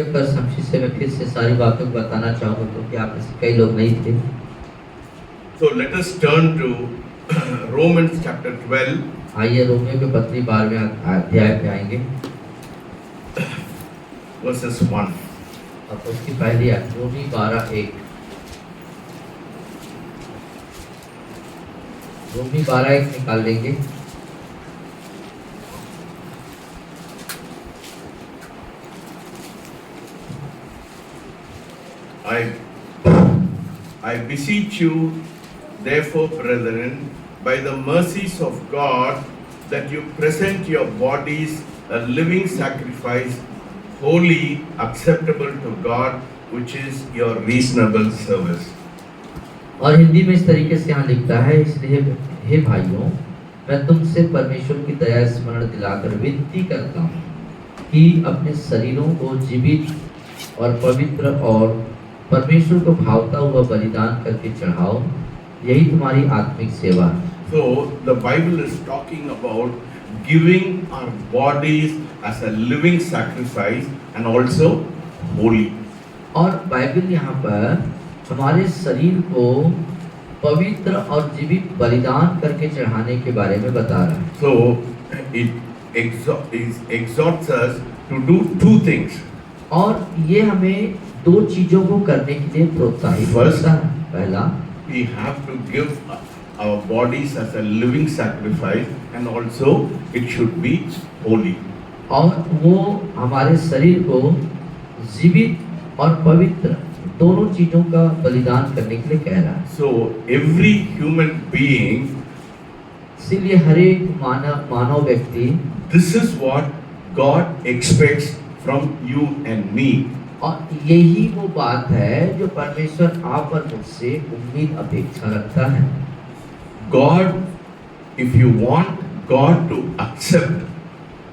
पर संक्षिप्त से मैं फिर से सारी बातों को बताना चाहूँगा क्योंकि आप में से कई लोग नहीं थे। So let us turn to Romans chapter 12, आइए रोमियो के पत्री 12वें अध्याय पे आएंगे verses 1. अब उसकी पहली रोमी 12:1 रोमी 12:1 निकाल लेंगे। I beseech you, therefore, brethren, by the mercies of God, that you present your bodies a living sacrifice, holy, acceptable to God, which is your reasonable service. और हिंदी में इस तरीके से यहाँ लिखता है, इसलिए हे भाइयों, मैं तुमसे परमेश्वर की दया स्मरण दिलाकर विनती करता हूँ कि अपने शरीरों को जीवित और पवित्र और परमेश्वर को भावता हुआ बलिदान करके चढ़ाओ, यही तुम्हारी आत्मिक सेवा है। So the Bible is talking about giving our bodies as a living sacrifice and also holy. और बाइबल यहाँ पर हमारे शरीर को पवित्र और जीवित बलिदान करके चढ़ाने के बारे में बता रहा है। So it exhorts us to do two things. और ये हमें दो चीजों को करने के लिए प्रोत्साहित करता है। पहला, we have to give our bodies as a living sacrifice and also it should be holy. और वो हमारे शरीर को जीवित और पवित्र दोनों चीजों का बलिदान करने के लिए कह रहा है। So every human being, इसीलिए हर एक मानव व्यक्ति, this is what God expects from you and me. और यही वो बात है जो परमेश्वर आप और मुझसे उम्मीद अपेक्षा रखता है। God, if you want God to accept,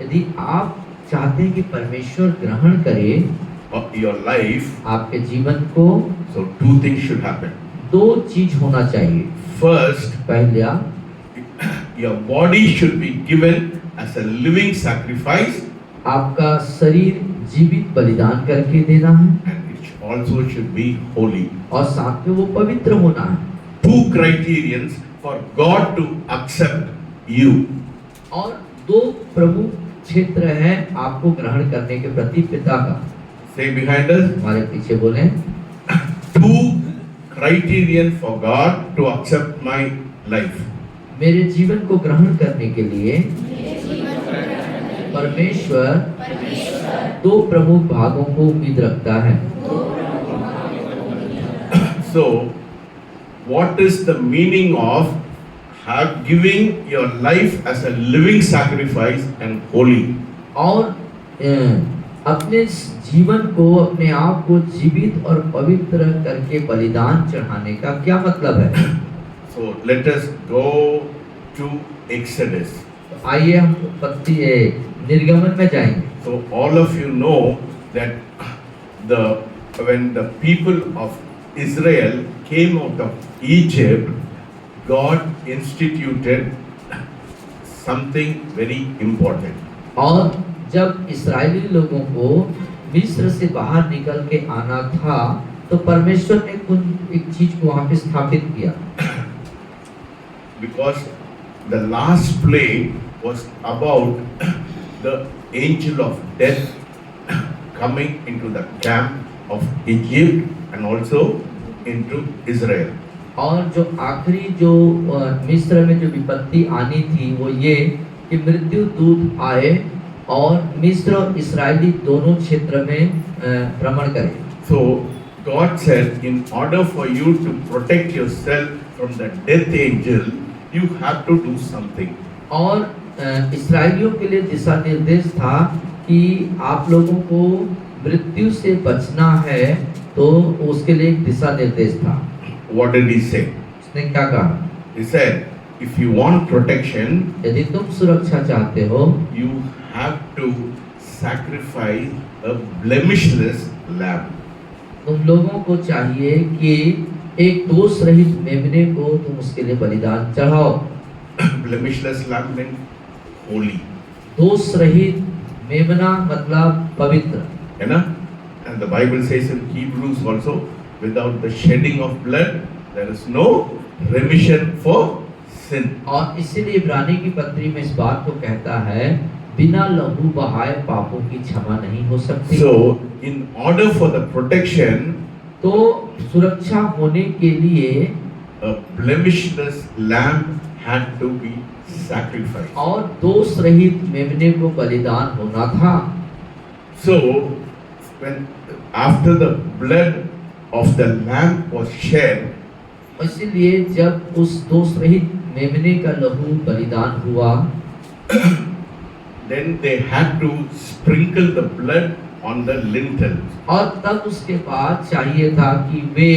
यदि आप चाहते हैं कि परमेश्वर ग्रहण करे your life, आपके जीवन को, so two things should happen. दो चीज होना चाहिए। First, पहला, your body should be given as a living sacrifice, आपका शरीर जीवित बलिदान करके देना है, and it also should be holy. और साथ में वो पवित्र होना है। Two criterions for God to accept you. और दो प्रमुख क्षेत्र हैं आपको ग्रहण करने के प्रति पिता का। Say behind us. हमारे पीछे बोले, Two criterion for God to accept my life. मेरे जीवन को ग्रहण करने के लिए परमेश्वर दो प्रमुख भागों को उम्मीद रखता है। So, what is the meaning of giving your life as a living sacrifice and holy? और अपने जीवन को, अपने आप को जीवित और पवित्र करके बलिदान चढ़ाने का क्या मतलब है? So let us go to Exodus. आइए हम निर्गमन में जाएंगे। So all of you know that when the people of Israel came out of Egypt, God instituted something very important. और जब इस्राएली लोगों को मिस्र से बाहर निकल के आना था, तो परमेश्वर ने एक चीज को वहां पे स्थापित किया। Because the last plague was about the angel of death coming into the camp of Egypt and also into Israel. और जो आखिरी जो मिस्र में जो विपत्ति आनी थी वो ये कि मृत्यु दूत आए और मिस्र और इस्राएली दोनों क्षेत्र में भ्रमण करे। So God said, in order for you to protect yourself from the death angel, you have to do something. और इस्राएलियों के लिए दिशा निर्देश था कि आप लोगों को मृत्यु से बचना है, तो उसके लिए एक दिशा निर्देश था। What did he say? उसने क्या कहा? He said, if you want protection, यदि तुम सुरक्षा चाहते हो, you have to sacrifice a blemishless lamb. तुम लोगों को चाहिए कि एक दोष रहित मेमने को तुम उसके लिए बलिदान चढ़ाओ। Blemishless lamb means holy. दोष रहित मेमना मतलब पवित्र, है ना? And the Bible says in Hebrews also, without the shedding of blood, there is no remission for sin. और इसीलिए इब्रानी की पत्री में इस बात को कहता है, बिना लहू बहाए पापों की क्षमा नहीं हो सकती। So, in order for the protection, तो सुरक्षा होने के लिए a blemishless lamb had to be sacrificed. और दोष रहित मेमने को बलिदान होना था। So, when after the blood of the lamb was shed, इसीलिए जब उस दोष रहित मेमने का लहू बलिदान हुआ, then they had to sprinkle the blood on the lintel. और तब उसके बाद चाहिए था कि वे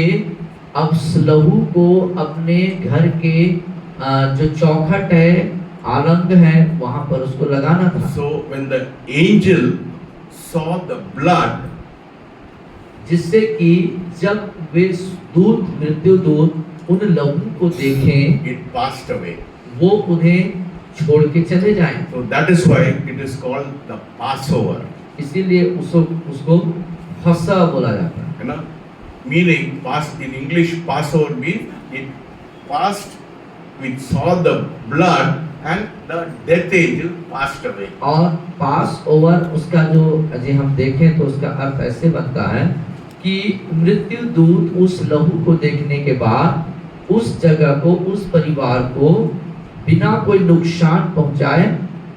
अब उस लहू को अपने घर के जो चौखट है, आलंग है, वहां पर उसको लगाना था। So when the angel saw the blood, जिससे कि जब वे दूत, मृत्यु दूत उन लहू को देखें, it passed away. वो उन्हें छोड़ के चले जाएं। So that is why it is called the Passover. इसीलिए उसको फसह बोला जाता है। You know, meaning in English, Passover means it passed. We saw the blood and the death angel passed away. और पास ओवर उसका जो अभी हम देखें तो उसका अर्थ ऐसे बनता है कि मृत्यु दूत उस लहू को देखने के बाद उस जगह को, उस परिवार को बिना कोई नुकसान पहुंचाए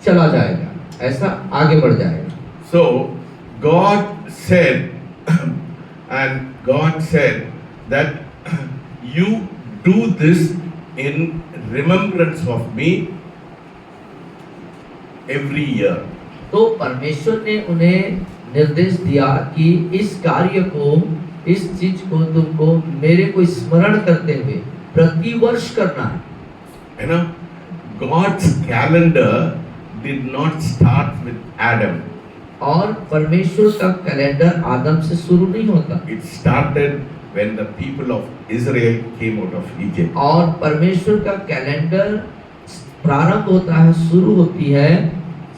चला जाएगा, ऐसा आगे बढ़ जाएगा। So God said, and God said that you do this in remembrance of me every year. तो परमेश्वर ने उन्हें निर्देश दिया कि इस कार्य को, इस चीज को तुमको मेरे को स्मरण करते हुए प्रतिवर्ष करना है। You know, God's calendar did not start with Adam. और परमेश्वर का कैलेंडर आदम से शुरू नहीं होता। It started when the people of Israel came out of Egypt. और परमेश्वर का कैलेंडर प्रारंभ होता है, शुरू होती है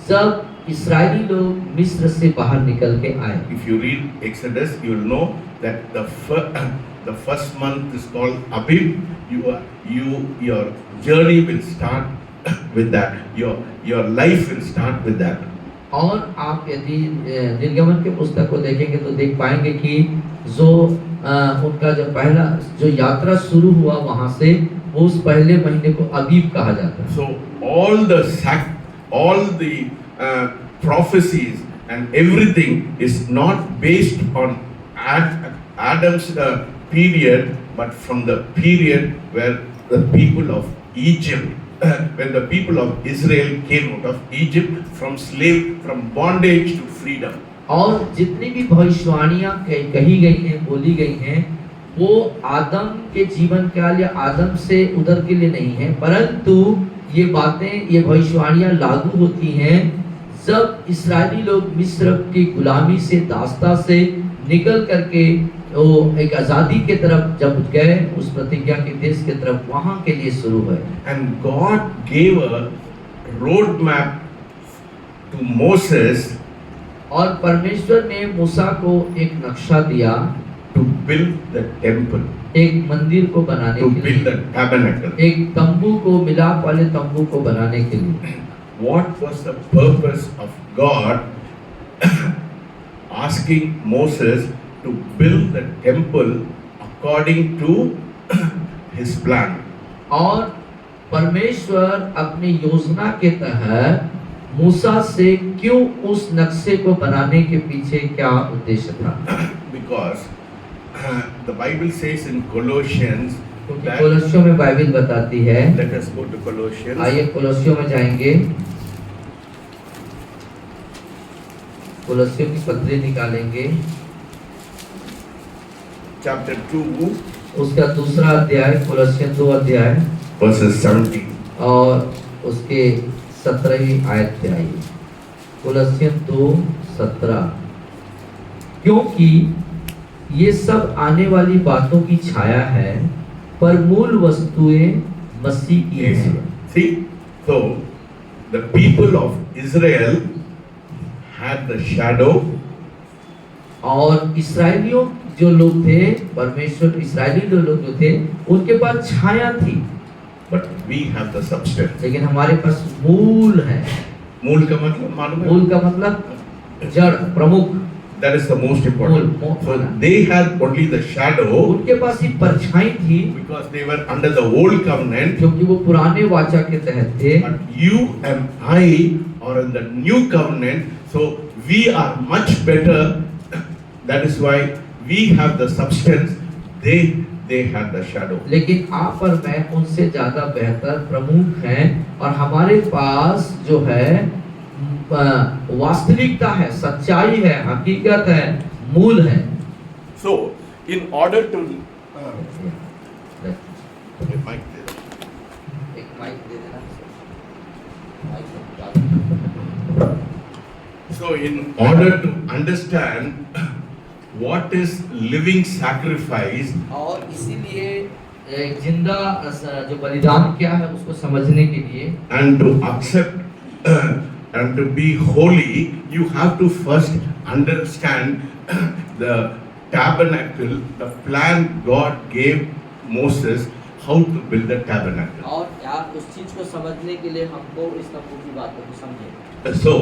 जब इस्राएली लोग मिस्र से बाहर निकल के आए। If you read Exodus, you will know that the first month is called Abib. Your journey will start with that. Your life will start with that. और आप यदि निर्गमन के पुस्तक को देखेंगे तो देख पाएंगे कि जो उनका जो पहला जो यात्रा शुरू हुआ वहां से, वो उस पहले महीने को अबीब कहा जाता है। So all the prophecies and everything is not based on Adam's period, but from the period where the people of Egypt, when the people of Israel came out of Egypt from bondage to freedom. और जितनी भी भविष्यवाणियां कही गई हैं, बोली गई हैं, वो आदम के जीवन काल या आदम से उधर के लिए नहीं है, परंतु ये बातें, ये भविष्यवाणियां लागू होती हैं जब इस्राएली लोग मिस्र की गुलामी से, दास्ता से निकल करके वो एक आजादी के तरफ जब गए, उस प्रतिज्ञा के देश के तरफ, वहां के लिए शुरू हुए। And God gave a road map to Moses, और परमेश्वर ने मूसा को एक नक्शा दिया to build the temple, एक मंदिर को बनाने to के build लिए, the tabernacle. एक तंबू को, मिलाप वाले तंबू को बनाने के लिए। What was the purpose of God asking Moses to build the temple according to his plan? और परमेश्वर अपनी योजना के तहत मूसा से क्यों उस नक्शे को बनाने के पीछे क्या उद्देश्य था? Because the Bible says in Colossians क्योंकि कोलोसियों में बाइबल बताती है, let us go to Colossians. आइए कोलोसियों में जाएंगे। कोलोसियों की पत्री निकालेंगे, Chapter 2, उसका दूसरा अध्याय, कोलोसियन 2 अध्याय verses 17. और उसके 17वीं आयत पे आइए। कोलोसियन 2:17, क्योंकि ये सब आने वाली बातों की छाया है, पर मूल वस्तुएं मसीह की हैं। See, so the people of Israel had the shadow और इस्राएलियों जो लोग थे, परमेश्वर इस्राएली लोग जो थे, उनके पास छाया थी, but we have the substance. लेकिन हमारे पास मूल है। मूल का मतलब मालूम है? मूल का मतलब जड़, प्रमुख। That is the most important. मूल, So they had only the shadow उनके पास ही परछाई थी, because they were under the old covenant. क्योंकि वो पुराने वाचा के तहत थे। But you and I are in the new covenant, so we are much better. That is why we have the substance. They had the shadow. लेकिन आप और मैं उनसे ज्यादा बेहतर प्रमुख हैं, और हमारे पास जो है वास्तविकता है, सच्चाई है, हकीकत है, मूल है। So in order to So in order to understand what is living sacrifice, और इसीलिए एक जिंदा जो बलिदान क्या है उसको समझने के लिए and to accept and to be holy, you have to first understand the tabernacle, the plan God gave Moses how to build the tabernacle. और यार उस चीज को समझने के लिए हमको इस तंबू की बातों को समझे। So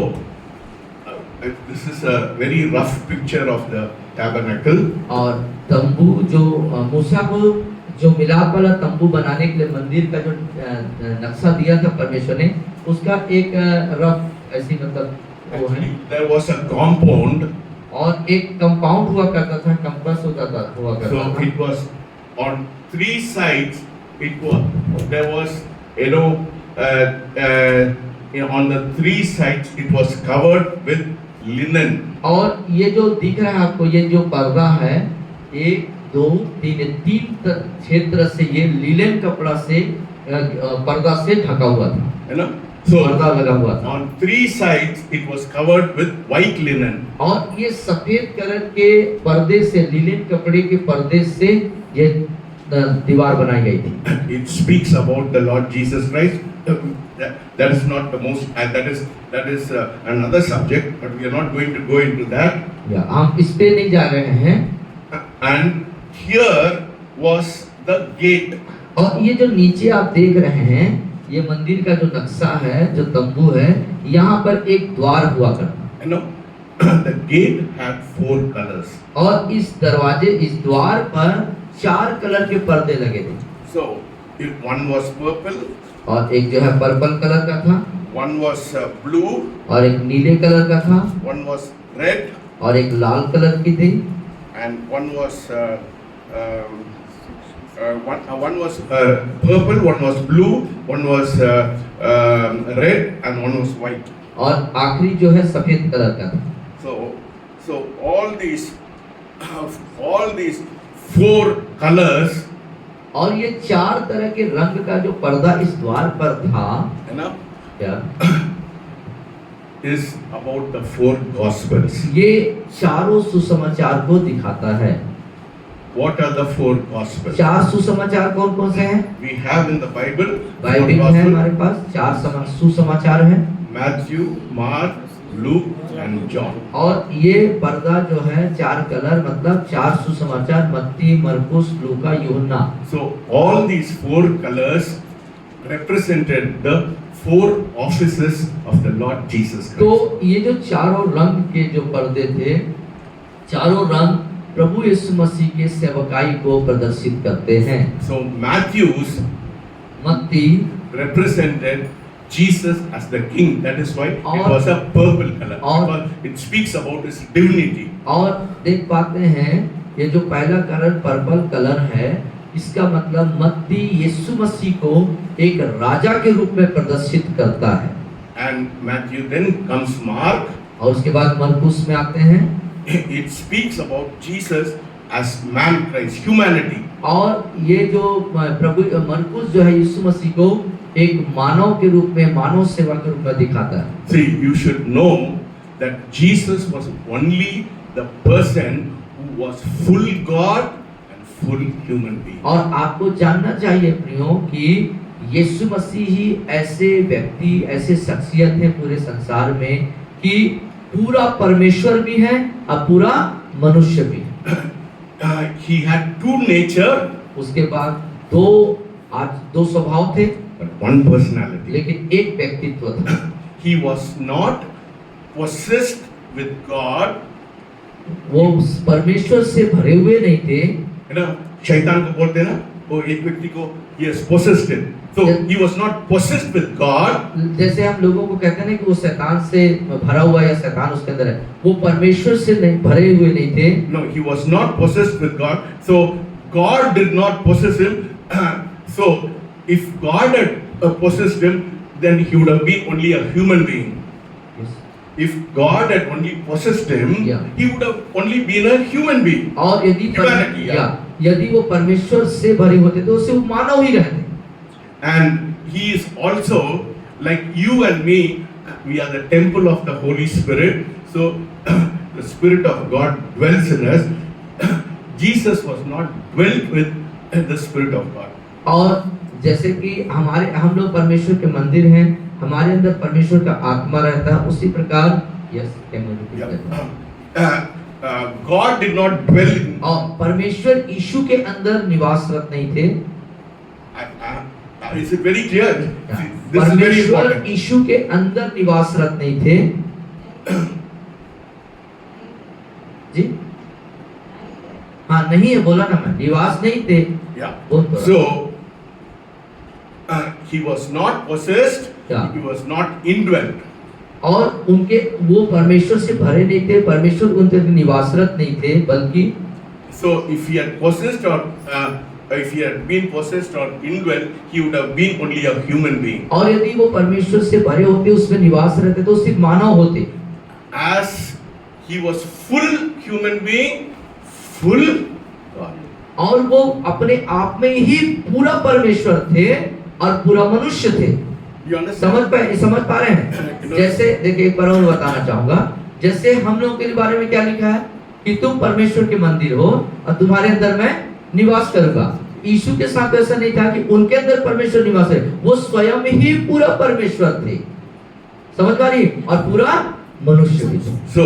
this is a very rough picture of the tabernacle. और तंबू जो मूसा को जो मिलाप वाला तंबू बनाने के लिए मंदिर का जो नक्शा दिया था परमेश्वर ने, उसका एक रफ ऐसी मतलब वो है। There was a compound. और एक कंपाउंड हुआ करता था, कंपास हुआ करता So था। it was on three sides. There was on the three sides it was covered with linen. और ये जो दिख रहा है आपको, ये जो पर्दा है, 1 2 3 तीन क्षेत्र से ये लीलन कपड़ा से पर्दा से ढका हुआ था, So पर्दा लगा हुआ था। on three sides it was covered with white linen. और ये सफेद कलर के पर्दे से, लीलन कपड़े के पर्दे से ये दीवार बनाई गई थी। It speaks about the Lord Jesus Christ. That is not the most. That is another subject, but we are not going to go into that. हम इस पे नहीं जा रहे हैं। And here was the gate. और ये जो नीचे आप देख रहे हैं, ये मंदिर का जो नक्शा है, जो तंबू है, यहाँ पर एक द्वार हुआ करता। The gate had 4 colors. और इस दरवाजे, इस द्वार पर 4 कलर के पर्दे लगे थे। So one was purple. और एक जो है पर्पल कलर का था, one was blue, और एक नीले कलर का था, one was red, और एक लाल कलर की थी, and one was one was purple, one was blue, one was red, and one was white. और आखिरी जो है सफेद कलर का था। So all these 4 colors, और ये 4 तरह के रंग का जो पर्दा इस द्वार पर था, है ना, क्या is about the 4 gospels. ये चारों सुसमाचार को दिखाता है। What are the 4 gospels? 4 सुसमाचार कौन कौन से हैं? We have in the Bible 4 Bible में है gospels: हमारे पास 4 सुसमाचार हैं। Matthew, Mark, Luke, and John. और ये पर्दा जो है 4 कलर, मतलब 4 सुसमाचार, मत्ती, मरकुस, लूका, यूहन्ना। So all these 4 colors represented the 4 offices of the Lord Jesus Christ. तो ये जो चारों रंग के जो पर्दे थे, चारों रंग प्रभु यीशु मसीह के सेवकाई को प्रदर्शित करते हैं। So Matthew's मत्ती represented Jesus as the king. That is why it was a purple color, because it speaks about his divinity. और देख पाते हैं ये जो पहला कलर पर्पल कलर है, इसका मतलब मत्ती यीशु मसीह को एक राजा के रूप में प्रदर्शित करता है। And Matthew, then comes Mark. और उसके बाद मरकुस में आते हैं। It speaks about Jesus as man Christ, humanity. और ये जो प्रभु मरकुस जो है यीशु मसीह को एक मानव के रूप में, मानव सेवा के रूप में दिखाता है। See, you should know that Jesus was only the person who was full God and full human being. और आपको जानना चाहिए प्रियो कि यीशु मसीह ही ऐसे व्यक्ति, ऐसे शख्सियत है पूरे संसार में कि पूरा परमेश्वर भी है और पूरा मनुष्य भी। He had two nature, उसके बाद दो स्वभाव थे, but one personality. लेकिन एक व्यक्तित्व था। He was not possessed with God. वो परमेश्वर से भरे हुए नहीं थे। You know, शैतान को बोलते हैं ना, वो एक व्यक्ति को he has possessed him. So he was not possessed with God. जैसे हम लोगों को कहते हैं ना कि वो शैतान से भरा हुआ है या शैतान उसके अंदर है, वो परमेश्वर से नहीं भरे हुए नहीं थे। No, he was not possessed with God. So God did not possess him. So if God had possessed him, then he would have been only a human being. If God had only possessed him, Yeah. he would have only been a human being. और Humanity, yeah. यदि वो परमेश्वर से भरे होते तो उससे वो मानव ही रहते। And he is also like you and me. We are the temple of the Holy Spirit. So the Spirit of God dwells in us. Jesus was not dwelt with the Spirit of God. और जैसे कि हम लोग परमेश्वर के मंदिर हैं, हमारे अंदर परमेश्वर का आत्मा रहता है, उसी प्रकार God did not dwell in. और परमेश्वर यीशु के अंदर निवासरत नहीं थे। Is it very clear? This is very परमेश्वर important. यीशु के अंदर निवासरत नहीं थे। जी हाँ, नहीं है, बोला ना मैं, निवास नहीं थे। Yeah. बोल तो रहा। So he was not possessed. Yeah. He was not indwelt. और उनके वो परमेश्वर से भरे नहीं थे, परमेश्वर उनके निवासरत नहीं थे, बल्कि So if he had possessed or if he had been possessed or indwelt, he would have been only a human being. और यदि वो परमेश्वर से भरे होते, उसमें निवास रहते, तो सिर्फ मानव होते। As he was full human being, full God. और वो अपने आप में ही पूरा परमेश्वर थे और पूरा मनुष्य थे। You understand? समझ पा रहे हैं? जैसे देखिए, एक बार और बताना चाहूंगा, जैसे हम लोगों के बारे में क्या लिखा है कि तुम परमेश्वर के मंदिर हो और तुम्हारे अंदर मैं निवास करूंगा। यीशु के साथ ऐसा नहीं था कि उनके अंदर परमेश्वर निवास है, वो स्वयं ही पूरा परमेश्वर थे। समझ पा रही? और पूरा मनुष्य भी थे। So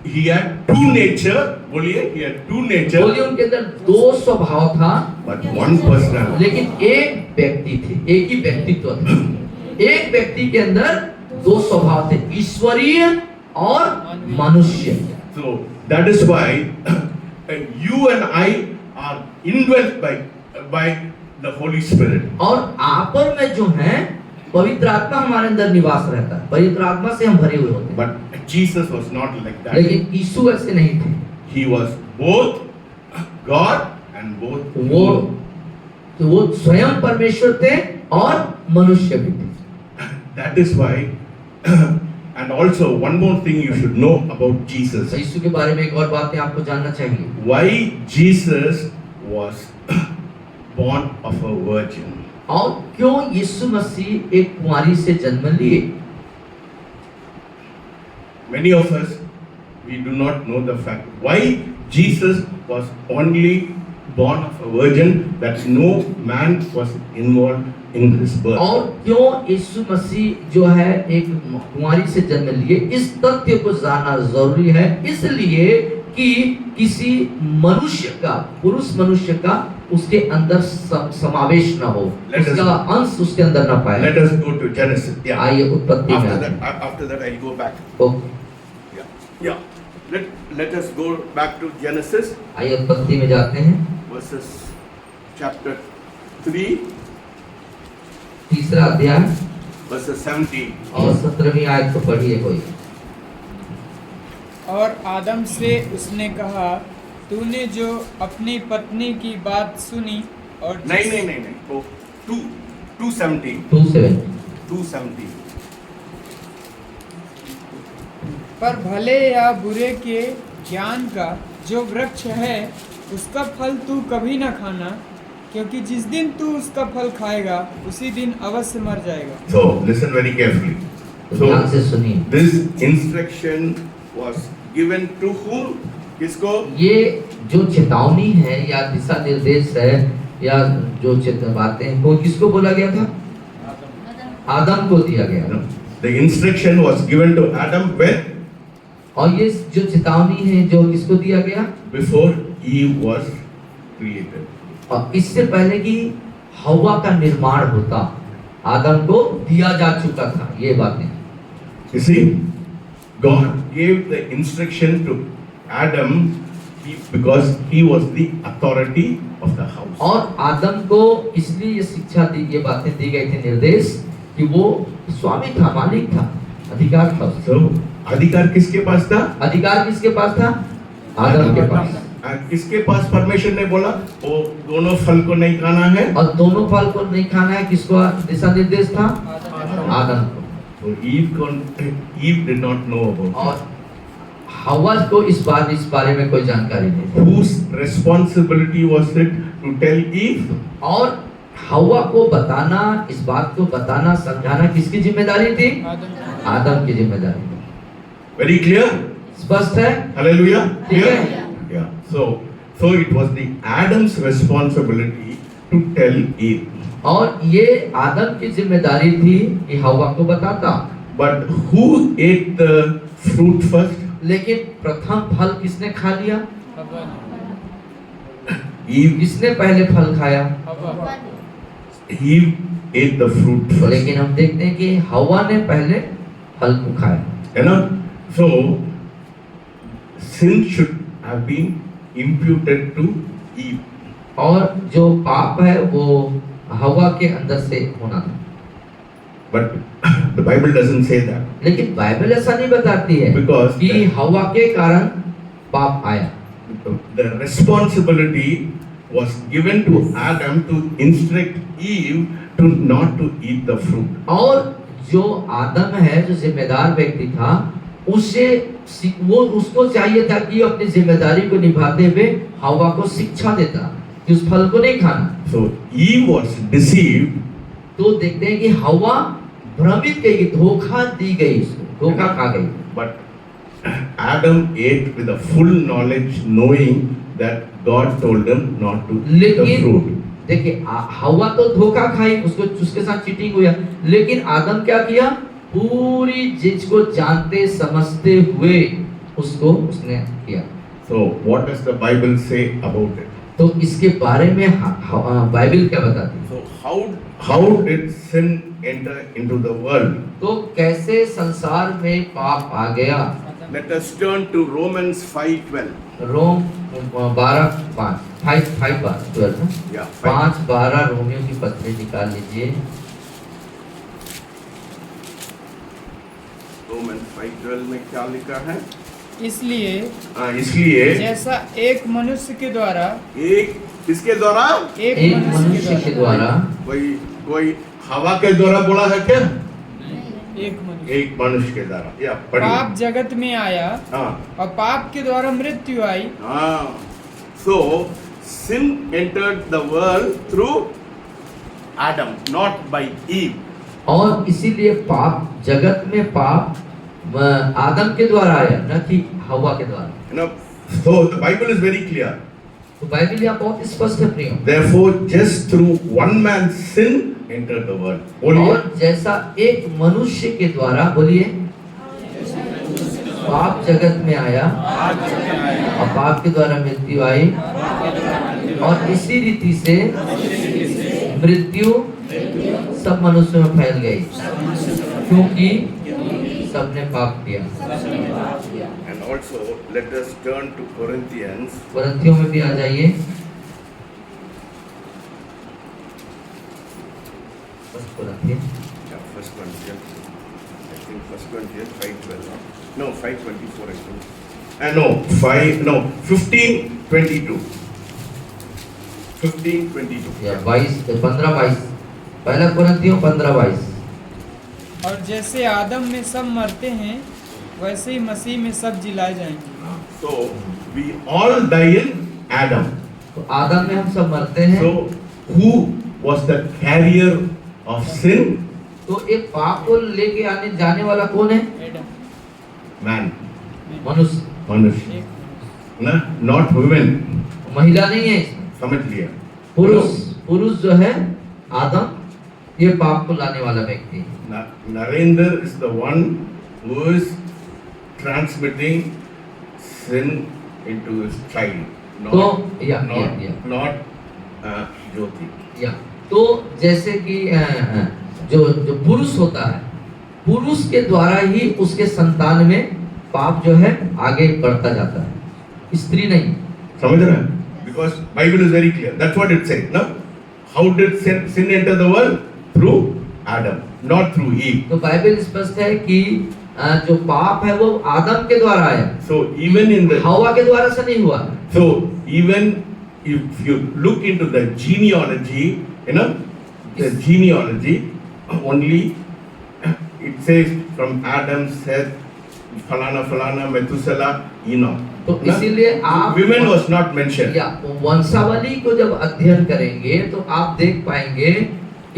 he had two nature. बोलिए, he had two nature. बोलिए, उनके अंदर दो स्वभाव था, But one personality. लेकिन एक व्यक्ति थे, एक ही व्यक्तित्व था। एक व्यक्ति के अंदर दो स्वभाव थे, ईश्वरीय और मनुष्य। So that is why you and I are indwelt by the Holy Spirit. और आपन में जो है पवित्र आत्मा हमारे अंदर निवास रहता है, पवित्र आत्मा से हम भरे हुए होते हैं। But Jesus was not like that. लेकिन यीशु ऐसे नहीं थे। He was both God and both वो स्वयं परमेश्वर थे और मनुष्य भी थे। That is why and also one more thing you should know about Jesus. यीशु के बारे में एक और बात आपको जानना चाहिए। Why Jesus was born of a virgin. और क्यों यीशु मसीह एक कुंवारी से जन्म लिए? Many of us, we do not know the fact why Jesus was only born of a virgin, that no man was involved in his birth. और क्यों यीशु मसीह जो है एक कुंवारी से जन्म लिए, इस तथ्य को जानना जरूरी है, इसलिए कि किसी मनुष्य का, पुरुष मनुष्य का उसके अंदर समावेश ना हो, उसका अंश उसके अंदर ना पाए। Let us go to Genesis. Yeah. आइए उत्पत्ति में। After that I'll go back. Okay. Yeah. Let us go back to Genesis. आइए उत्पत्ति में जाते हैं। Verses chapter 3. तीसरा अध्याय Verses 17. और 17वीं आयत को पढ़िए कोई। और आदम से उसने कहा, तूने जो अपनी पत्नी की बात सुनी और नहीं. Oh, 2:17. 2:17. पर भले या बुरे के ज्ञान का जो वृक्ष है, उसका फल तू कभी न खाना, क्योंकि जिस दिन तू उसका फल खाएगा उसी दिन अवश्य मर जाएगा। So listen very carefully. ध्यान से सुनिए। This instruction was given to whom? किसको? ये जो चेतावनी है या दिशा निर्देश है या जो बातें हैं, वो किसको बोला गया था? आदम को दिया गया। The instruction was given to Adam when? और ये जो चेतावनी है जो किसको दिया गया? before Eve was created. और इससे पहले कि हवा का निर्माण होता आदम को दिया जा चुका था ये बातें। You see, God gave the instruction to Adam because he was the authority of the house. और आदम को इसलिए ये शिक्षा दी, ये बातें दी गई थी, निर्देश कि वो स्वामी था, मालिक था, अधिकार था। So, अधिकार किसके पास था? अधिकार किसके पास था? आदम के पास। किसके पास परमेश्वर ने बोला वो दोनों फल को नहीं खाना है? और दोनों फल को नहीं खाना है, किसको दिशा निर्देश था? आदम को। So Eve did not know about it. और हवा को इस बारे में कोई जानकारी नहीं थी। Whose responsibility was it to tell Eve? और हवा को बताना, इस बात को बताना, समझाना किसकी जिम्मेदारी थी? आदम की जिम्मेदारी थी। Very clear? स्पष्ट है? Hallelujah. ठीक Clear? है? Yeah. So it was the Adam's responsibility to tell Eve. और ये आदम की जिम्मेदारी थी कि हवा को बताता। But who ate the fruit first? लेकिन प्रथम फल किसने खा लिया? Eve. किसने पहले फल खाया? Eve ate the fruit first. लेकिन हम देखते हैं कि हवा ने पहले फल को खाया। You know, so sin should have been imputed to Eve. और जो पाप है वो हवा के अंदर से होना था। But the Bible doesn't say that. लेकिन बाइबल ऐसा नहीं बताती है Because कि हवा के कारण पाप आया। the responsibility was given to Adam to instruct Eve to not to eat the fruit. और जो आदम है, जो जिम्मेदार व्यक्ति था, उसको चाहिए था कि अपनी जिम्मेदारी को निभाते हुए हवा को शिक्षा देता कि उस फल को नहीं खाना। So Eve was deceived. तो देखते हैं कि हवा भ्रमित गई, धोखा दी गई, उसको धोखा खा गई। But Adam ate with a full knowledge, knowing that God told him not to eat the लेकिन fruit. देखिए हवा तो धोखा खाई, उसके साथ चीटिंग हुआ, लेकिन आदम क्या किया? पूरी चीज को जानते समझते हुए उसने किया। So what does the Bible say about it? तो इसके बारे में बाइबल क्या बताती है? So how did sin enter into the world? तो कैसे संसार में पाप आ गया? Let us turn to Romans 5:12. रोम 5:12 Yeah, 5:12 रोमियो की पत्री निकाल लीजिए। Romans 5:12 में क्या लिखा है? इसलिए जैसा एक मनुष्य के द्वारा, एक किसके द्वारा? एक मनुष्य के द्वारा, कोई हवा के द्वारा बोला है क्या? एक मनुष्य के द्वारा। या पढ़िए। पाप जगत में आया हाँ। और पाप के द्वारा मृत्यु आई। हाँ। So sin entered the world through Adam, not by Eve. और इसीलिए पाप जगत में पाप आदम के द्वारा आया, न कि हवा के द्वारा। You know, so the Bible is very clear. तो बाइबल यहाँ बहुत स्पष्ट है प्रियो। Therefore, just through one man's sin entered the world. बोलिए। और जैसा एक मनुष्य के द्वारा, बोलिए, पाप जगत में आया और पाप के द्वारा मृत्यु आई, और इसी रीति से मृत्यु सब मनुष्यों में फैल गई, क्योंकि सबने पाप किया। And also, let us turn to Corinthians. कोरिन्थियों में भी आ जाइए। Yeah, First Corinthians. I think First Corinthians 5:12. No, 5:24. I think. No, 15:22. 15:22. या 15-22 पहला कोरिन्थियों 15-22। और जैसे आदम में सब मरते हैं, वैसे ही मसीह में सब जिलाए जाएंगे। So we all die in Adam. तो आदम में हम सब मरते हैं। So who was the carrier of sin? तो एक पाप को लेके आने जाने वाला कौन है? Man. मनुष्य। ना, not women. महिला नहीं है इसमें। समझ लिया? पुरुष जो है आदम, ये पाप को लाने वाला व्यक्ति। Narendra is the one who is transmitting sin into his child, तो या Jyoti. या तो जैसे कि जो पुरुष होता है, पुरुष के द्वारा ही उसके संतान में पाप जो है आगे बढ़ता जाता है, स्त्री नहीं। समझ रहे हैं? Because Bible is very clear. That's what it says. No? How did sin enter the world? Through Adam, not through Eve. तो बाइबल स्पष्ट है कि जो पाप है वो आदम के द्वारा आया, So even in the हवा के द्वारा से नहीं हुआ। so even if you look into the genealogy, you know, the genealogy only it says from Adam, Seth, falana falana, Methuselah, Enoch. तो इसीलिए आप Women was not mentioned. या वंशावली को जब अध्ययन करेंगे तो आप देख पाएंगे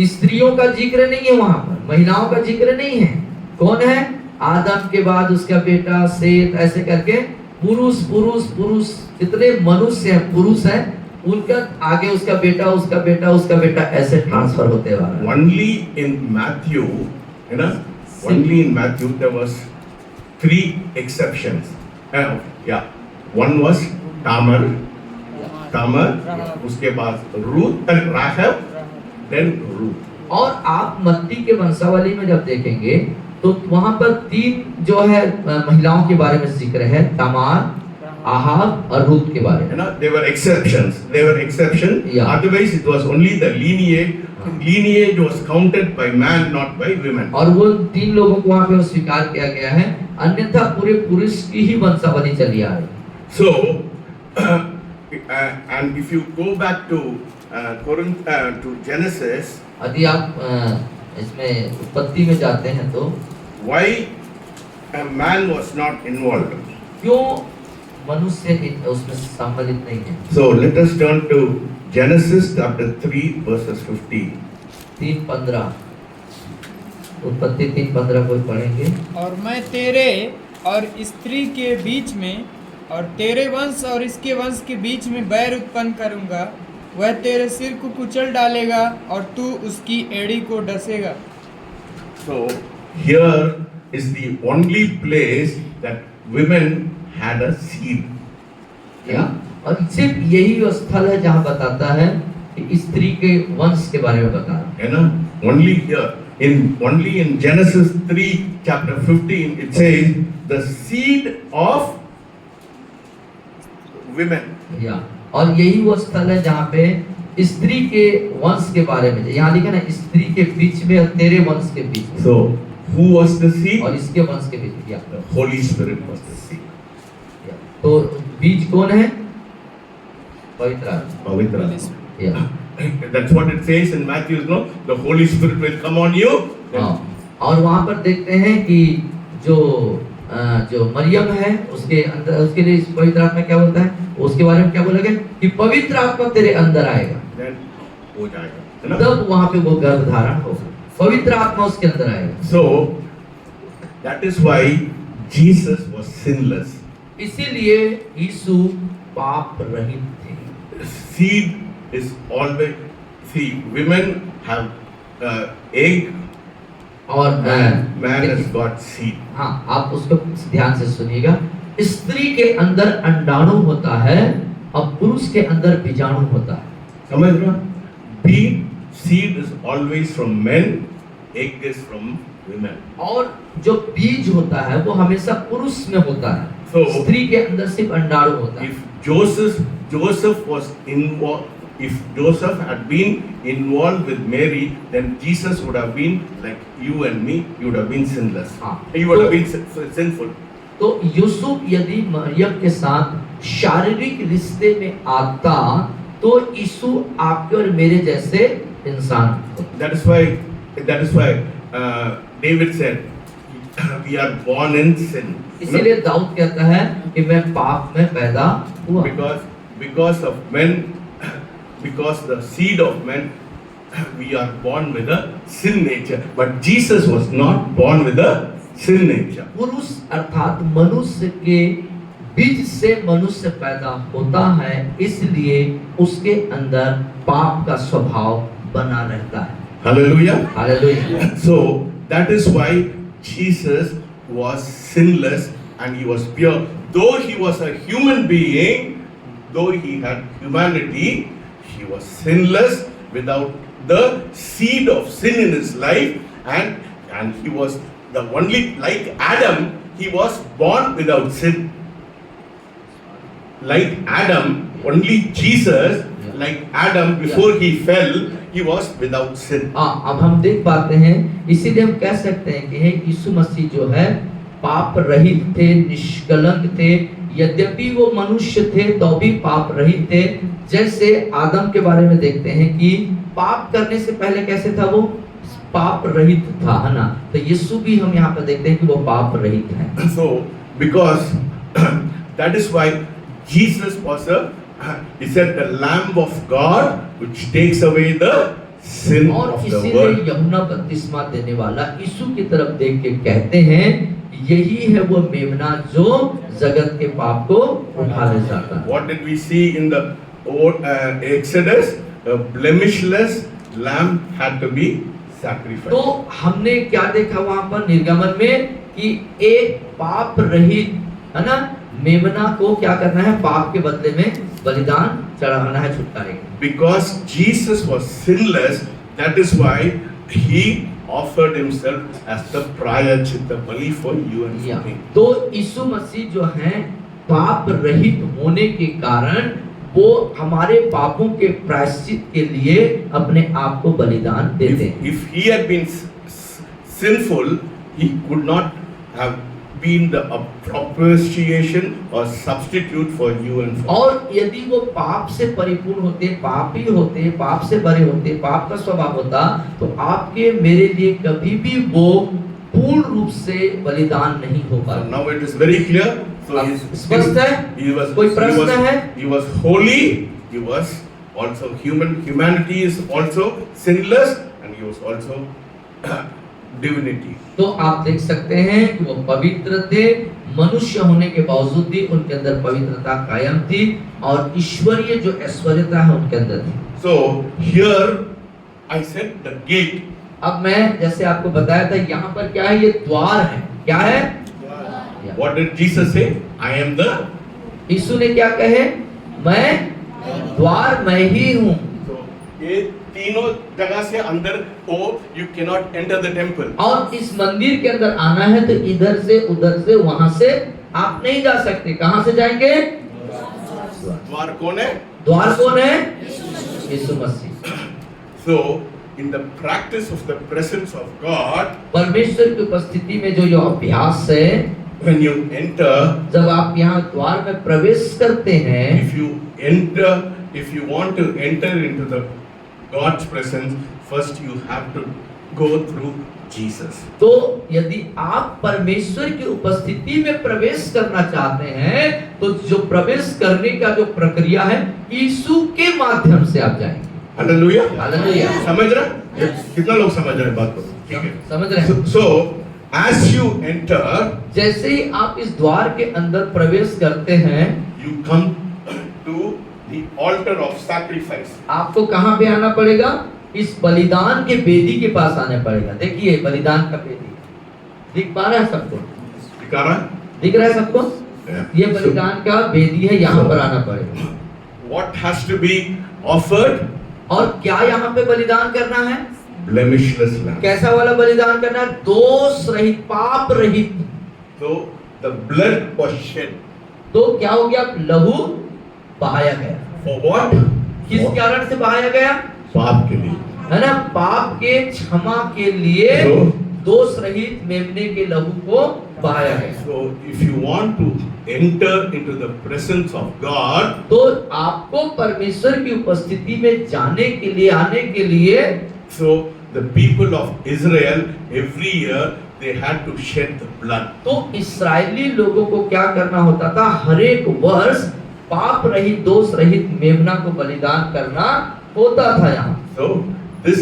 स्त्रियों का जिक्र नहीं है वहां पर, महिलाओं का जिक्र नहीं है। कौन है? आदम के बाद उसका बेटा सेत, ऐसे करके पुरुष पुरुष पुरुष जितने मनुष्य हैं, पुरुष हैं, उनका आगे उसका बेटा उसका बेटा उसका बेटा ऐसे ट्रांसफर होते हुआ। Only in Matthew, you know, only in Matthew there was 3 exceptions. Yeah, one was Tamar, उसके बाद Ruth and Rahab, then Ruth. और आप मत्ती के वंशावली में जब देखेंगे तो वहां पर 3 जो है महिलाओं के बारे में जिक्र है, तमार, आहाब और रूत के बारे में। You know, they were exceptions. They were exceptions. Yeah. Otherwise, it was only the lineage. Lineage was counted by man, not by women. और वो 3 लोगों को वहां पे स्वीकार किया गया है, अन्यथा पूरे पुरुष की ही वंशावली चली आ रही। So, and if you go back to to Genesis, यदि आप इसमें उत्पत्ति में जाते हैं तो why a man was not involved? क्यों मनुष्य उसमें सम्मिलित नहीं है? So let us turn to Genesis chapter 3 verses 15. 3:15 उत्पत्ति 3:15 को पढ़ेंगे। और मैं तेरे और स्त्री के बीच में और तेरे वंश और इसके वंश के बीच में बैर उत्पन्न करूंगा, वह तेरे सिर को कुचल डालेगा और तू उसकी एड़ी को डसेगा। So here is the only place that women had a seed. या और सिर्फ यही वो स्थल है जहाँ बताता है कि स्त्री के वंश के बारे में बता रहा है। You know, only here only in Genesis 3 chapter 15 it says the seed of women. या और यही वो स्थल है जहाँ पे स्त्री के वंश के बारे में, यहाँ लिखा ना स्त्री के बीच में और तेरे वंश के बीच में। So who was the seed? और इसके वंश के बीच में। या The Holy Spirit was the seed. तो बीज कौन है? पवित्र आत्मा। पवित्र आत्मा। या That's what it says in Matthew, no? The Holy Spirit will come on you. और वहाँ पर देखते हैं कि जो मरियम है उसके अंदर, उसके लिए पवित्र आत्मा क्या बोलता है, उसके बारे में क्या बोला गया कि पवित्र आत्मा तेरे अंदर आएगा, Then हो जाएगा। तब वहाँ पे वो गर्भ धारण होगा, पवित्र आत्मा उसके अंदर आएगा। So that is why Jesus was sinless. इसीलिए यीशु पाप रहित थे। Seed is always, see, women have egg, और man has got seed. हाँ, आप उसको ध्यान से सुनिएगा। स्त्री के अंदर अंडाणु होता है और पुरुष के अंदर बीजाणु होता है। समझ रहे हो? Seed is always from men, egg is from women. और जो बीज होता है वो हमेशा पुरुष में होता है, So, स्त्री के अंदर सिर्फ अंडाणु होता है। If Joseph was involved, if Joseph had been involved with Mary, then Jesus would have been like you and me. You would have been sinless. हाँ, He would have been sinful. तो यूसुफ यदि मरियम के साथ शारीरिक रिश्ते में आता तो यीशु आपके और मेरे जैसे इंसान होता। That is why David said, "We are born in sin." इसीलिए दाऊद कहता है कि मैं पाप में पैदा हुआ, Because of men, because the seed of men, we are born with a sin nature. But Jesus was not born with a sin nature. पुरुष अर्थात मनुष्य के बीज से मनुष्य पैदा होता है, इसलिए उसके अंदर पाप का स्वभाव बना रहता है। Hallelujah. Hallelujah. So that is why Jesus was sinless and he was pure. Though he was a human being, though he had humanity, he was sinless, without the seed of sin in his life, and he was the only, like Adam, he was born without sin. Like Adam, only Jesus, like Adam, before he fell, he was without sin. अब हम देख पाते हैं, इसीलिए हम कह सकते हैं कि यीशु मसीह जो है पाप रहित थे, निष्कलंक थे। यद्यपि वो मनुष्य थे तो भी पाप रहित थे। जैसे आदम के बारे में देखते हैं कि पाप करने से पहले कैसे था, वो पाप रहित था, है ना। तो यीशु भी हम यहाँ पर देखते हैं कि वो पाप रहित है। So because that is why Jesus was he said the Lamb of God which takes away the sin और of the इसीलिए world. यूहन्ना बपतिस्मा देने वाला यीशु की तरफ देख के कहते हैं, यही है वो मेमना जो जगत के पाप को उठा ले जाता है। What did we see in the Exodus? A blemishless lamb had to be sacrificed. तो हमने क्या देखा वहां पर निर्गमन में कि एक पाप रहित, है ना, मेमना को क्या करना है, पाप के बदले में बलिदान चढ़ाना है छुटकारे के। Because Jesus was sinless, that is why he offered himself as the prayachita bali for you and for me. तो यीशु मसीह जो है पाप रहित होने के कारण वो हमारे पापों के प्रायश्चित के लिए अपने आप को बलिदान देते हैं। If he had been sinful, he could not have been the propitiation or substitute for you and for me. और यदि वो पाप से परिपूर्ण होते, पापी होते, पाप से भरे होते, पाप का स्वभाव होता, तो आपके मेरे लिए कभी भी वो पूर्ण रूप से बलिदान नहीं हो पाता। Now it is very clear. So स्पष्ट है? कोई प्रश्न है? He was holy. He was also human. Humanity is also sinless, and he was also divinity. तो आप देख सकते हैं कि वो पवित्र थे, मनुष्य होने के बावजूद भी उनके अंदर पवित्रता कायम थी और ईश्वरीय जो ऐश्वर्यता है उनके अंदर थी। So here I said the gate. अब मैं जैसे आपको बताया था यहाँ पर क्या है, ये द्वार है। क्या है? What did Jesus say? I am the. यीशु ने क्या कहे? मैं द्वार मैं ही हूँ। So ये तीनों जगह से अंदर हो, you cannot enter the temple. और इस मंदिर के अंदर आना है तो इधर से उधर से वहां से आप नहीं जा सकते। कहां से जाएंगे? द्वार कौन है? द्वार कौन है? यीशु मसीह। So in the practice of the presence of God, परमेश्वर की उपस्थिति में जो अभ्यास है, when you enter, जब आप यहाँ द्वार में प्रवेश करते हैं, if you want to enter into the God's presence, first you have to go through Jesus. तो यदि आप परमेश्वर की उपस्थिति में प्रवेश करना चाहते हैं तो जो प्रवेश करने का जो प्रक्रिया है यीशु के माध्यम से आप जाएंगे। हालेलुया। हालेलुया। समझ रहे? कितना लोग समझ रहे हैं बात को? ठीक है। समझ रहे हैं? So as you enter, जैसे ही आप इस द्वार के अंदर प्रवेश करते हैं, you come to the altar of sacrifice. आपको कहाँ पे आना पड़ेगा? इस बलिदान के वेदी के पास आना पड़ेगा। देखिए बलिदान का वेदी दिख पा रहा है सबको? दिख रहा है? दिख रहा है सबको? ये बलिदान का वेदी है, यहाँ पर आना पड़ेगा। What has to be offered? और क्या यहाँ पे बलिदान करना है? Blemishless lamb. कैसा वाला बलिदान करना है? दोष रहित, पाप रहित। So the blood was shed. तो क्या हो गया? लहू बहाया गया। For what? किस कारण से बहाया गया? पाप के लिए, है ना, पाप के क्षमा के लिए दोष रहित मेमने के लहू को बहाया गया। So if you want to enter into the presence of God, तो आपको परमेश्वर की उपस्थिति में जाने के लिए, आने के लिए, so the people of Israel every year they had to shed the blood. तो इस्राएली लोगों को क्या करना होता था? हर एक वर्ष पाप रहित, दोष रहित मेमना को बलिदान करना होता था यहाँ। So this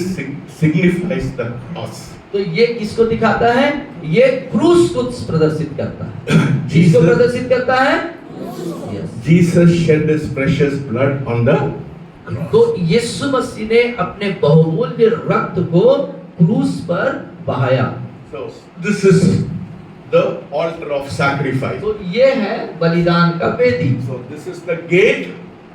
signifies the cross. तो ये किसको दिखाता है? ये क्रूस को प्रदर्शित करता है। किसको प्रदर्शित करता है? Jesus shed his precious blood on the cross. तो यीशु मसीह ने अपने बहुमूल्य रक्त को क्रूस पर बहाया। So this is the altar of sacrifice. तो ये है बलिदान का वेदी, So this is the gate.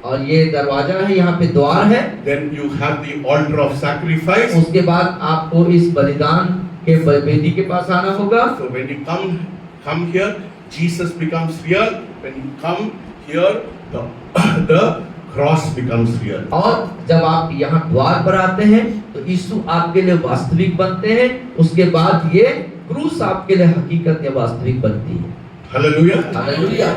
और ये दरवाजा है, यहाँ पे द्वार है। Then you have the altar of sacrifice. उसके बाद आपको इस बलिदान के वेदी के पास आना होगा। So when you come here, Jesus becomes real. When you come here, the cross becomes real. और जब आप यहाँ द्वार पर आते हैं तो यीशु आपके लिए वास्तविक बनते हैं, उसके बाद ये क्रूस आपके लिए हकीकत या वास्तविक बनती है। Hallelujah. Hallelujah.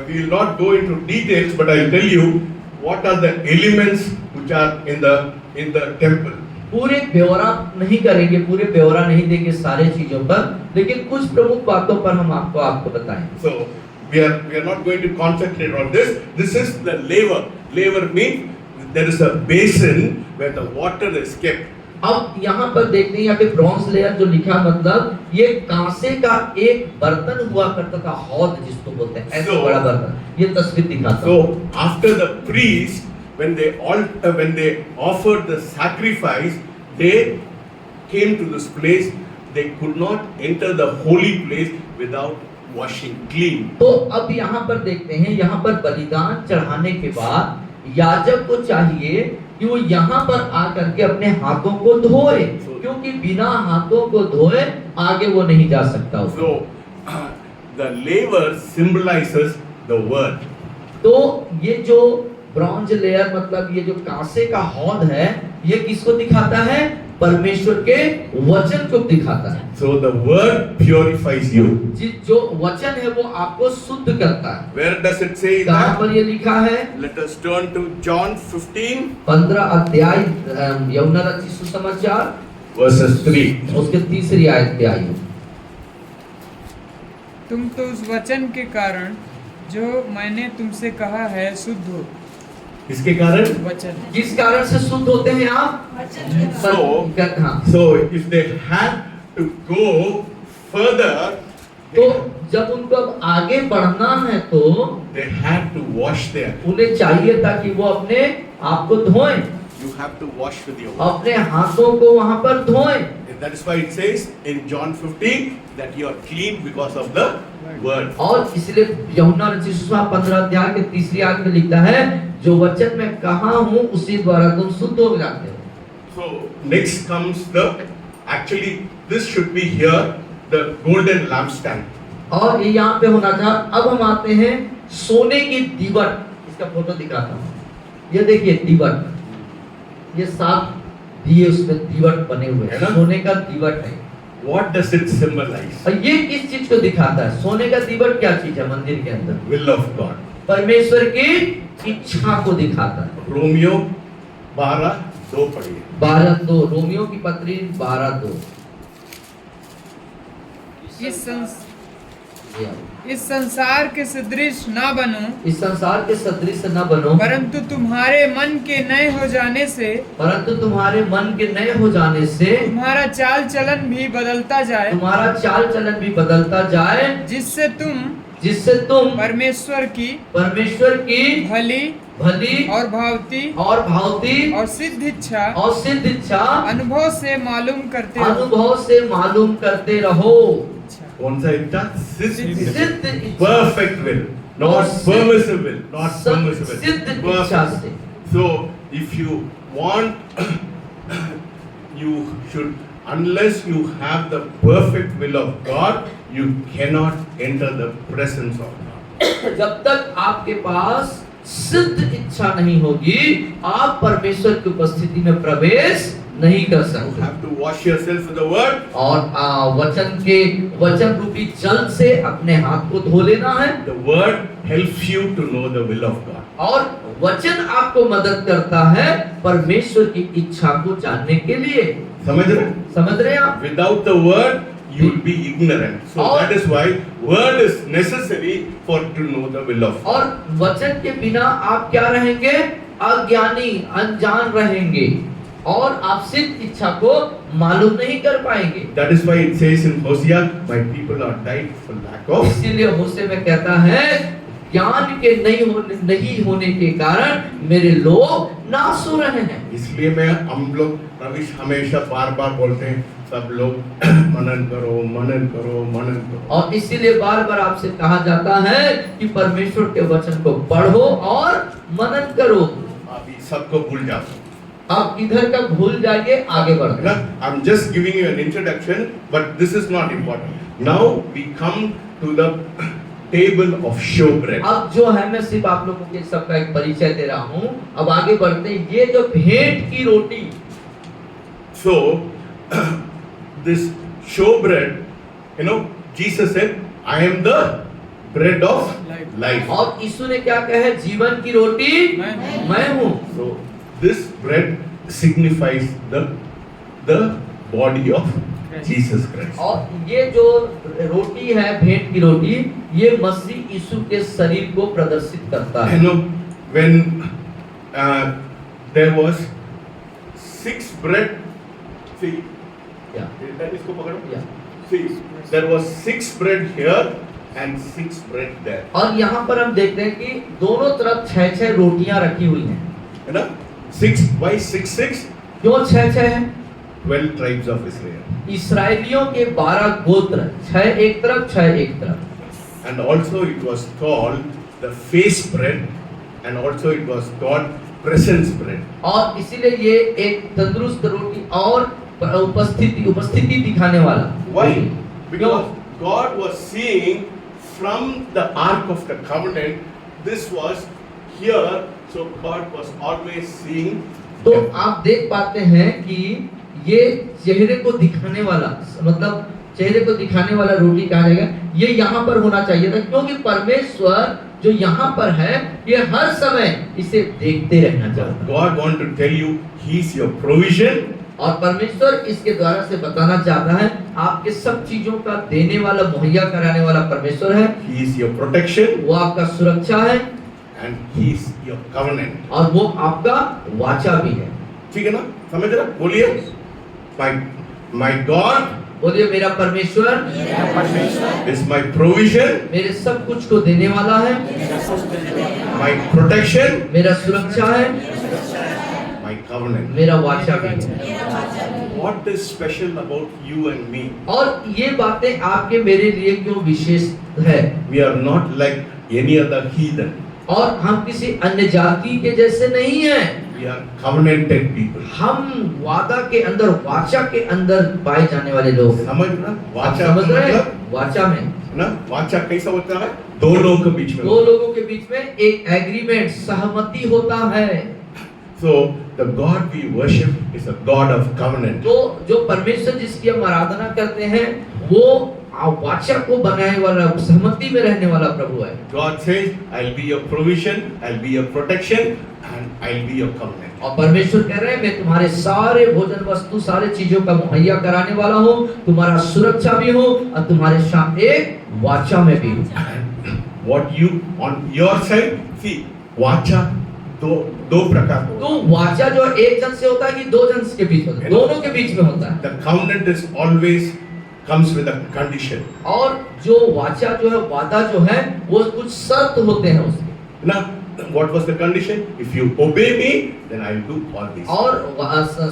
We will not go into details, but I'll tell you what are the elements which are in the temple. पूरे ब्यौरा नहीं करेंगे, पूरे ब्यौरा नहीं देंगे सारे चीजों पर, लेकिन कुछ प्रमुख बातों पर हम आपको बताएं। So we are not going to concentrate on this. This is the laver. Laver means there is a basin where the water is kept. अब यहाँ पर देखते हैं, यहाँ पे ब्रॉन्ज लेयर जो लिखा, मतलब ये कांसे का एक बर्तन हुआ करता था, हौद जिसको बोलते हैं, ऐसा बड़ा बर्तन। ये तस्वीर दिखाता है। So after the priest, when they offered the sacrifice, they came to this place. They could not enter the holy place without washing clean. तो अब यहाँ पर देखते हैं, यहाँ पर बलिदान चढ़ाने के बाद याजक को चाहिए कि वो यहाँ पर आकर के अपने हाथों को धोए, क्योंकि बिना हाथों को धोए आगे वो नहीं जा सकता। So the laver symbolizes the word. तो ये जो ब्रॉन्ज लेयर, मतलब ये जो कांसे का हौद है, ये किसको दिखाता है? परमेश्वर के वचन को दिखाता है। So the word purifies you. जो वचन है वो आपको शुद्ध करता है। Where does it say कहाँ that? पर ये लिखा है? Let us turn to John 15 15 अध्याय यूहन्ना रचित सुसमाचार verses 3. उसके तीसरी आयत पे आइए। तुम तो उस वचन के कारण जो मैंने तुमसे कहा है शुद्ध हो। इसके कारण? वचन। किस कारण से शुद्ध होते हैं आप? So if they had to go further, तो जब उनको अब आगे बढ़ना है तो they had to wash there. उन्हें चाहिए था कि वो अपने आप को धोएं, You have to wash with your अपने हाथों को वहां पर धोएं। That is why it says in John 15 that you are clean because of the word. और इसलिए यूहन्ना रचित सुसमाचार 15 अध्याय के तीसरी आयत में लिखता है, जो वचन मैं कहा हूँ उसी द्वारा तुम शुद्ध हो जाते हो। So next comes actually this should be here, the golden lampstand. और ये यहाँ पे होना था। अब हम आते हैं सोने की दीवट, इसका फोटो दिखाता हूँ। ये देखिए दीवट, ये 7 दिए उसमें दीवट बने हुए हैं, सोने का दीवट है। What does it symbolize? और ये किस चीज को दिखाता है? सोने का दीवट क्या चीज है मंदिर के अंदर? Will of God. परमेश्वर की इच्छा को दिखाता है। रोमियो 12:2 पढ़िए। 12:2 रोमियो की पत्री 12:2। इस संसार के सदृश ना बनो, इस संसार के सदृश न बनो, परंतु तुम्हारे मन के नए हो जाने से, परंतु तुम्हारे मन के नए हो जाने से तुम्हारा चाल चलन भी बदलता जाए, तुम्हारा चाल चलन भी बदलता जाए, जिससे तुम परमेश्वर की भली और भावती और सिद्ध इच्छा अनुभव से मालूम करते रहो। कौन सा इच्छा? सिद्ध इच्छा। Perfect will, not permissive will, not permissive will. सिद्ध इच्छा से। So if you want, you should, unless you have the perfect will of God, you cannot enter the presence of God. जब तक आपके पास सिद्ध इच्छा नहीं होगी, आप परमेश्वर की उपस्थिति में प्रवेश नहीं कर You सकते। have to wash yourself with the word. और वचन रूपी जल से अपने हाथ को धो लेना है। The word helps you to know the will of God. और वचन आपको मदद करता है परमेश्वर की इच्छा को जानने के लिए। समझ रहे हैं आप? Without the word, you will be ignorant. So that is why word is necessary for to know the will of God. और वचन के बिना आप क्या रहेंगे? अज्ञानी, अनजान रहेंगे और आप सिद्ध इच्छा को मालूम नहीं कर पाएंगे। That is why it says in Hosea, my people are died for lack of. इसीलिए होशे में कहता है ज्ञान के नहीं होने के कारण मेरे लोग नाश हो रहे हैं। इसलिए हम लोग रविश हमेशा बार बार बोलते हैं सब लोग मनन करो मनन करो मनन करो। और इसीलिए बार बार आपसे कहा जाता है कि परमेश्वर के वचन को पढ़ो और मनन करो। अभी सबको भूल जाओ, आप इधर का भूल जाइए, आगे बढ़ते हैं। I am just giving you an introduction, but this is not important. Now we come to the table of showbread. अब जो है मैं सिर्फ आप लोगों के सबका एक परिचय दे रहा हूँ। अब आगे बढ़ते हैं। ये जो भेंट की रोटी, So this showbread, Jesus said, I am the bread of life. और यीशु ने क्या कहा है? जीवन की रोटी मैं हूँ। So this bread signifies the body of Jesus Christ. और ये जो रोटी है, भेंट की रोटी, ये मसीह यीशु के शरीर को प्रदर्शित करता है। When there was 6 bread, see, इसको पकड़ो, see, there was 6 bread here and 6 bread there. और यहाँ पर हम देखते हैं कि दोनों तरफ 6-6 रोटियां रखी हुई हैं। है ना? 6, why 6? क्यों 6-6 है? 12 tribes of Israel. इस्राएलियों के 12 गोत्र, 6 एक तरफ 6 एक तरफ। And also it was called the face bread, and also it was called presence bread. और इसीलिए ये एक तंदुरुस्त रोटी और उपस्थिति दिखाने वाला। Why? Because God was seeing from the Ark of the Covenant, this was here, so God was always seeing. तो आप देख पाते हैं कि ये चेहरे को दिखाने वाला, मतलब चेहरे को दिखाने वाला रोटी कहा जाएगा, ये यहाँ पर होना चाहिए था, क्योंकि परमेश्वर जो यहाँ पर है, ये हर समय इसे देखते रहना चाहता है। God want to tell you, He is your provision. और परमेश्वर इसके द्वारा से बताना चाहता है, आपके सब चीजों का देने वाला, मुहैया कराने वाला परमेश्वर है। He is your protection. वो आपका सुरक्षा है, And He is your covenant. और वो आपका वाचा भी है। ठीक है ना? समझ रहा? बोलिए, my God बोलिए, मेरा परमेश्वर is my provision, मेरे सब कुछ को देने वाला है, my protection, मेरा सुरक्षा है, my covenant. मेरा वाचा भी है। What is special about you and me? और ये बातें आपके मेरे लिए क्यों विशेष है? We are not like any other heathen. और हम किसी अन्य जाति के जैसे नहीं हैं। We are covenanted people. हम वादा के अंदर, वाचा के अंदर पाए जाने वाले लोग। समझ ना? आप वाचा समझ रहे हैं? मतलब वाचा में ना, वाचा कैसा होता है? दो लोगों के बीच में। दो लोगों के बीच में एक एग्रीमेंट, सहमति होता है। So the God we worship is a God of covenant. तो जो परमेश्वर जिसकी हम आराधना करते हैं, वो वाचा को बनाने वाला, सहमति में रहने वाला प्रभु है। God says, I'll be your provision, I'll be your protection, and I'll be your covenant. और परमेश्वर कह रहे हैं, मैं तुम्हारे सारे भोजन वस्तु, सारे चीजों का मुहैया कराने वाला हूँ, तुम्हारा सुरक्षा भी हूँ, और तुम्हारे साथ एक वाचा में भी हूँ। What you on your side, see, वाचा दो प्रकार का। तो वाचा जो एक जन से होता है कि दो जन के बीच होता है? दोनों के बीच में होता है। The covenant is always comes with a condition. और जो वाचा जो है, वादा जो है, वो कुछ शर्त होते हैं उसके। Now, what was the condition? If you obey me, then I'll do all this. और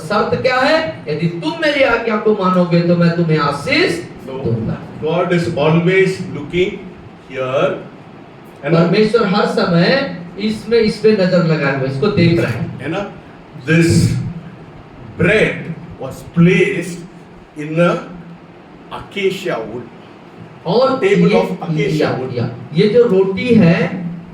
शर्त क्या है? यदि तुम मेरी आज्ञा को मानोगे तो मैं तुम्हें आशीष दूंगा। God is always looking here. परमेश्वर हर समय इसमें इस पे नजर लगाए हुए, इसको देख रहे हैं। है ना? This bread was placed in a acacia wood. और Table of acacia wood. ये जो रोटी है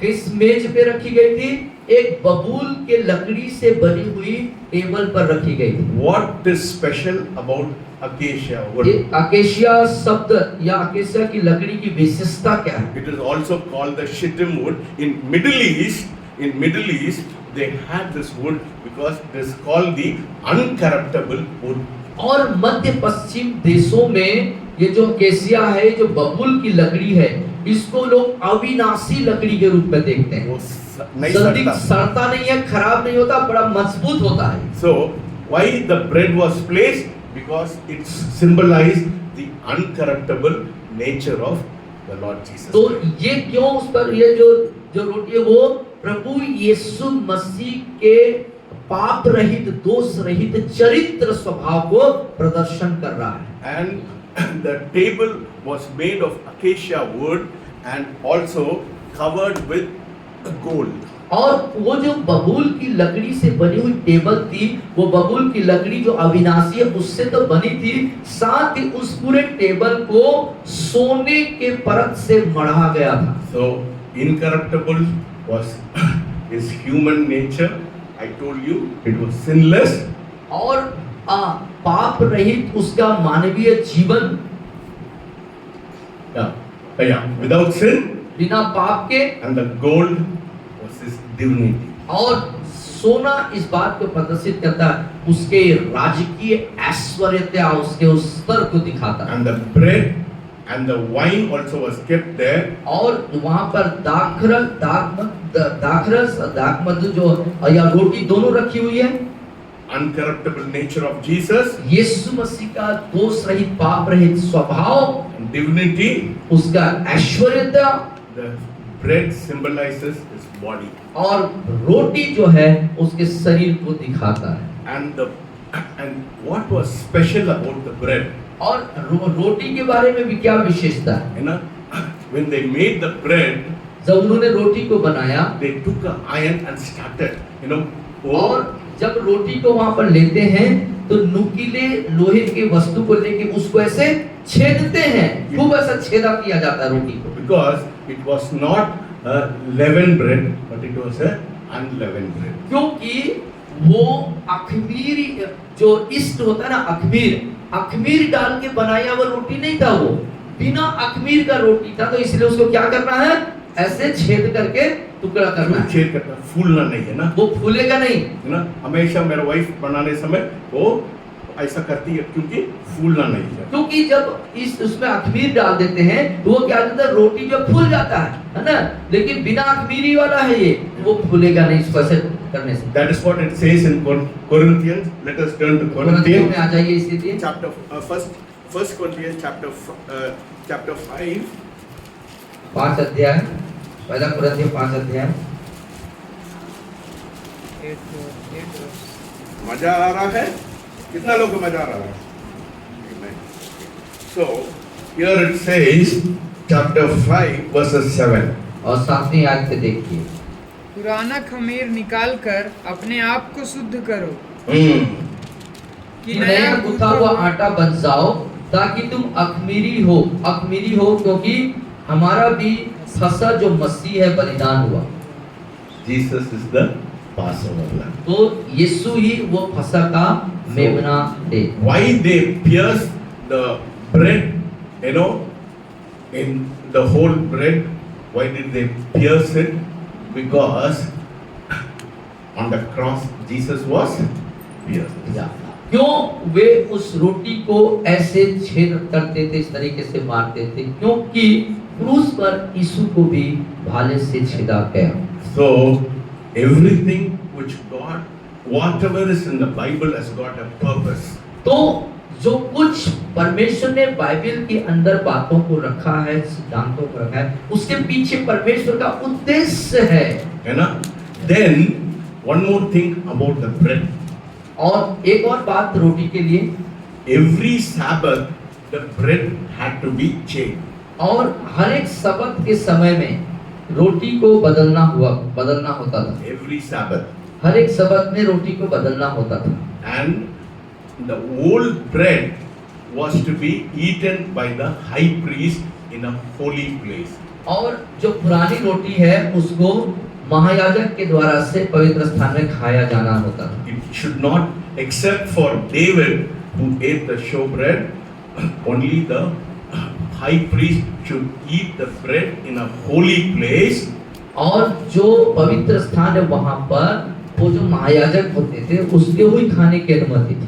किस मेज पे रखी गई थी? एक बबूल के लकड़ी से बनी हुई टेबल पर रखी गई थी। What is special about acacia wood? ये अकेशिया शब्द या अकेशिया की लकड़ी की विशेषता क्या है? It is also called the shittim wood. In Middle East, they had this wood because it is called the uncorruptible wood. और मध्य पश्चिम देशों में ये जो अकेशिया है, जो बबूल की लकड़ी है, इसको लोग अविनाशी लकड़ी के रूप में देखते हैं। वो नहीं जल्दी सड़ता। सड़ता नहीं है, खराब नहीं होता, बड़ा मजबूत होता है। So why the bread was placed? Because it symbolized the uncorruptible nature of the Lord Jesus तो Christ. ये क्यों उस पर ये जो रोटी है वो प्रभु यीशु मसीह के पाप रहित दोष रहित चरित्र स्वभाव को प्रदर्शन कर रहा है। And the table was made of acacia wood and also covered with gold. और वो जो बबूल की लकड़ी से बनी हुई टेबल थी, वो बबूल की लकड़ी जो अविनाशी है उससे तो बनी थी, साथ ही उस पूरे टेबल को सोने के परत से मढ़ा गया था। So incorruptible was his human nature. I told you it was sinless. और पाप रहित उसका मानवीय जीवन, Without sin, बिना पाप के, and the gold was his divinity. और सोना इस बात को प्रदर्शित करता है उसके राजकीय ऐश्वर्यता, उसके उस स्तर को दिखाता है। And the bread and the wine also was kept there. और वहां पर दाखरस जो या रोटी दोनों रखी हुई है। Uncorruptible nature of Jesus, यीशु मसीह का दोष रहित पाप रहित स्वभाव, and divinity. उसका ऐश्वर्यता, The bread symbolizes his body. और रोटी जो है उसके शरीर को दिखाता है। And what was special about the bread? और रोटी के बारे में भी क्या विशेषता है? You know, when they made the bread, जब उन्होंने रोटी को बनाया, they took an iron and started, और जब रोटी को वहां पर लेते हैं तो नुकीले लोहे के वस्तु को लेके उसको ऐसे छेदते हैं, खूब ऐसा छेदा किया जाता है रोटी को। because it was not a leavened bread, but it was a unleavened bread. क्योंकि वो अखमीरी जो इष्ट होता है ना, अखमीर डाल के बनाया हुआ रोटी नहीं था, वो बिना अखमीर का रोटी था, तो इसलिए उसको क्या करना है, ऐसे छेद करके टुकड़ा करना है। छेद करना, फूलना नहीं है ना, वो फूलेगा नहीं है ना। हमेशा मेरा वाइफ बनाने समय वो ऐसा करती है क्योंकि फूलना नहीं है। क्योंकि जब उसमें अखमीर डाल देते हैं तो वो क्या होता है, रोटी जो फूल जाता है ना, लेकिन बिना अखमीरी वाला है ये, वो फूलेगा नहीं इसको ऐसे करने से। That is what it says in Corinthians. Let us turn to कोरिन्थियों में Corinthians आ जाइए इसीलिए chapter first Corinthians chapter 5. 5 अध्याय, पहला कोरिन्थियों 5 अध्याय। मजा आ रहा है? कितना लोग को मजा आ रहा है? So here it says chapter 5 verses 7. और 7वीं आयत पे देखिए, पुराना खमीर निकाल कर अपने आप को शुद्ध करो कि नया गूथा हुआ आटा बन जाओ ताकि तुम अखमीरी हो क्योंकि हमारा भी फसह जो मसीह है बलिदान हुआ। Jesus is the Passover lamb. तो यीशु ही वो फसह का मेमना है। Why they pierced the bread, in the whole bread? Why did they pierce it? Because on the cross Jesus was pierced. क्यों वे उस रोटी को ऐसे छेद करते थे, इस तरीके से मारते थे? क्योंकि क्रूस पर यीशु को भी भाले से छेदा गया। So everything which God, whatever is in the Bible has got a purpose. तो जो कुछ परमेश्वर ने बाइबल के अंदर बातों को रखा है, सिद्धांतों को रखा है, उसके पीछे परमेश्वर का उद्देश्य है ना? Then one more thing about the bread. और एक और बात रोटी के लिए, Every Sabbath the bread had to be changed. और हर एक सबत के समय में रोटी को बदलना होता था। Every Sabbath. हर एक सबत में रोटी को बदलना होता था। And the old bread was to be eaten by the high priest in a holy place. और जो पुरानी रोटी है उसको महायाजक के द्वारा से पवित्र स्थान में खाया जाना होता था। It should not, except for David who ate the showbread, only the high priest should eat the bread in a holy place. और जो पवित्र स्थान है वहां पर वो जो महायाजक होते थे उसके ही खाने की अनुमति थी।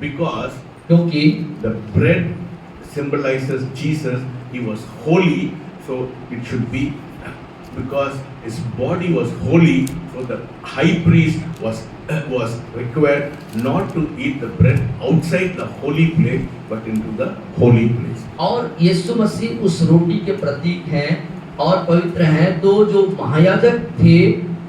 Because क्योंकि the bread symbolizes Jesus, he was holy, so it should be, because his body was holy, so the high priest was required not to eat the bread outside the holy place, but into the holy place. और यीशु मसीह उस रोटी के प्रतीक हैं और पवित्र हैं, तो जो महायाजक थे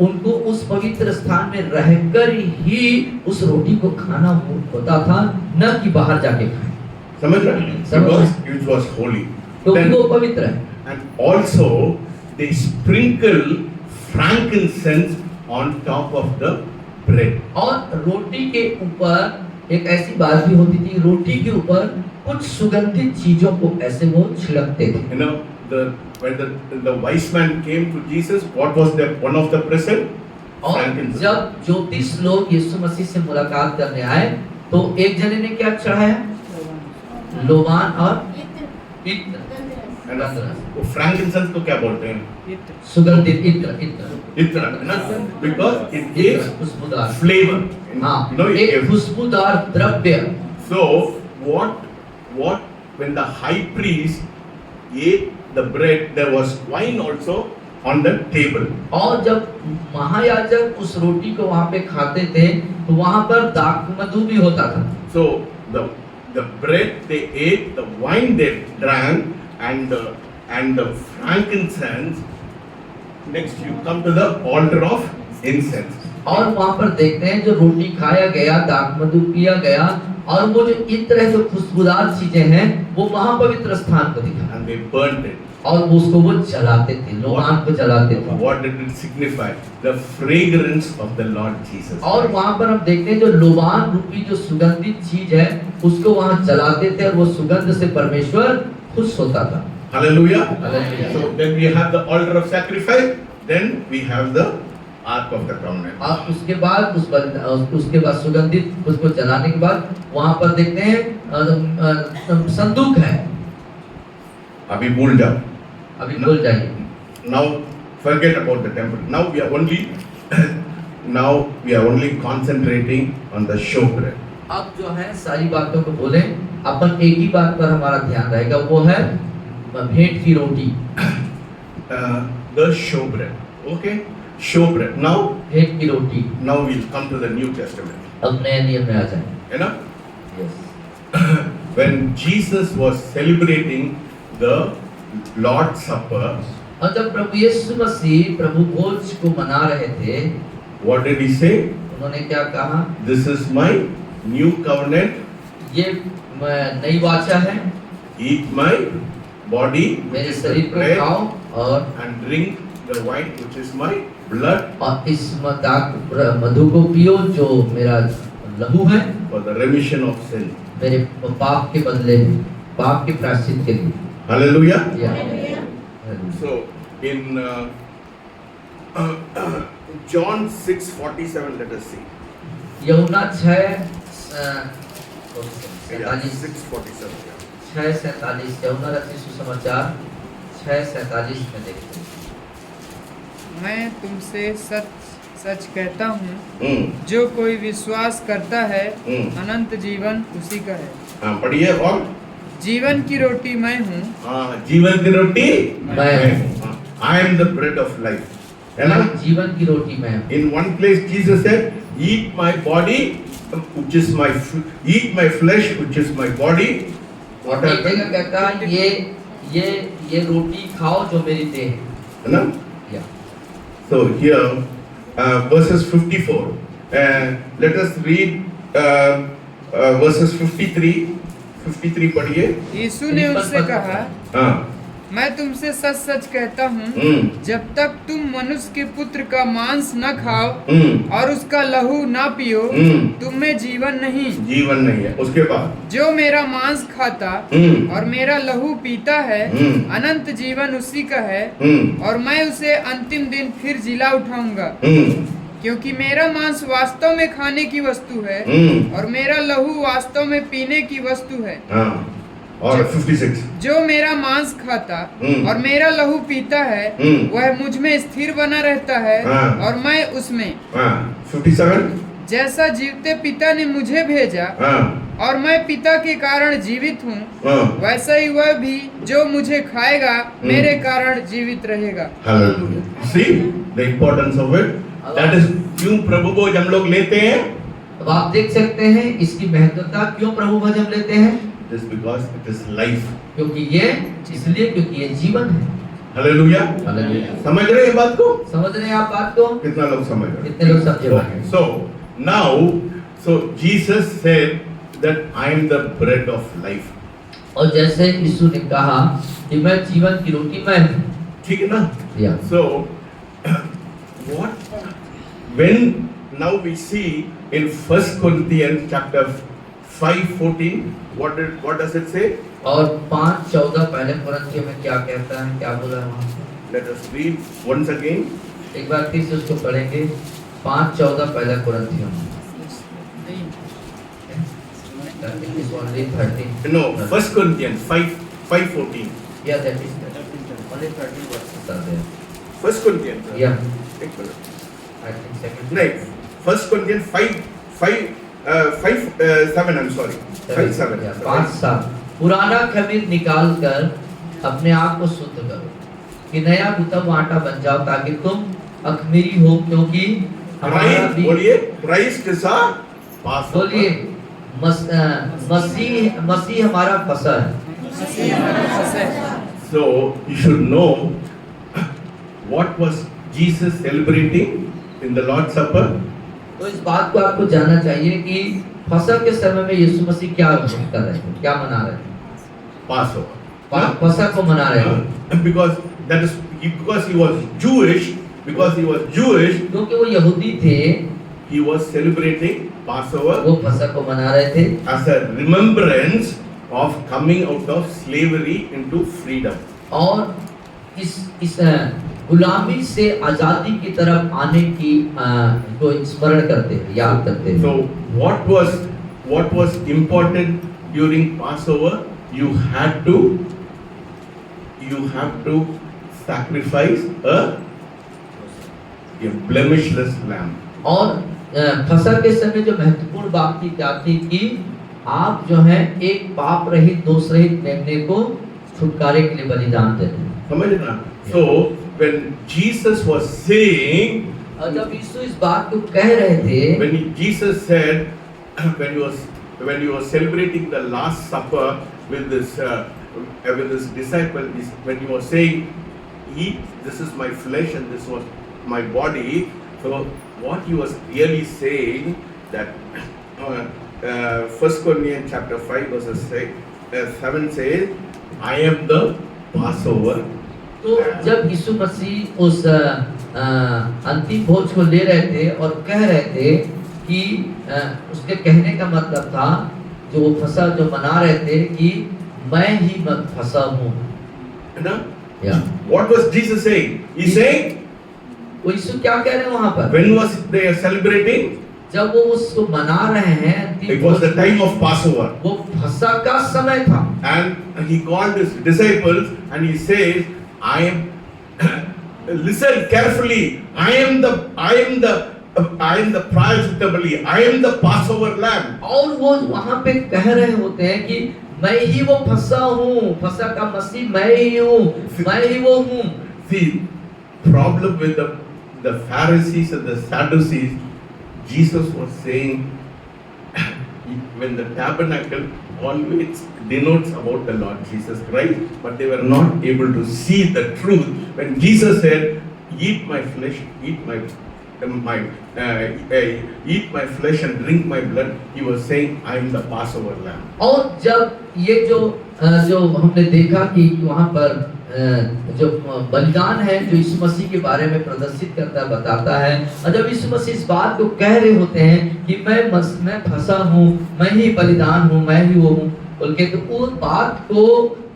उनको उस पवित्र स्थान में रहकर ही उस रोटी को खाना होता था, न कि बाहर जाके खाएं। समझ रहे हैं? Because it was holy. क्योंकि वो पवित्र है। And also they sprinkle frankincense on top of the bread. और रोटी के ऊपर एक ऐसी बात भी होती थी, रोटी के ऊपर कुछ सुगंधित चीजों को ऐसे वो छिड़कते थे। You know, when the wise man came to Jesus, what was one of the present? और Frankincense. जब ज्योतिष लोग यीशु मसीह से मुलाकात करने आए तो एक जने ने क्या चढ़ाया? लोबान और इत्र। वो frankincense को क्या बोलते हैं? सुगंधित इत्र। इत्र, है ना? Because it gives खुशबूदार flavor. हाँ, You know, it एक gives. खुशबूदार द्रव्य। So what when the high priest ate the bread, there was wine also on the table. और जब महायाजक उस रोटी को वहाँ पे खाते थे तो वहाँ पर दाखमधु भी होता था। So the bread they ate, the wine they drank, and the frankincense. Next you come to the altar of incense. और वहाँ पर देखते हैं जो रोटी खाया गया, दाखमधु पिया गया, और वो जो इत्र है, जो खुशबूदार चीजें हैं, वो महापवित्र स्थान को दिखा। And they burnt it. और उसको वो जलाते थे, लोबान को जलाते थे। What did it signify? The fragrance of the Lord Jesus. और वहाँ पर हम देखते हैं जो लोबान रूपी जो सुगंधित चीज है, उसको वहाँ जलाते थे और वो सुगंध से परमेश्वर खुश होता था। Hallelujah. Hallelujah. So then we have the altar of sacrifice. Then we have the Ark of the Covenant. और उसके बाद सुगंधित उसको जलाने के बाद वहाँ पर देखते हैं संदूक है। अभी भूल जाओ। अभी भूल जाइए। Now forget about the temple. Now we are only concentrating on the showbread. अब जो है सारी बातों को बोले, अपन एक ही बात पर हमारा ध्यान रहेगा, वो है भेंट की रोटी। The showbread. Okay? Showbread. Now भेंट की रोटी। Now we'll come to the New Testament. अब नए नियम में आ जाए। You know? Yes. When Jesus was celebrating the Lord's Supper, और जब प्रभु यीशु मसीह प्रभु भोज को मना रहे थे, what did he say? उन्होंने क्या कहा? This is my new covenant. ये नई वाचा है। Eat my body, मेरे शरीर को खाओ और and drink the wine, which is my blood. और इस मधु को पियो जो मेरा लहू है, For the remission of sin. मेरे पाप के बदले, पाप के प्रायश्चित के लिए। Hallelujah. Yeah. So in John 6:47, let us see. यूहन्ना 6:47 यूहन्ना रचित सुसमाचार 6:47 में देखते हैं। मैं तुमसे सच सच कहता हूँ, जो कोई विश्वास करता है अनंत जीवन उसी का है। हाँ पढ़िए। और जीवन की रोटी मैं हूँ। हाँ जीवन की रोटी मैं हूँ। I am the bread of life. है ना? जीवन की रोटी मैं हूँ। In one place Jesus said, eat my body, which is my eat my flesh, which is my body. What एक जगह happened? कहता है ये रोटी खाओ जो मेरी देह है। है ना? Yeah. So here verses 54. Let us read verses 53 पढ़िए। यीशु ने उनसे कहा, हाँ मैं तुमसे सच सच कहता हूँ, जब तक तुम मनुष्य के पुत्र का मांस न खाओ और उसका लहू न पियो, तुम में जीवन नहीं है। उसके बाद जो मेरा मांस खाता और मेरा लहू पीता है, अनंत जीवन उसी का है, और मैं उसे अंतिम दिन फिर जिला उठाऊंगा। क्योंकि मेरा मांस वास्तव में खाने की वस्तु है और मेरा लहू वास्तव में पीने की वस्तु है। और 56 जो मेरा मांस खाता और मेरा लहू पीता है, वह मुझ में स्थिर बना रहता है और मैं उसमें। 57 जैसा जीवते पिता ने मुझे भेजा, और मैं पिता के कारण जीवित हूँ, हाँ। वैसा ही वह भी जो मुझे खाएगा मेरे कारण जीवित रहेगा। Hallelujah. See the importance of it. That is क्यों प्रभु भोज हम लोग लेते हैं? अब आप देख सकते हैं इसकी महत्वता, क्यों प्रभु भोज हम लेते हैं? Just because it is life. क्योंकि ये जीवन है। Hallelujah. हालेलुया। समझ रहे हैं ये बात को? समझ रहे हैं आप बात को? कितना लोग समझ रहे हैं? कितने लोग समझे भाई? So now, so Jesus said that I am the bread of life. और जैसे यीशु ने कहा कि मैं जीवन की रोटी मैं हूँ। ठीक है ना? या So what when now we see in 1 Corinthians chapter 5:14 what does it say? और 5:14 पहले कुरिन्थियों में क्या कहता है, क्या बोला है वहाँ? Let us read once again. एक बार फिर से उसको पढ़ेंगे। 5:14 पहले कुरिन्थियों में। It is only 13. No, 1 Corinthians 5:14. Yeah, that is only 13 verses are there. 1 Corinthians. Yeah, एक मिनट. I think second. नहीं, 1 Corinthians 5:7. I'm sorry. 5:7. 5:7 पुराना खमीर निकाल कर अपने आप को शुद्ध करो कि नया गुथा हुआ आटा बन जाओ, ताकि तुम अखमीरी हो, क्योंकि हमारा भी बोलिए क्राइस्ट इज अ पास। बोलिए मसीह हमारा फसह है। So you should know what was Jesus celebrating in the Lord's Supper. तो इस बात को आपको जानना चाहिए कि फसह के समय में यीशु मसीह क्या कर रहे थे, क्या मना रहे थे? Passover. फसह को मना रहे थे because he was Jewish. क्योंकि वो यहूदी थे, He was celebrating Passover वो फसह को मना रहे थे as a remembrance of coming out of slavery into freedom. और इस गुलामी से आजादी की तरफ आने की को स्मरण करते हैं, याद करते हैं। So what was important during Passover? You have to sacrifice a blemishless lamb. और फसह के समय जो महत्वपूर्ण बात की क्या थी कि आप जो है एक पाप रहित दोष रहित मेमने को छुटकारे के लिए बलिदान देते हैं। समझ ना? So when Jesus was saying, और जब यीशु इस बात को कह रहे थे, Jesus said when he was celebrating the last supper with his disciples, when he was saying, "Eat, this is my flesh and this was my body." So what he was really saying that 1 Corinthians chapter 5 verses 7 says, "I am the Passover." तो जब यीशु मसीह उस अंतिम भोज को ले रहे थे और कह रहे थे कि उसके कहने का मतलब था, जो वो फसह जो मना रहे थे कि मैं ही फसह हूँ। What was Jesus saying? He's saying, वो यीशु क्या कह रहे हैं वहाँ पर? when was they celebrating? जब वो उसको मना रहे हैं, It was the time of Passover. वो फसह का समय था। And he called his disciples and he says, I am listen carefully. I am the prize equitably. I am the Passover lamb. और वो वहाँ पे कह रहे होते हैं कि मैं ही वो फसह हूँ, फसह का मसीह मैं ही हूँ, मैं ही वो हूँ। See, problem with the Pharisees and the Sadducees, Jesus was saying when the tabernacle always denotes about the Lord Jesus Christ, but they were not able to see the truth. When Jesus said, "Eat my flesh, eat my flesh and drink my blood," he was saying, "I am the Passover lamb." और जब ये जो हमने देखा कि वहाँ पर जो बलिदान है जो यीशु मसीह के बारे में प्रदर्शित करता बताता है, और जब यीशु मसीह इस बात को कह रहे होते हैं कि मैं फंसा हूँ, मैं ही बलिदान हूँ, मैं ही वो हूँ बोल के, तो उस बात को,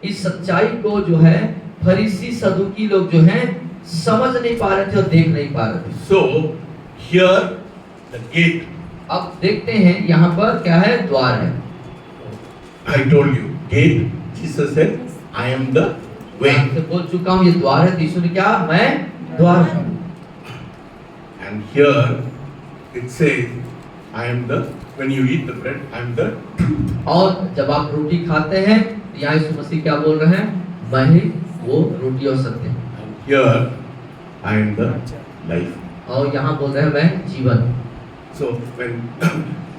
इस सच्चाई को जो है फरीसी सदुकी लोग जो हैं समझ नहीं पा रहे थे और देख नहीं पा रहे थे। So here the gate. अब देखते हैं यहाँ पर क्या है, द्वार है। I told you, gate. Jesus said, "I am the way." मैं बोल चुका हूँ ये द्वार है, यीशु ने क्या, मैं द्वार हूँ। And here it says, "I am the." When you eat the bread, I am the truth. और जब आप रोटी खाते हैं, यहाँ यीशु मसीह क्या बोल रहे हैं? मैं ही वो रोटी और सत्य हूँ। And here I am the life. और यहाँ बोल रहे हैं मैं जीवन। So when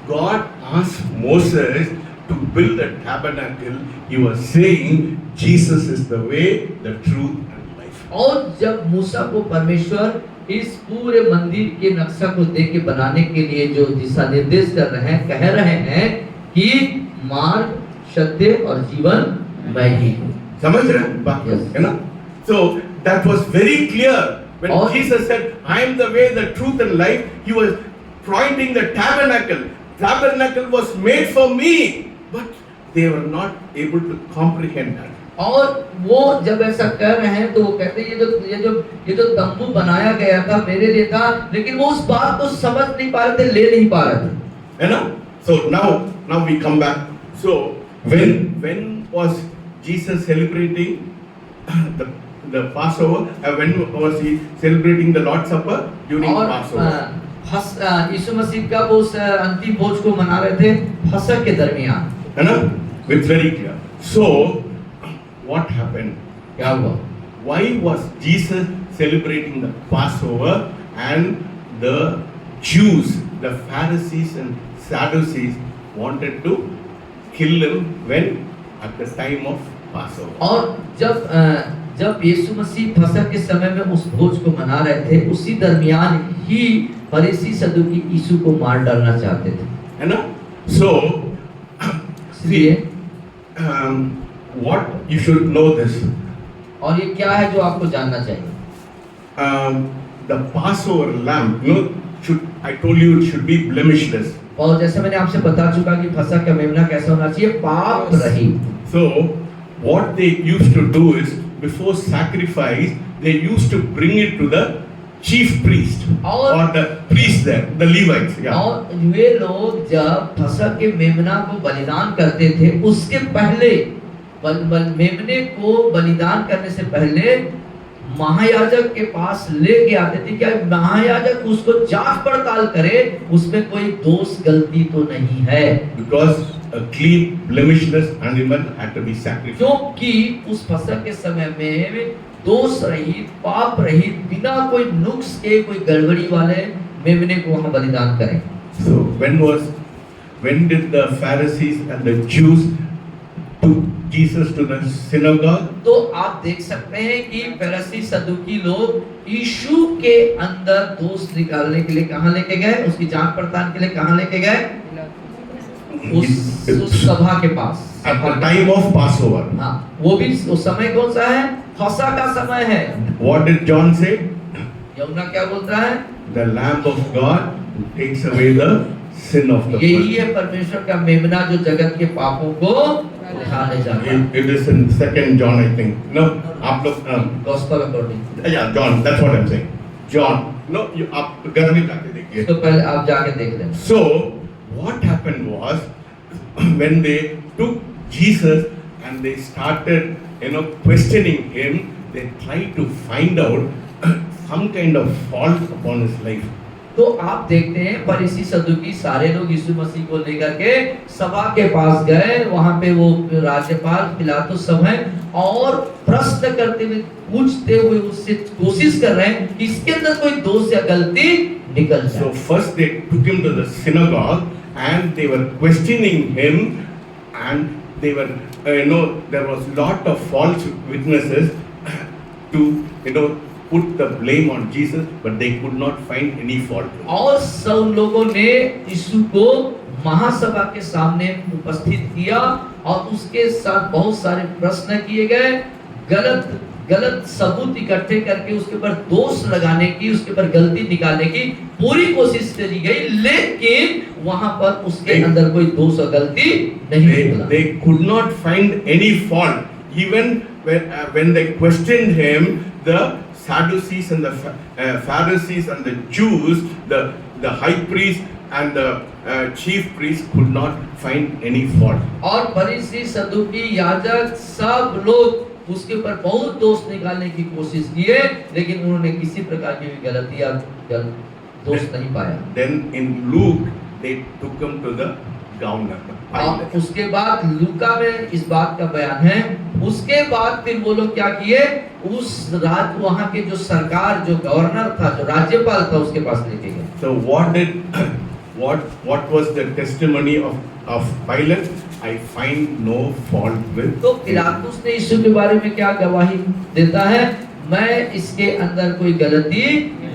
God asked Moses to build the tabernacle, he was saying Jesus is the way, the truth and life. और जब मूसा को परमेश्वर इस पूरे मंदिर के नक्शा को देख के बनाने के लिए जो दिशा निर्देश कर रहे हैं, कह रहे हैं कि मार्ग, सत्य और जीवन मैं ही हूँ। समझ रहे हैं बात Yes. है ना? So that was very clear when और- Jesus said, "I am the way, the truth and life." He was pointing the tabernacle. Tabernacle was made for me, but they were not able to comprehend that. और वो जब ऐसा कर रहे हैं तो वो कहते हैं ये जो तंबू बनाया गया था मेरे लिए था, लेकिन वो उस बात को समझ नहीं पा रहे थे, ले नहीं पा रहे थे। You know? So now we come back. So when was Jesus celebrating the Passover? When was he celebrating the Lord's Supper? During और Passover. यीशु मसीह कब उस अंतिम भोज को मना रहे थे? फसह के दरमियान। है ना? It's very clear. So what happened? क्या हुआ? Why was Jesus celebrating the Passover and the Jews, the Pharisees and Sadducees wanted to kill him when at the time of Passover? और जब यीशु मसीह फसह के समय में उस भोज को मना रहे थे, उसी दरमियान ही फरीसी सदूकी यीशु को मार डालना चाहते थे, है ना? So इसलिए what you should know this. और ये क्या है जो आपको जानना चाहिए? The Passover lamb, I told you it should be blemishless. और जैसे मैंने आपसे बता चुका कि फसह का मेमना कैसा होना चाहिए? पाप रहित। So what they used to do is before sacrifice they used to bring it to the chief priest और- or the priest there, the Levites. Yeah. और वे लोग जब फसह के मेमना को बलिदान करते थे, उसके पहले मेमने को बलिदान करने से पहले महायाजक के पास लेके आते थे, क्या महायाजक उसको जांच पड़ताल करे, उसमें कोई दोष गलती तो नहीं है, Because a clean blemishless animal had to be sacrificed. क्योंकि उस फसह के समय में दोष रहित, पाप रहित, बिना कोई नुक्स के, कोई गड़बड़ी वाले मेमने को वहां बलिदान करें। So when did the Pharisees and the Jews took Jesus to the synagogue? तो आप देख सकते हैं कि फरीसी सदूकी लोग यीशु के अंदर दोष निकालने के लिए कहां लेके गए? उसकी जांच पड़ताल के लिए कहां लेके गए? उस सभा के पास। At the time of Passover. हाँ, वो भी उस समय कौन सा है? फसह का समय है। What did John say? यूहन्ना क्या बोलता है? The Lamb of God who takes away the sin of the यही world. है परमेश्वर का मेमना जो जगत के पापों को उठा ले जाता है। It is in 2nd John, I think. No, आप लोग gospel according. yeah, John. That's what I'm saying. John. No, आप घर में जाके देखिए. इसको पहले आप जाके देख लें। So what happened was when they took Jesus and they started, questioning him, they tried to find out some kind of fault upon his life. तो आप देखते हैं फरीसी सदूकी सारे लोग यीशु मसीह को लेकर के सभा के पास गए, वहां पे वो राज्यपाल पिलातुस सब हैं और प्रश्न करते हुए, पूछते हुए उससे कोशिश कर रहे हैं कि इसके अंदर कोई दोष या गलती निकल So जाए। first they took him to the synagogue and they were questioning him, and they were, there was lot of false witnesses to, put the blame on Jesus, but they could not find any fault. और सब लोगों ने यीशु को महासभा के सामने उपस्थित किया और उसके साथ बहुत सारे प्रश्न किए गए, गलत सबूत इकट्ठे करके उसके ऊपर दोष लगाने की, उसके ऊपर गलती निकालने की पूरी कोशिश करी गई, लेकिन वहां पर उसके अंदर कोई दोष और गलती नहीं निकला। They could not find any fault. Even when they questioned him, the Sadducees and the Pharisees and the Jews, the high priest and the chief priest could not find any fault. और फरीसी सदूकी याजक सब लोग उसके ऊपर बहुत दोष निकालने की कोशिश किए, लेकिन उन्होंने किसी प्रकार की भी गलती या दोष नहीं पाया। Then in Luke they took him to the governor, the और pilot. उसके बाद लूका में इस बात का बयान है, उसके बाद फिर वो लोग क्या किए, उस राज वहाँ के जो सरकार, जो गवर्नर था, जो राज्यपाल था, उसके पास लेके गए। So what did what was the testimony of Pilate? I find no fault with तो him. पिलातुस ने यीशु के बारे में क्या गवाही देता है, मैं इसके अंदर कोई गलती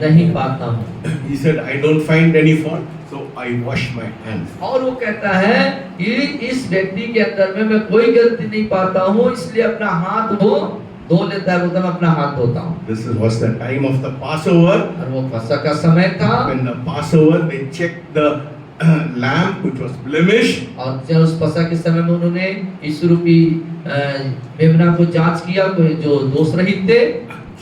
नहीं पाता हूँ। He said, I don't find any fault, so I wash my hands. और वो कहता है कि इस व्यक्ति के अंदर में मैं कोई गलती नहीं पाता हूँ, इसलिए अपना हाथ वो धो लेता है, बोलता मैं अपना हाथ धोता हूँ। This was the time of the Passover. और वो फसह का समय था, When the Passover, they checked the lamb which was blemished. और जब उस फसह के समय में उन्होंने यीशु रूपी मेमना को जांच किया, कोई जो दोष रहित थे।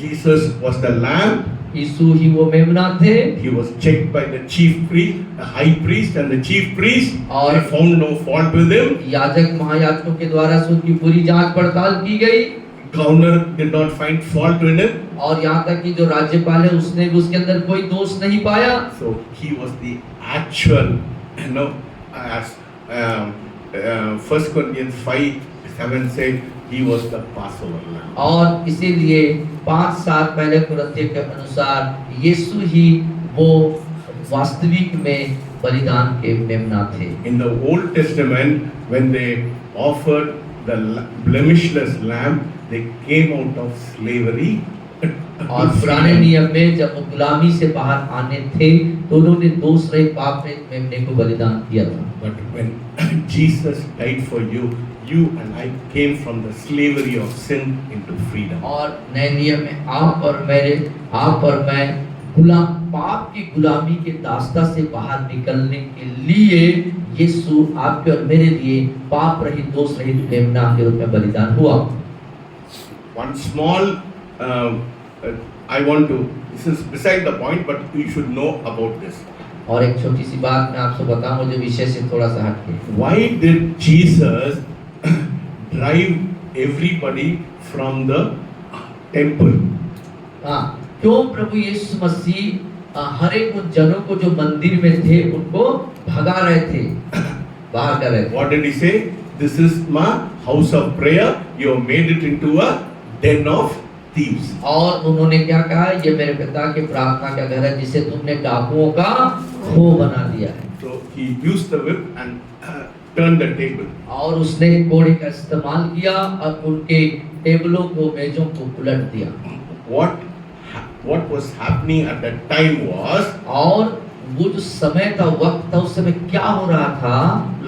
Jesus was the lamb. यीशु ही वो मेमना थे। He was checked by the chief priest, the high priest and the chief priest. और They found no fault with him. याजक महायाजकों के द्वारा से उनकी पूरी जांच पड़ताल की गई, Governor did not find fault in him. और यहाँ तक कि जो राज्यपाल है उसने भी उसके अंदर कोई दोष नहीं पाया। So he was the actual, as 1 Corinthians 5:7 said, he was the Passover lamb. और इसीलिए 5 साल पहले कुरिन्थियों के अनुसार यीशु ही वो वास्तविक में बलिदान के मेमना थे। In the Old Testament, when they offered the blemishless lamb, they came out of slavery. और पुराने नियम में जब वो गुलामी से बाहर आने थे तो उन्होंने दोष रहित पाप रहित मेमने को बलिदान किया था। But when Jesus died for you, you and I came from the slavery of sin into freedom. और नए नियम में आप और मैं पाप की गुलामी के दास्ता से बाहर निकलने के लिए यीशु आपके और मेरे लिए पाप रहित दोष रहित मेमना के रूप में बलिदान हुआ। One small, I want to, this is beside the point, but you should know about this. और एक छोटी सी बात मैं आपसे बताऊं जो विषय से थोड़ा सा हटके। Why did Jesus drive everybody from the temple? हाँ, क्यों प्रभु यीशु मसीह हर एक उन जनों को जो मंदिर में थे उनको भगा रहे थे, बाहर कर रहे थे। What did he say? This is my house of prayer. You have made it into a den of thieves. और उन्होंने क्या कहा, ये मेरे पिता के प्रार्थना का घर है जिसे तुमने डाकुओं का खो बना दिया है। So he used the whip and turned the table. और उसने कोड़े का इस्तेमाल किया और उनके टेबलों को, मेजों को उलट दिया। What was happening at that time was, और वो जो समय था, वक्त था, उस समय क्या हो रहा था,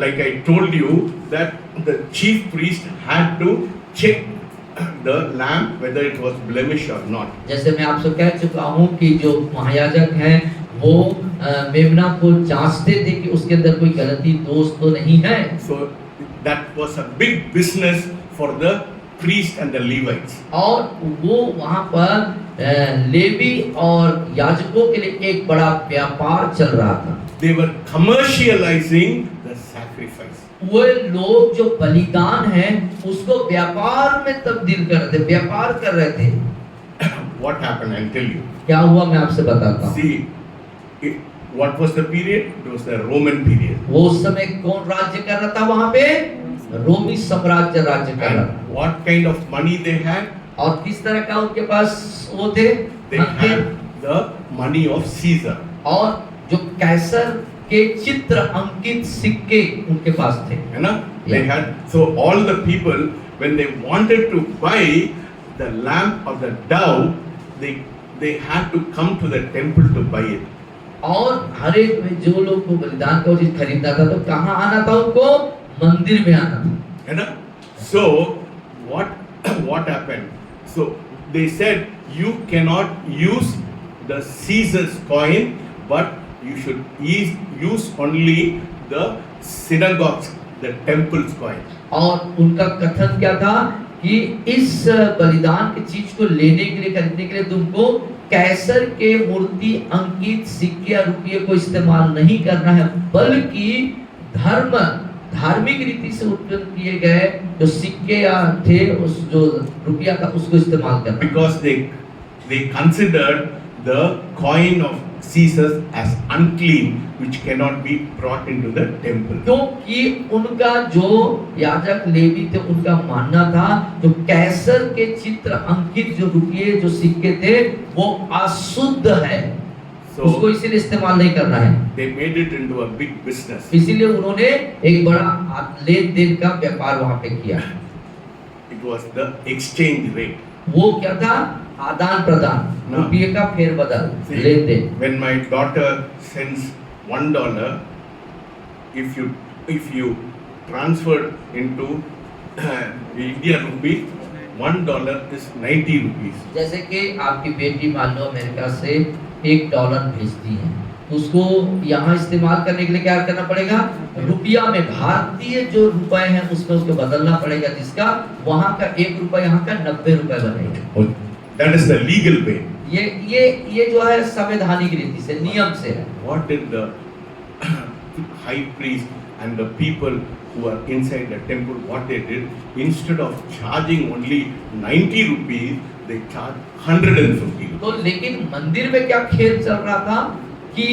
like I told you, that the chief priest had to check the lamb whether it was blemished or not. जैसे मैं आपसे कह चुका हूँ कि जो महायाजक हैं वो मेमना को जांचते थे कि उसके अंदर कोई गलती दोष तो नहीं है। So that was a big business for the priest and the Levites. और वो वहाँ पर लेवी और याजकों के लिए एक बड़ा व्यापार चल रहा था। They were commercializing the sacrifice. वो लोग जो बलिदान है उसको व्यापार में तब्दील कर रहे थे, व्यापार कर रहे थे। What happened? I'll tell you. क्या हुआ मैं आपसे बताता हूँ। See, what was the period? It was the Roman period. वो उस समय कौन राज्य कर रहा था वहाँ पे? रोमी साम्राज्य राज्य कर रहा था। And what kind of money they had? और किस तरह का उनके पास वो थे? They had the money of Caesar. और जो कैसर के चित्र अंकित सिक्के उनके पास थे, है ना? They had, so all the people when they wanted to buy the lamb or the dove, they had to come to the temple to buy it. और हर एक में जो लोग को बलिदान का चीज खरीदना था तो कहाँ आना था उनको? मंदिर में आना था, है ना? So what happened? So they said you cannot use the Caesar's coin, but you should use only the synagogue's, the temple's coin. और उनका कथन क्या था कि इस बलिदान की चीज को लेने के लिए, खरीदने के लिए तुमको कैसर के मूर्ति अंकित सिक्के या रुपये को इस्तेमाल नहीं करना है, बल्कि धार्मिक रीति से उत्पन्न किए गए जो सिक्के या थे, उस जो रुपया था उसको इस्तेमाल करना। Because they considered the coin of sees us as unclean, which cannot be brought into the temple. क्योंकि उनका जो याजक लेवी थे उनका मानना था जो कैसर के चित्र अंकित जो रुपये जो सिक्के थे वो अशुद्ध है, उसको So इसीलिए इस्तेमाल नहीं करना है। they made it into a big business. इसीलिए उन्होंने एक बड़ा लेन देन का व्यापार वहां पे किया। It was the exchange rate. वो क्या था? आदान प्रदान, हाँ। रुपये का फेर बदल, See, लेन देन। when my daughter sends $1, if you transfer into Indian rupee, $1 is 90 rupees. जैसे कि आपकी बेटी मान लो अमेरिका से $1 भेजती है, उसको यहाँ इस्तेमाल करने के लिए क्या करना पड़ेगा? रुपया में भारतीय जो रुपए हैं उसमें उसको बदलना पड़ेगा, जिसका वहाँ का 1 रुपया यहाँ का 90 रुपए बनेगा। That is the legal way. ये जो है संवैधानिक रीति से, नियम से है। What did the high priest and the people who are inside the temple, what they did, instead of charging only 90 rupees, they charged 150 rupees. तो लेकिन मंदिर में क्या खेल चल रहा था कि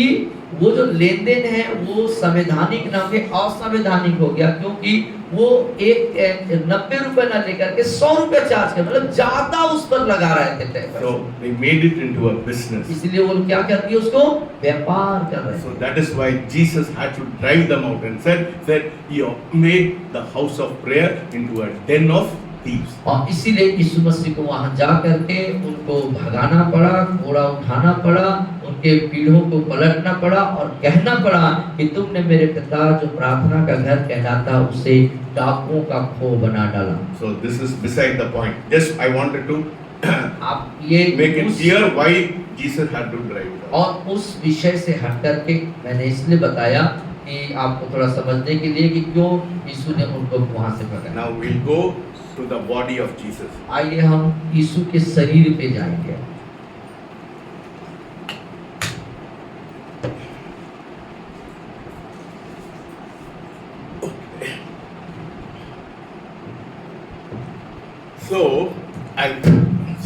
वो जो लेन देन है वो संवैधानिक ना के असंवैधानिक हो गया, क्योंकि वो 90 रुपए ना लेकर के 100 रुपए चार्ज कर, मतलब ज्यादा उस पर लगा रहे थे tax. So they made it into a business. इसलिए वो क्या कर रही है, उसको व्यापार कर रहे So थे। that is why Jesus had to drive them out and said, you made the house of prayer into a den of thieves. और इसीलिए यीशु मसीह को वहां जा करके उनको भगाना पड़ा, घोड़ा उठाना पड़ा, उनके पीढ़ों को पलटना पड़ा और कहना पड़ा कि तुमने मेरे पिता जो प्रार्थना का घर कहलाता उसे डाकुओं का खो बना डाला। So this is beside the point. Just I wanted to आप ये make it clear why Jesus had to drive them. और उस विषय से हट करके मैंने इसलिए बताया कि आपको थोड़ा समझने के लिए कि क्यों यीशु ने उनको वहां से भगाया। Now we'll go to the body of Jesus. आइए हम यीशु के शरीर पे जाएंगे।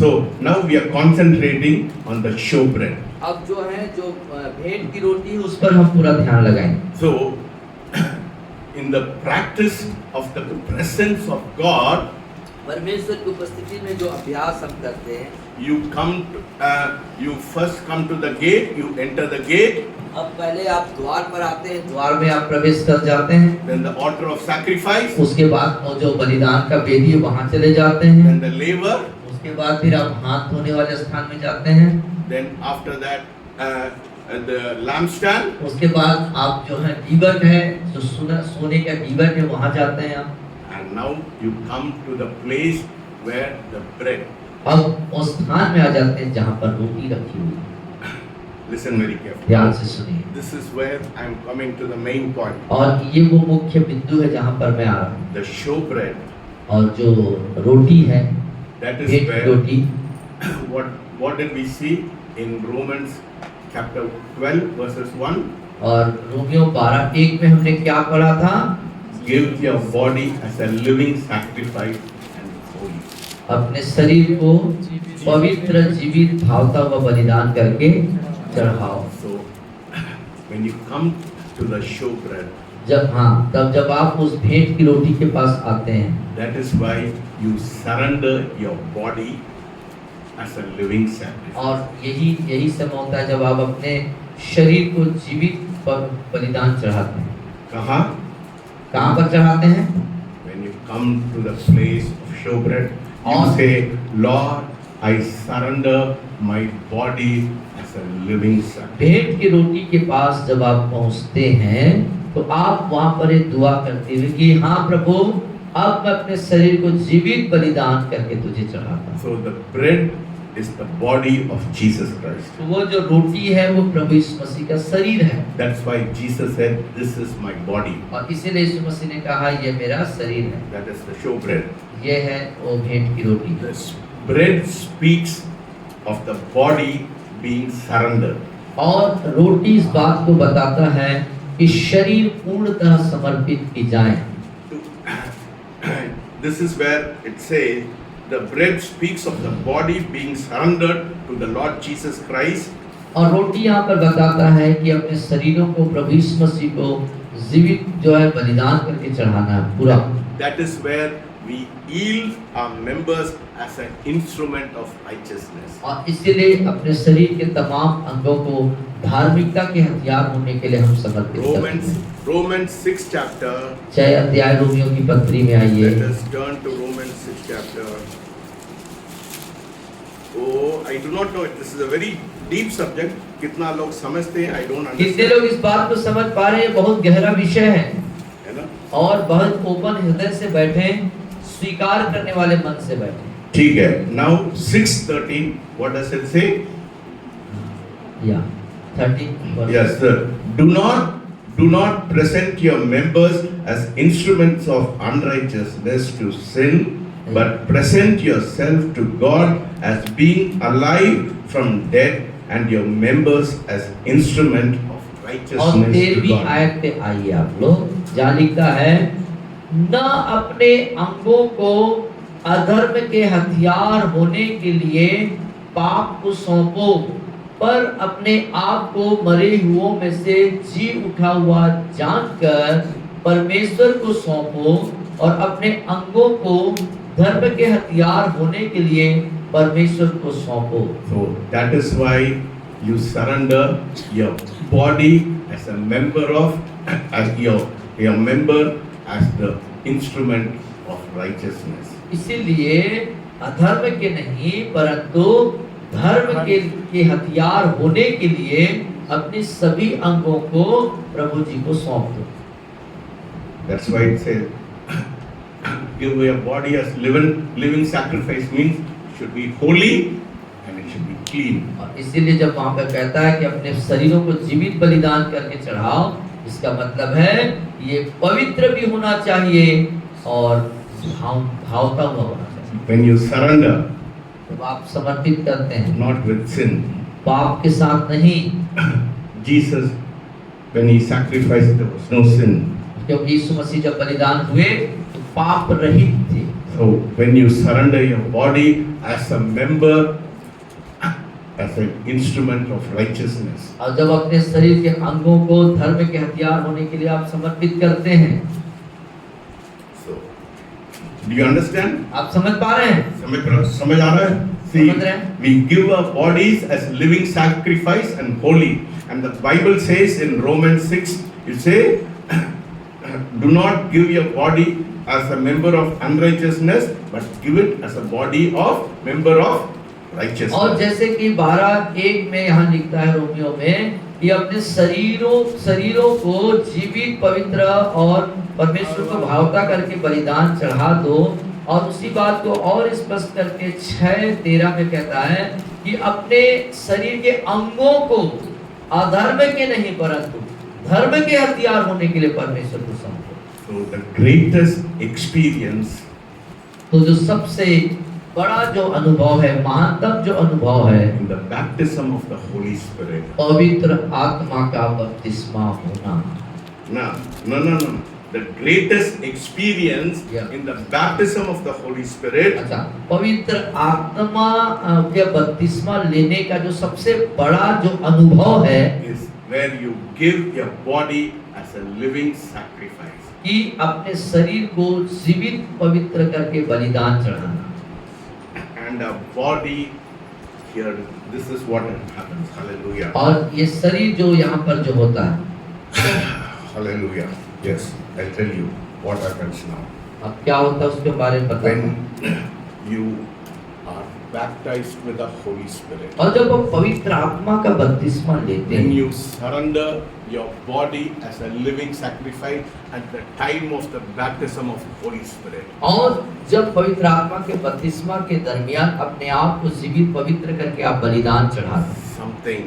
So now we are concentrating on the showbread. अब जो है जो भेंट की रोटी है उस पर हम पूरा ध्यान लगाएंगे। So in the practice of the presence of God, परमेश्वर की उपस्थिति में जो अभ्यास हम करते हैं, you first come to the gate, you enter the gate, अब पहले आप द्वार पर आते हैं, द्वार में आप प्रवेश कर जाते हैं, then the altar of sacrifice, उसके बाद वो जो बलिदान का वेदी है वहां चले जाते हैं, then the laver, उसके बाद फिर आप हाथ धोने वाले स्थान में जाते हैं, then after that the lampstand, उसके बाद आप जो है दीवट है जो सोने का दीवट है वहां जाते हैं आप, and now you come to the place where the bread. अब उस स्थान में आ जाते हैं जहां पर रोटी रखी हुई है। Listen very carefully. ध्यान से सुनिए। This is where I am coming to the main point. और ये वो मुख्य बिंदु है जहां पर मैं आ रहा हूँ। The showbread. और जो रोटी है, That is भेंट की where roti, what did we see in Romans chapter 12 verses 1? और रोमियो 12:1 में हमने क्या पढ़ा था? Give your body as a living sacrifice and holy. अपने शरीर को पवित्र जीवित भावता हुआ बलिदान करके चढ़ाओ। So when you come to the showbread, तब जब आप उस भेंट की रोटी के पास आते हैं, that is why you surrender your body as a living sacrifice. और यही समय होता है जब आप अपने शरीर को जीवित बलिदान चढ़ाते हैं। कहाँ पर चढ़ाते हैं? When you come to the place of showbread, you और say, Lord, I surrender my body as a living sacrifice. भेंट की रोटी के पास जब आप पहुंचते हैं तो आप वहां पर एक दुआ करते हुए कि हाँ प्रभु, अब मैं अपने शरीर को जीवित बलिदान करके तुझे चढ़ाता हूँ। So the bread is the body of Jesus Christ. तो वो जो रोटी है वो प्रभु यीशु मसीह का शरीर है। That's why Jesus said, this is my body. और इसीलिए यीशु मसीह ने कहा ये मेरा शरीर है। That is the showbread. ये है वो भेंट की रोटी। This bread speaks of the body being surrendered. और रोटी इस बात को बताता है कि शरीर पूर्णतः समर्पित की जाए। This is where it says, the bread speaks of the body being surrendered to the Lord Jesus Christ और रोटी यहाँ पर बताता है कि अपने शरीरों को प्रभु यीशु मसीह को जीवित जो है बलिदान करके चढ़ाना है पूरा। That is where we yield our members as an instrument of righteousness. और इसीलिए अपने शरीर के तमाम अंगों को धार्मिकता के हथियार होने के लिए हम समर्पित करते हैं। Romans 6 chapter. 6 अध्याय रोमियों की पत्री में आइए। Let us turn to Romans 6 chapter. Oh, I do not know. This is a very deep subject. कितना लोग समझते हैं? I don't कितने understand. लोग इस बात को समझ पा रहे हैं? बहुत गहरा विषय है है ना? और बहुत ओपन हृदय से बैठे, स्वीकार करने वाले मन से बैठे। ठीक है। Now 6:13. What does it say? या 13 Yes, sir. Do not present your members as instruments of unrighteousness to sin, but present yourself to God as being alive from dead, and your members as instrument of और righteousness to 13वीं God. आयत पे आइए आप लोग, जहाँ लिखा है न अपने अंगों को अधर्म के हथियार होने के लिए पाप को सौंपो, पर अपने आप को मरे हुओं में से जी उठा हुआ जानकर परमेश्वर को सौंपो, और अपने अंगों को धर्म के हथियार होने के लिए परमेश्वर को सौंपो। So that is why you surrender your body as a member of, as your member as the instrument of righteousness. इसीलिए अधर्म के नहीं परंतु धर्म के हथियार होने के लिए अपने सभी अंगों को प्रभु जी को सौंप दो। That's why it says, give your body as living sacrifice, means it should be holy and it should be clean. और इसीलिए जब वहाँ पे कहता है कि अपने शरीरों को जीवित बलिदान करके चढ़ाओ, इसका मतलब है ये पवित्र भी होना चाहिए और भावता हुआ होना चाहिए। When you surrender, जब आप समर्पित करते हैं, not with sin. पाप के साथ नहीं, Jesus, when he sacrificed, there was no sin. क्योंकि यीशु मसीह जब बलिदान हुए तो पाप रहित थे। So when you surrender your body as a member, as an instrument of righteousness, और जब अपने शरीर के अंगों को धर्म के हथियार होने के लिए आप समर्पित करते हैं, so do you understand? आप समझ पा रहे हैं? समझ आ रहा है? See, समझ रहे हैं? we give our bodies as living sacrifice and holy, and the Bible says in Romans 6, you say, do not give your body as a member of unrighteousness, but give it as a body of member of righteousness. और जैसे कि 12:1 में यहाँ लिखता है Romeo में कि अपने शरीरों को जीवित, पवित्र और परमेश्वर को भावता करके बलिदान चढ़ा दो। और उसी बात को और स्पष्ट करके 6:13 में कहता है कि अपने शरीर के अंगों को अधर्म के नहीं परंतु धर्म के हथियार होने के लिए परमेश्वर को सौंपो। So the greatest experience, तो जो सबसे बड़ा जो अनुभव है, महानतम जो अनुभव है, in the baptism of the Holy Spirit. पवित्र आत्मा का बपतिस्मा होना। No. The greatest experience in the baptism of the Holy Spirit. अच्छा, पवित्र आत्मा के बपतिस्मा लेने का जो सबसे बड़ा जो अनुभव है, Is where you give your body as a living sacrifice. कि अपने शरीर को जीवित पवित्र करके बलिदान चढ़ाना। And a body here, this is what happens. Hallelujah. और ये शरीर जो यहाँ पर जो होता है, Hallelujah. Yes, I'll tell you what happens now. अब क्या होता है उसके बारे में पता है। When you are baptized with the Holy Spirit, और जब हम पवित्र आत्मा का बपतिस्मा लेते when हैं, you surrender your body as a living sacrifice at the time of the baptism of Holy Spirit, और जब पवित्र आत्मा के बपतिस्मा के दरमियान अपने आप को जीवित पवित्र करके आप बलिदान चढ़ाते हैं, something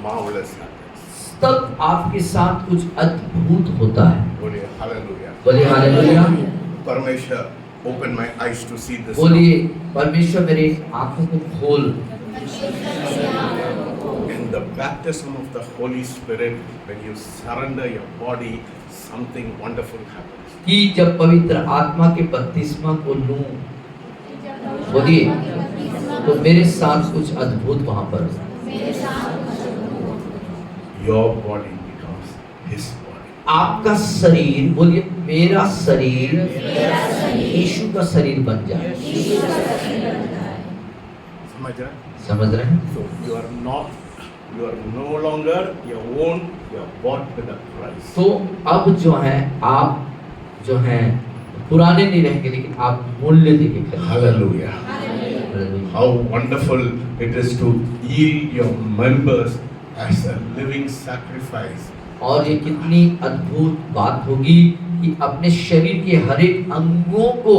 marvelous happens. तब आपके साथ कुछ अद्भुत होता है। बोलिए hallelujah. बोलिए hallelujah. Parmeshwar, open my eyes to see this. बोलिए परमेश्वर मेरे आंखों को खोल। In the baptism of the Holy Spirit, when you surrender your body, something wonderful happens. कि जब पवित्र आत्मा के बपतिस्मा को लूं, बोलिए, तो मेरे साथ कुछ अद्भुत वहां पर your body becomes his body. आपका शरीर, बोलिए मेरा शरीर यीशु का शरीर बन जाए। समझ रहे हैं? समझ रहे हैं? So you are no longer your own, you are bought with a price. तो अब जो है आप जो है पुराने नहीं रहेंगे, लेकिन आप मूल्य देके खरीदेंगे। Hallelujah. Hallelujah. How wonderful it is to yield your members as a living sacrifice. और ये कितनी अद्भुत बात होगी कि अपने शरीर के हर एक अंगों को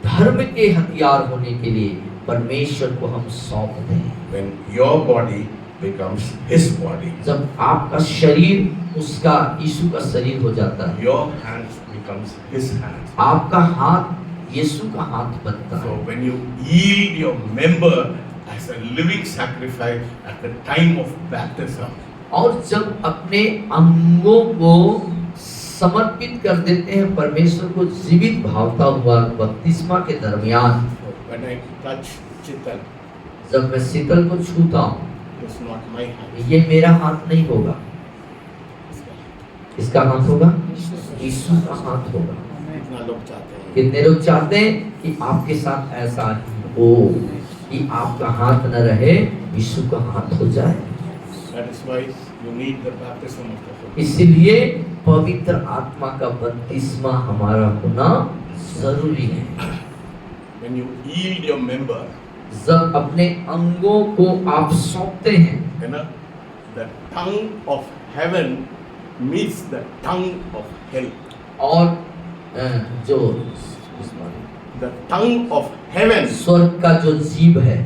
धर्म के हथियार होने के लिए परमेश्वर को हम सौंप दें। When your body becomes his body, जब आपका शरीर उसका यीशु का शरीर हो जाता है, your hands becomes his hands. आपका हाथ यीशु का हाथ बनता So है। when you yield your member as a living sacrifice at the time of baptism, और जब अपने अंगों को समर्पित कर देते हैं परमेश्वर को जीवित भावता हुआ बपतिस्मा के दरमियान, so when I touch Chital, जब मैं शीतल को छूता हूँ, it's not my hand. ये मेरा हाथ नहीं होगा। किसका हाथ होगा? यीशु का हाथ होगा। कितना लोग चाहते हैं कितने लोग चाहते हैं कि आपके साथ ऐसा ही हो कि आपका हाथ न रहे, यीशु का हाथ हो जाए। That is why you need the baptism of the Holy Spirit. इसलिए पवित्र आत्मा का बपतिस्मा हमारा होना जरूरी है। When you yield your member, जब अपने अंगों को आप सौंपते हैं, you know, the tongue of heaven meets the tongue of hell. और जो The tongue of heaven स्वर्ग का जो जीव है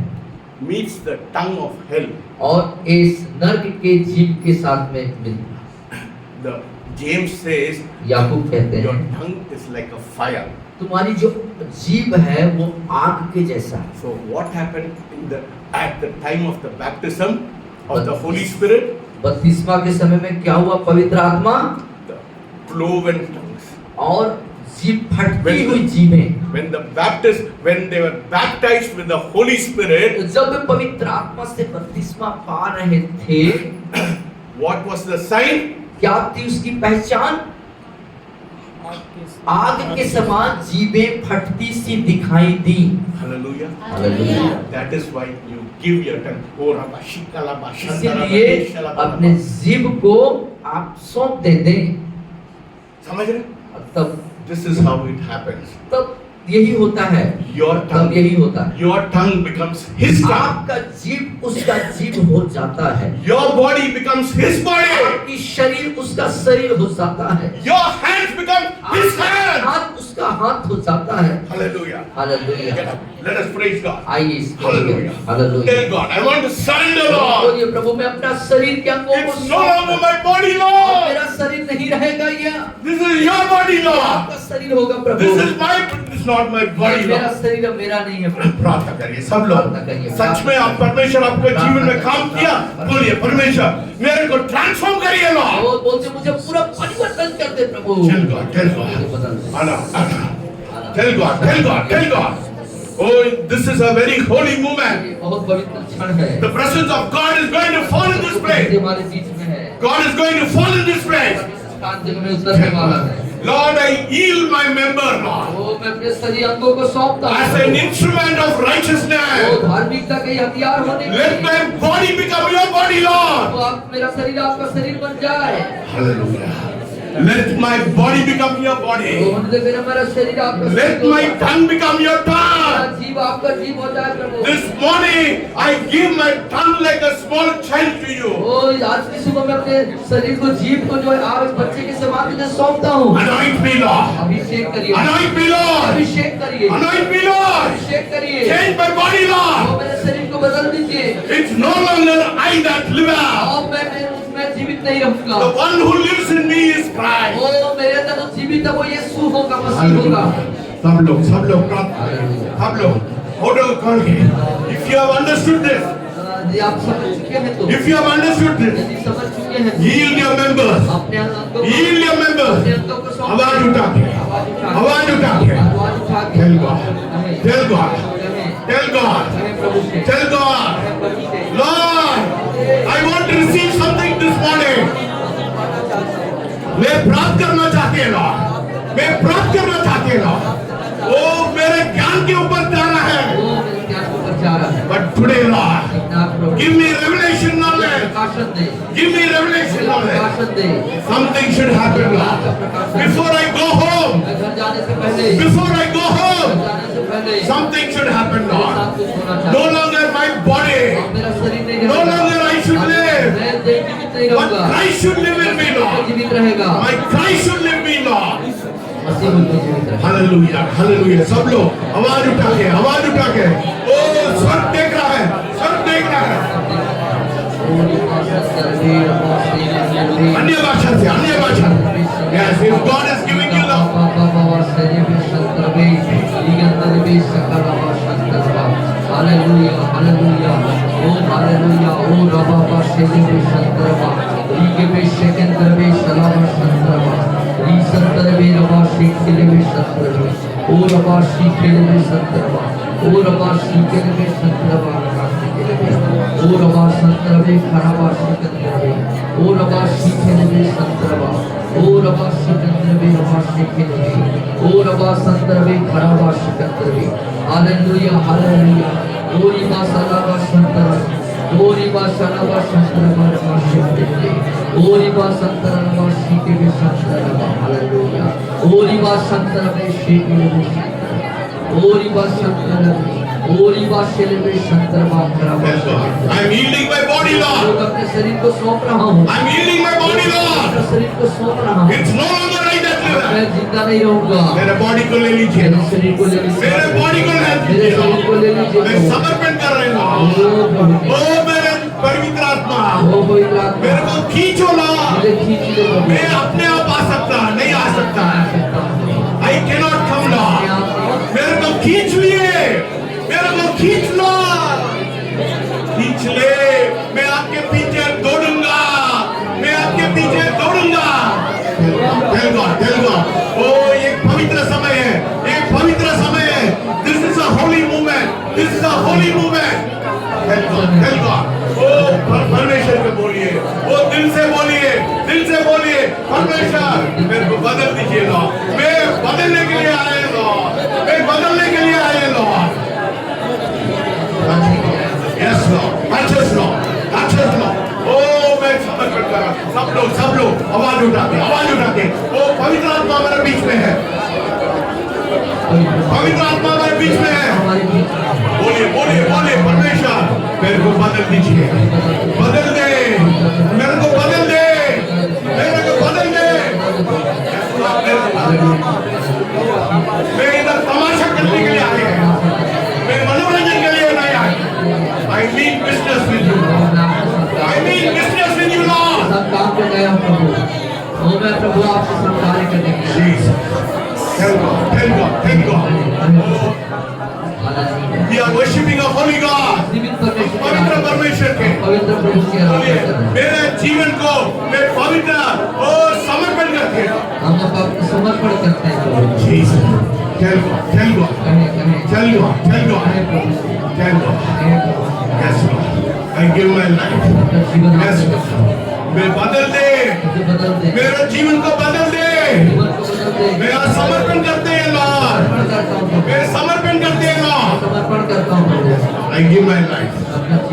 meets the tongue of hell. और इस नर्क के जीव के साथ में मिलता। The James says, याकूब कहते your हैं tongue is like a fire. तुम्हारी जो जीभ है वो आग के जैसा है। So what happened at the time of the baptism of the Holy Spirit? बपतिस्मा के समय में क्या हुआ? पवित्र आत्मा The cloven tongues. और जीभ फटती हुई जीभें। When they were baptized with the Holy Spirit, जब वे पवित्र आत्मा से बपतिस्मा पा रहे थे, what was the sign? क्या थी उसकी पहचान? आग के समान जीभें फटती सी दिखाई दी। Hallelujah. Hallelujah. That is why you give your tongue. Oh, Rabba, Shikala, Bashandara, इसीलिए Bashandara, अपने जीभ को आप सौंप दे दें। समझ रहे? तब This is how it happens. तब यही होता है। Your तब tongue, यही होता है। your tongue becomes his tongue. आपका जीभ उसका जीभ हो जाता है। Your body becomes his body. आपकी शरीर उसका शरीर हो जाता है। Your hands become his आपका hands. हाथ उसका हाथ हो जाता है। Hallelujah. Get hallelujah. up. Let us praise God. आइए इसको Hallelujah. Hallelujah. Tell God, I want to surrender, Lord. बोलिए प्रभु मैं अपना शरीर के अंगों को It's no longer my body, और Lord. मेरा शरीर नहीं रहेगा ये। This is your body, ये Lord. आपका शरीर होगा प्रभु। This is my, it's not my body, मेरा Lord. शरीर मेरा नहीं है प्रभु। प्रार्थना करिए सब लोग। प्रार्थना करिए। सच में आप परमेश्वर आपके जीवन में काम किया, बोलिए परमेश्वर मेरे को ट्रांसफॉर्म करिए, Lord. वो बोलते मुझे पूरा परिवर्तन कर दे प्रभु। Tell God, tell God. मुझे बदल दे। आना, आना. Tell God, tell God, tell God. Oh, this is a very holy moment. ये बहुत पवित्र क्षण है। The presence of God is going to fall in this place. ये हमारे बीच में है। God is going to fall in this place. स्थान जब में उतरने वाला है। Lord, I yield my member, Lord, वो मैं अपने शरीर अंगों को सौंपता as an instrument of वो righteousness. धार्मिकता के हथियार होने के Let लिए my body become your body, Lord. वो आप मेरा शरीर आपका शरीर बन जाए। Hallelujah. Let my body become your वो body. होने मेरा मेरा शरीर आपका Let शरीर हो my जाए। tongue become your मेरा tongue. जीव आपका जीव हो जाए प्रभु। This morning, I give my tongue like a small child to you. ओ आज की सुबह में अपने शरीर को जीव को जो है आप बच्चे के समान तुझे सौंपता हूँ। Anoint me, Lord. अभिषेक करिए। Anoint me, Lord. अभिषेक करिए। Anoint me, Lord. अभिषेक करिए। Change my body, वो Lord. मेरे शरीर को बदल दीजिए। It's no longer I that live. और मैं उसमें जीवित नहीं रहूंगा। The one who lives in me is Christ. वो मेरे अंदर जो जीवित है वो यीशु होगा, मसीह होगा। सब लोग प्रार्थना करें। सब लोग ऑर्डर करके। If you have understood this, यदि आप समझ चुके हैं तो if you have understood this, यदि समझ चुके हैं तो yield your members. अपने अंगों को Yield your अपने members. अंगों को सौंप आवाज दें। उठा के। आवाज उठा के। आवाज उठा के Tell God. Tell God. कहें, Tell God. कहें प्रभु से, Tell God. कहें प्रभु से, Lord, I want to receive something this morning. प्राप्त करना चाहते हैं लॉर्ड, मैं प्राप्त करना चाहते हैं लॉर्ड। ओ मेरे ज्ञान के ऊपर जा रहा है, वो मेरे ज्ञान को बचा रहा है। बट टुडे लॉर्ड लेकिन आप प्रभु गिव मी रेवलेशन नॉलेज, प्रकाशन दे, गिव मी रेवलेशन नॉलेज। प्रकाशन दे। Something should happen Lord. Before I go home, मैं घर जाने से पहले, before I go घर home, जाने से पहले something should happen मेरे Lord. साथ कुछ होना No चाहिए। longer my body, अब मेरा शरीर नहीं no रहेगा। longer I should अब live, मैं जीवित नहीं but रहूंगा। Christ should live in me Lord. जीवित रहेगा। My Christ should live in me Lord. मसीह मुझ में जीवित रहेगा। Hallelujah, hallelujah. सब लोग आवाज उठा के, आवाज उठा के। ओ स्वर्ग देख रहा है, स्वर्ग देख रहा है। अन्य भाषा से, अन्य भाषा। Yes, if God is giving you love, Hallelujah, hallelujah, oh hallelujah, oh Rabba Shekhe Shantarva, Rikebe Shekentarve Shalava Shantarva, Risantarve Rabba Shekhe Shantarva, oh Rabba Shekhe Shantarva, oh Rabba Shekhe Shantarva, oh Rabba Shantarve Kharava Shekentarve, oh Rabba Shekhe Shantarva, oh Rabba Shekentarve Rabba Shekhe, oh Rabba Shantarve Kharava Shekentarve, hallelujah, hallelujah, oh Riba Salava Shantarva, oh Riba Salava Shantarva Rabba Shekhe, oh Riba Shantarva Shekhe Shantarva, hallelujah, oh Riba Shantarva Shekhe, oh Riba Shantarva, oh Riba Shekhe Shantarva Kharava yes Lord. Shekentarve। I'm yielding my body Lord. लोग अपने शरीर को सौंप रहा हूँ, I'm yielding my body Lord. अपने शरीर को सौंप रहा हूँ। It's no longer I that live. मैं जिंदा नहीं रहूंगा, मेरे बॉडी को ले लीजिए, मेरे शरीर को ले लीजिए, मेरे बॉडी को ले मेरे लीजिए, शरीर को ले लीजिए मैं प्रभु। समर्पण कर रहे ओ हूँ। प्रभु, ओ मेरे पवित्र आत्मा, ओ पवित्र आत्मा, मेरे को खींचो Lord. मुझे खींच ले प्रभु। मैं अपने आप आ सकता नहीं आ सकता है। I cannot come Lord. मेरे को खींच लिए, मेरे को खींच लो, खींच ले। मैं आपके पीछे दौड़ूंगा, मैं आपके पीछे दौड़ूंगा। Tell God, tell God. ओ ये पवित्र समय है, ये पवित्र समय है। This is a holy movement. This is a holy movement. Tell God, tell God. ओ परमेश्वर को बोलिए, ओ दिल से बोलिए, दिल से बोलिए। परमेश्वर मेरे को बदल दीजिए Lord. मैं बदलने के लिए आए Lord. मैं बदलने के लिए आए Lord. Yes Lord. Touch us Lord. Touch us Lord. ओ मैं समर्पण कर रहा हूं। सब लोग आवाज उठा के। ओ पवित्र आत्मा हमारे बीच में है, पवित्र आत्मा हमारे बीच में है। हमारे बीच में बोलिए बोलिए बोलिए परमेश्वर मेरे को बदल दीजिए, बदल दे, मेरे को बदल दे, मेरे को बदल दे। मैं इधर तमाशा करने के लिए आया है, मैं मनोरंजन के लिए नहीं आया। I mean business with you. I mean business with you Lord. सब काम पे गया हूँ प्रभु। ओ मैं प्रभु आपसे सब कार्य करने के लिए। Jesus. Tell God, tell God, thank God. We are worshiping a holy God. जीवित परमेश्वर की पवित्र आराधना, परमेश्वर के। पवित्र प्रभु की बोलिए, आराधना करना। मेरे जीवन को मैं पवित्र और समर्पण करके हम अपना समर्पण करते हैं प्रभु। Jesus. Tell God, tell God, कहें tell God, tell God, कहें प्रभु, tell God. कहें प्रभु। Yes Lord. I give my life. अपना जीवन Yes आपको Lord. मैं बदल दे, मुझे बदल दे, मेरे जीवन को बदल दे। जीवन को बदल दे। मेरा समर्पण करते हैं Lord. समर्पण करता हूँ प्रभु। मैं समर्पण करते हैं Lord. समर्पण करता हूँ प्रभु। I give my life.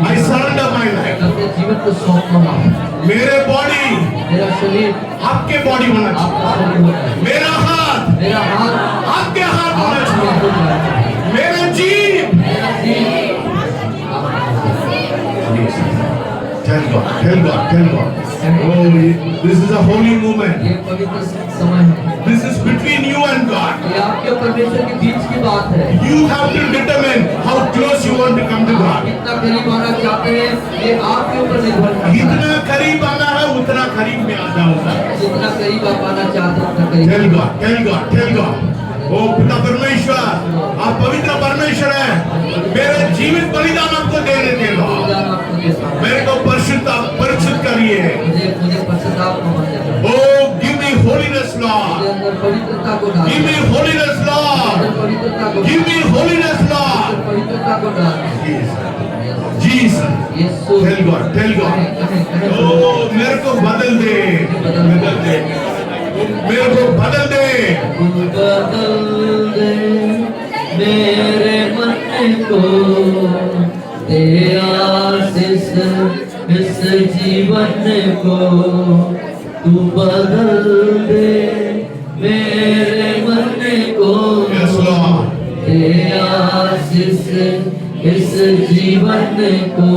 I surrender my life. अपने जीवन को सौंपता हूँ। मेरे बॉडी मेरा शरीर आपके बॉडी होना चाहिए, आपका शरीर होता है, मेरा हाथ मेरा हाथ आपके हाथ होना आपका चाहिए, हाथ होता है, मेरा जीव। मेरा जीव Tell God, tell God, tell God. Oh, this is a holy moment. ये पवित्र समय है। This is between you and God. ये आपके और परमेश्वर के बीच की बात है। You have to determine how close you want to come to God. कितना करीब आना चाहते हैं ये आपके ऊपर निर्भर करता है। जितना करीब आना है उतना करीब में आ जाऊंगा। जितना करीब आप आना चाहते हैं उतना करीब। Tell God, tell God, tell God. ओ पिता परमेश्वर, आप पवित्र परमेश्वर हैं। मेरे जीवित बलिदान आपको देने दे लो। बलिदान आपको देता हूँ। मेरे को परिशुद्ध करिए। मुझे पश्चाताप का मन है। Oh, give me holiness, Lord. मेरे अंदर पवित्रता को डाल। Give me holiness, Lord. पवित्रता को Give me holiness, Lord. पवित्रता को डाल। Jesus. यीशु। Tell God, tell God. कहें, कहें, कहें। Oh, मेरे को बदल दे, बदल दे। मेरे को बदल दे, तू बदल दे मेरे मन को, दे आशीष इस जीवन को, तू बदल दे मेरे मन को, Yes, Lord. दे आशीष इस जीवन को,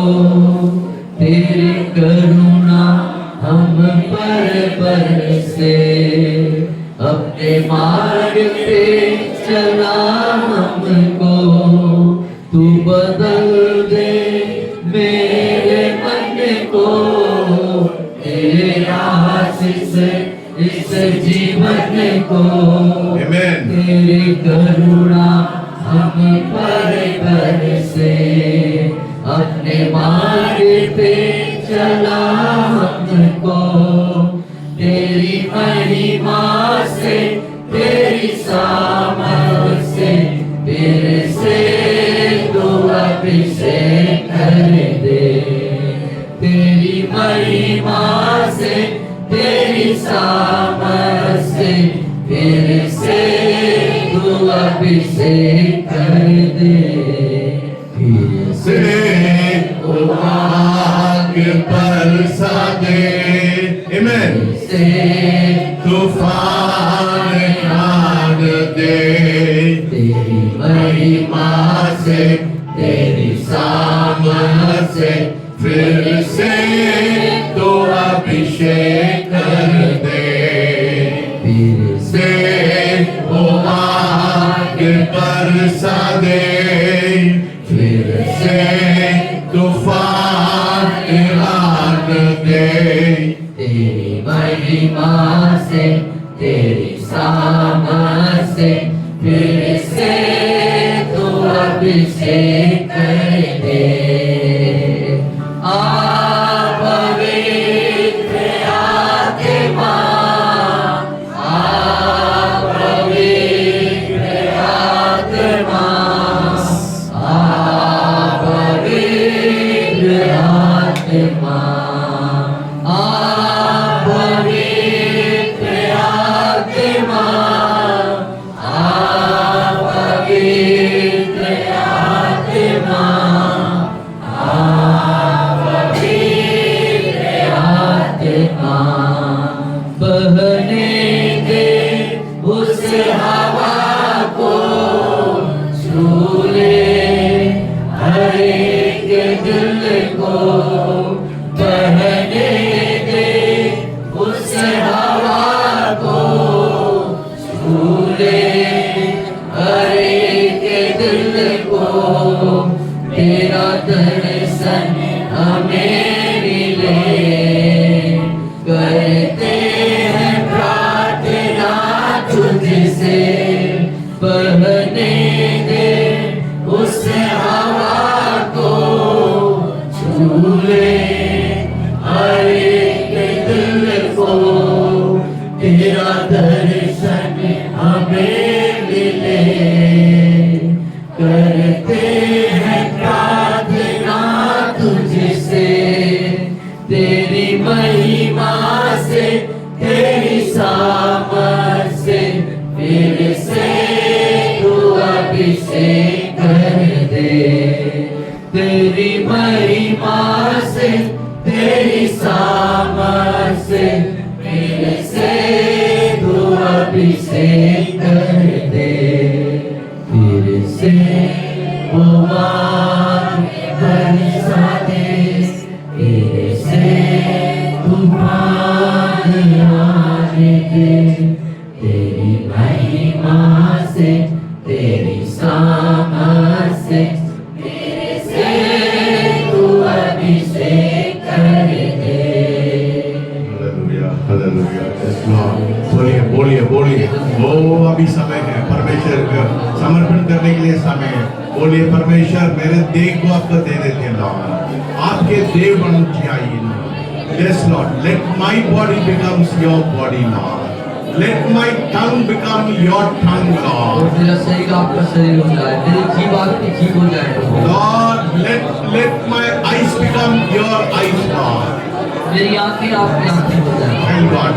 तेरी करुणा हम पर बरसे, अपने मार्ग पे चला हमको, तू बदल दे मेरे मन को, तेरा आशीष इस जीवन को, Amen. तेरी करुणा हम पर बरसे, अपने मार्ग पे चला हमको, तेरी महिमा से तेरी सामर्थ से तेरे से तू अभिषेक कर दे, तेरी महिमा से तेरी सामर्थ से तेरे से तू अभिषेक कर दे, फिर से आग बरसा दे, Amen. से तूफान आग दे, तेरी महिमा से तेरी सामर्थ से फिर से तो अभिषेक कर दे, फिर से वो आग बरसा दे, फिर से तूफान आग दे, तेरी महिमा से तेरी सामर्थ से फिर से तू अभिषेक कर दे, आ पवित्र आत्मा, आ पवित्र आत्मा, आ पवित्र आत्मा, आ पवित्र आत्मा, आ पवित्र आत्मा, आ पवित्र आत्मा, बहने दे उस हवा को, छू ले हर एक दिल को, बहने दे उस हवा को, छू ले हर एक दिल को, तेरा दर्शन हमें मिले, करते हैं प्रार्थना तुझसे, बहने दे उस हवा को, छू ले हर एक दिल को, तेरा दर्शन हमें मिले, करते हैं प्रार्थना तुझसे, तेरी महिमा से तेरी सामर्थ से फिर से तू अभिषेक कर दे, तेरी महिमा से तेरी सामर्थ से फिर से तू अभिषेक कर दे, फिर से वो आग बरसा दे, फिर से तूफान आने दे, तेरी महिमा से तेरी सामर्थ से फिर से तू अभिषेक कर दे, हालेलुया, हालेलुया, यस लॉर्ड, बोलिए बोलिए बोलिए, वो अभी समय है परमेश्वर को समर्पण करने के लिए समय है, बोलिए परमेश्वर मेरे देह को आपको दे देते हैं लॉर्ड, आपके देह बन चाहिए Lord, yes Lord, let my body becomes your body Lord, let my tongue become your tongue Lord, मेरा शरीर आपका शरीर हो जाए, मेरी जीभ आपकी जीभ हो जाए, Lord let my eyes become your eyes, Lord. मेरी आंखें आपकी आंखें हो जाए, Tell God,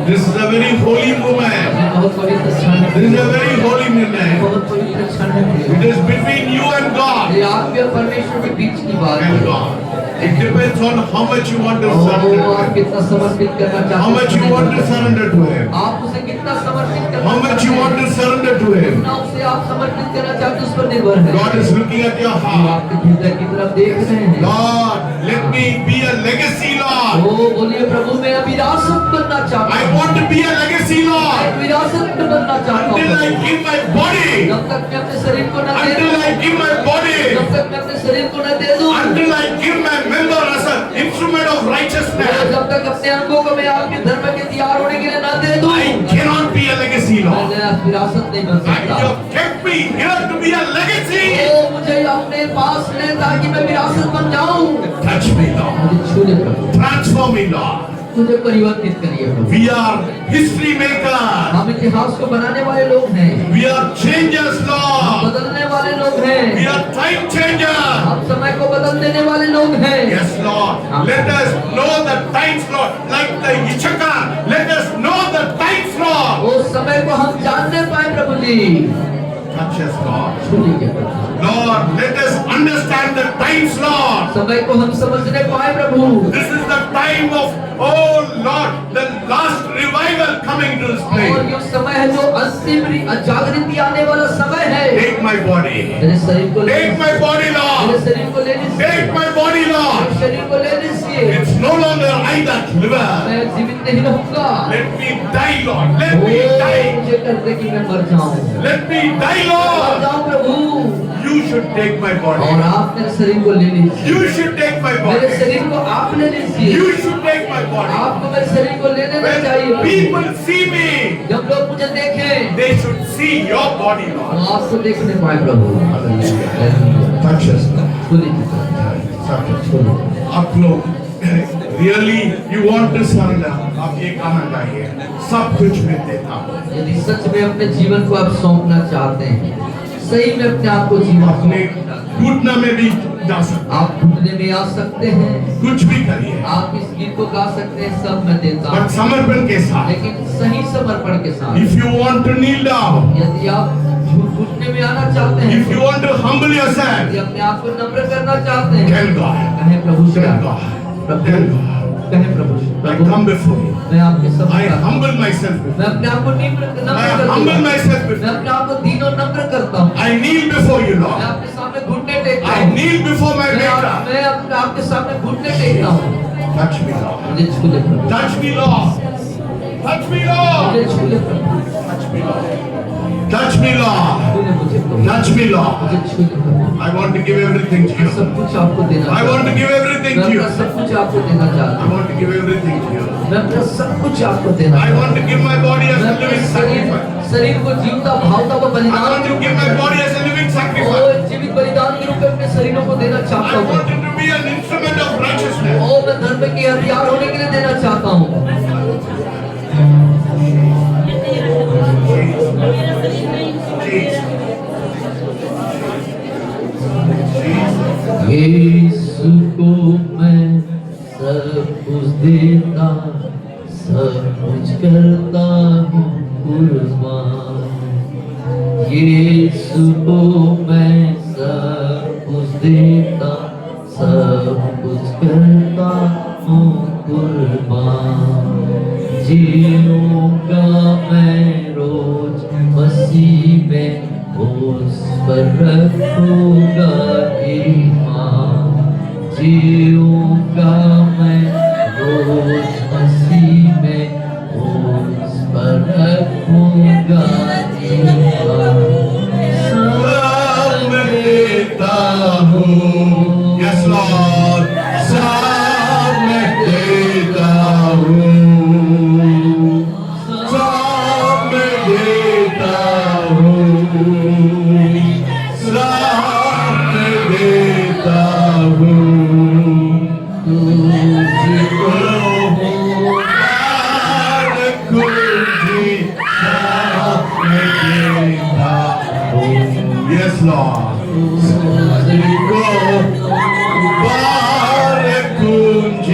This is a very holy moment. ये बहुत पवित्र क्षण है। This is a very holy moment. बहुत पवित्र क्षण है। It is between you and God. ये आप और परमेश्वर के बीच की बात And है। God. It depends on how much you want to और surrender to आप Him. कितना समर्पित करना चाहते हैं। How much you want to surrender to Him. आप उसे कितना समर्पित करना How much you want to surrender to Him. कितना उसे आप समर्पित करना चाहते हैं, उस पर निर्भर है। God is looking at your वो heart. आपके हृदय की तरफ देख रहे हैं। Lord, let me be a legacy, Lord. ओ बोलिए प्रभु मैं विरासत बनना चाहता I हूँ। want to be a legacy, Lord. मैं विरासत बनना चाहता Until I हूँ। give my body. जब तक मैं अपने शरीर को न दे Until I give my body. जब तक मैं अपने शरीर को न दे दूं, Until I give my member as an instrument of और righteousness. जब तक अपने अंगों को मैं आपके धर्म के तैयार होने के लिए न दे दूं, I cannot be a legacy, Lord. मैं विरासत नहीं बन And सकता। you have kept me here to be a legacy. ओ मुझे अपने पास ले ताकि मैं विरासत बन जाऊं। Touch me, Lord. मुझे छू ले प्रभु, Transform me, Lord. मुझे परिवर्तित करिए प्रभु। We are history makers. हम इतिहास को बनाने वाले लोग हैं, We are changers, हम Lord. बदलने वाले लोग We हैं, are time changers. हम समय को बदल देने वाले लोग हैं। Yes, Lord. Let us know the times, Lord. Like the Issachar. Let us know the times, Lord. उस समय को हम जानने पाए प्रभु जी। Touch us, Lord. छू लीजिए प्रभु, Lord, let us understand the times, Lord. समय को हम समझने पाए प्रभु। This is the time of, oh Lord, the last revival coming to this और place. ये समय है जो अंतिम जागृति आने वाला समय है। Take my body. मेरे शरीर को ले Take my body, मेरे Lord. शरीर को ले लीजिए, Take my body, मेरे Lord. शरीर को ले लीजिए। It's no longer I that live. मैं जीवित नहीं रहूंगा। Let me die, Lord. Let ओ, me die. मुझे कर दे कि मैं मर जाऊं, Let me die, मर Lord. जाऊं प्रभु। You should take my body. और आप मेरे शरीर को ले लीजिए, You should take my मेरे body. शरीर को आप ले लीजिए। You should take my body. आपको मेरे शरीर को ले लेना When चाहिए प्रभु। people see me, जब लोग मुझे देखें, they should see your body, Lord. तो आपको देखने पाए प्रभु। Touch us, Lord. छू लीजिए प्रभु, छू लीजिए। आप लोग really you want to surrender, आप ये कहना चाहिए, सब कुछ मैं देता हूँ। यदि सच में अपने जीवन को आप सौंपना चाहते हैं, सही में अपने आप को जीवन अपने सौंपना चाहते हैं, घुटना में भी जा सकते आप घुटने में आ सकते हैं, हैं, कुछ भी करिए, आप इस गीत को गा सकते हैं, सब मैं देता बट हूँ, समर्पण के साथ। लेकिन सही समर्पण के साथ। If you want to kneel down, यदि आप घुटने में आना चाहते हैं, if you want to humble yourself, यदि अपने आप को नम्र करना चाहते हैं, tell God, कहें प्रभु से, tell God, tell God, कहें प्रभु से, I Prabhu come before you. मैं आपके I सामने humble myself मैं before you. अपने आप को नम्र I करता humble हूँ, myself मैं before you. अपने आप को दीन और नम्र करता हूँ, I kneel before you, मैं Lord. आपके सामने घुटने टेकता I हूँ, kneel before my Maker. मैं अपने आपके सामने घुटने टेकता हूँ। Touch me, Lord. मुझे छू ले प्रभु, Touch me, Lord. Touch me, Lord. मुझे छू ले प्रभु, Touch me, Lord. Touch me, Lord. छू ले मुझे प्रभु, Touch me, Lord. मुझे छू ले प्रभु। I want to give everything to मैं you. सब कुछ आपको देना I want to चाहता give हूँ, everything मैं to you. अपना सब कुछ आपको देना चाहता I हूँ, want to give everything to you. मैं अपना सब कुछ आपको देना I चाहता want to give my body as हूँ, मैं a अपने living sacrifice. शरीर को जीवता भावता व I बलिदान want to give my body as a living sacrifice. और जीवित बलिदान के रूप में अपने शरीरों को देना चाहता I हूँ, want it to be an instrument of righteousness. और मैं धर्म के हथियार होने के लिए देना चाहता हूँ। Jesus. यीशु को मैं सब कुछ देता, सब कुछ करता हूँ कुर्बान। यीशु को मैं सब कुछ देता, सब कुछ करता हूँ कुर्बान। जीऊंगा मैं रोज मसीह में, उस पर रखूंगा ईमान। जीऊंगा मैं रोज मसीह में, उस पर रखूंगा ईमान। सब देता हूँ, yes Lord, सब देता हूँ, सब देता हूँ, सब देता हूँ, तुझको प्यार कुछ सब देता हूँ, yes Lord, तुझको प्यार कुछ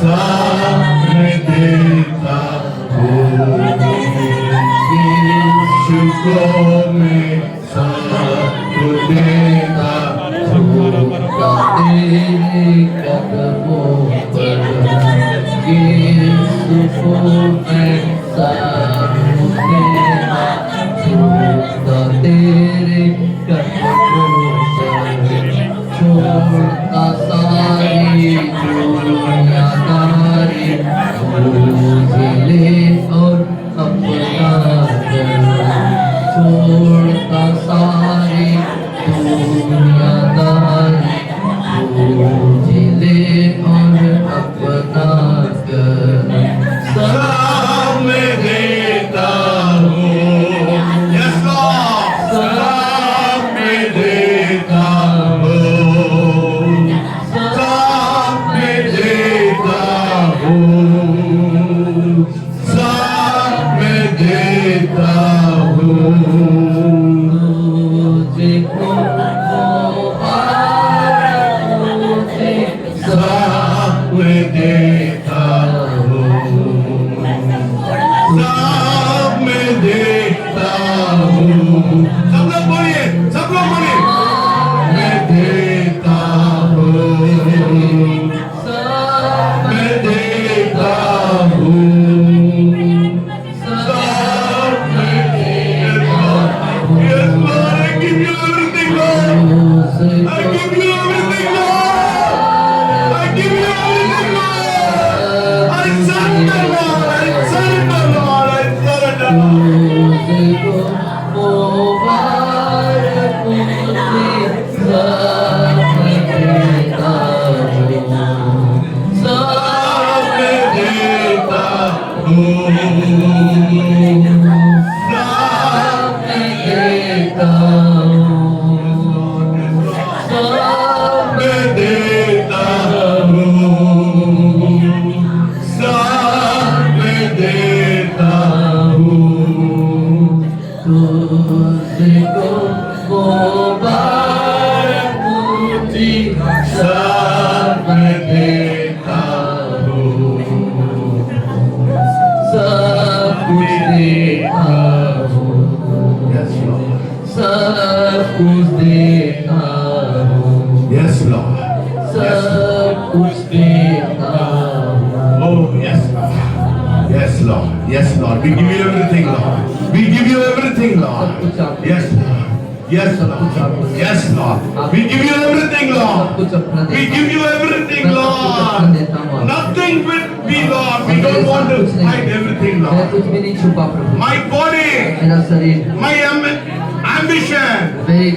सब देता हूँ। तुझको मैं सब कुछ देता झूठा तेरे कदमों पर यीशु को मैं सब कुछ देता झूठा तेरे कदमों पर छोड़ता सारी दुनियादारी मुझे ले और अपना कर छोड़ता सारी दुनियादारी मुझे ले और अपना कर सब मैं देता हूँ। Yes, Lord. सब मैं देता हूँ। सब मैं देता हूँ। सब मैं देता हूँ। तुझको मुझे सब मैं देता हूँ। सब मैं देता हूँ। सब लोग बोलिए, सब लोग बोलिए। मैं देता हूँ। मैं देता हूँ। सब मैं देता हूँ। Yes, Lord, I give you everything, Lord. I give you everything, Lord. I give you everything, Lord. I surrender, Lord. I surrender, Lord. I surrender, Lord. तुझको मुबारक मुझे सब देता हूँ सब मैं देता हूँ। सब मैं देता हूँ सब मैं देता हूँ। सब मैं देता हूँ। तुझको मुबारक मुझे सब मैं देता हूँ। सब कुछ देता हूँ Yes, Lord. सब कुछ देता हूँ Yes, Lord. सब कुछ देता हूँ Oh, yes, Lord. Yes, Lord. Yes, Lord. We give you everything, Lord. We give you everything, Lord. Yes, Lord. Yes, Lord. Yes, Lord. We give you everything, सब Lord. कुछ अपना We देता give you everything, मैं सब कुछ अपना Lord. देता हूँ आपको। Nothing will be, Lord. We मेरे don't want साथ to कुछ नहीं hide है। everything, मैं Lord. कुछ भी नहीं छुपा प्रभु My body, मेरा शरीर my ambition, मेरी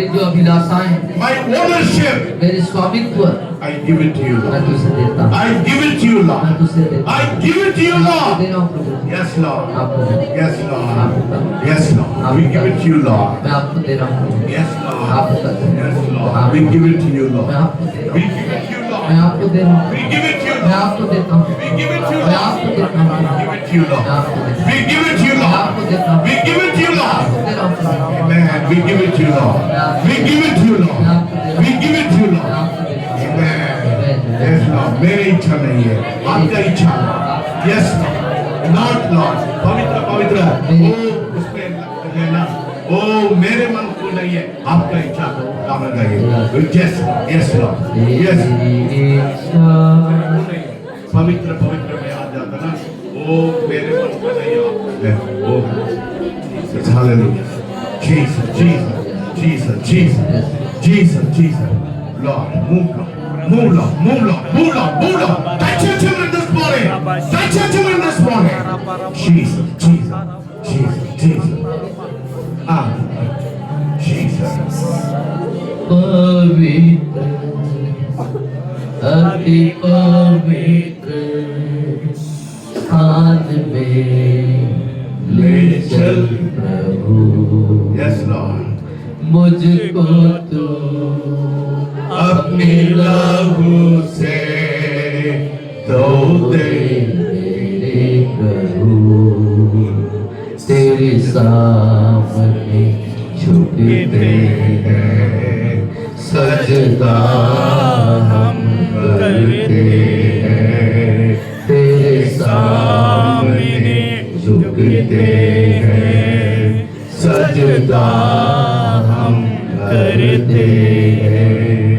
जो अभिलाषाएं हैं, my ownership, मेरे स्वामित्व I give it to you, मैं Lord. तुझे देता हूँ I give it to you, मैं Lord. तुझे देता I हूँ give it to you, मैं आपको दे Lord. रहा हूँ प्रभु Yes, Lord. आपको दे रहा हूँ। Yes, Lord. आपका Yes, Lord. We give it to you, Lord. मैं आपको दे रहा हूँ प्रभु Yes, Lord. आपका दे रहा Yes, हूँ Lord. We give it to you, मैं Lord. आपको दे रहा We हूँ give it to you, मैं Lord. आपको दे रहा हूँ We give it to you, मैं Lord. आपको देता हूँ We give it to you, मैं Lord. आपको देता हूँ Give it to you, Lord. मैं आपको देता हूँ We give it to you, मैं Lord. आपको देता हूँ We give it to you, मैं Lord. आपको दे रहा हूँ प्रभु Amen. We give it to you, Lord. We give it to you, Lord. We give it to you, मैं Lord. आपको देता हूँ Amen. Yes, Lord. मेरी इच्छा नहीं है, आपका इच्छा है. Yes, Lord. Not Lord. पवित्र पवित्र. ओ उसमें है ना. ओ मेरे मन को नहीं है, आपका इच्छा काम लगाइए. Yes, yes, Lord. Yes. पवित्र पवित्र में आ जाता ना. ओ मेरे मन को नहीं है. ओ Hallelujah. Jesus, Jesus, Jesus, Jesus, Jesus, Jesus. Lord, move, Lord. Move, Lord. Move, Lord. Move, Lord. Move, Lord. Touch your children this morning. Touch your children this morning. Jesus, Jesus, Jesus, Jesus. Ah, Jesus. पवित्र अति पवित्र स्थान में ले चल प्रभु Yes, Lord. मुझको तो अपनी लहू से धो दे. मेरे प्रभु तेरे सामने झुकते हैं सजदा हम करते हैं तेरे सामने झुकते हैं सजदा हम करते हैं,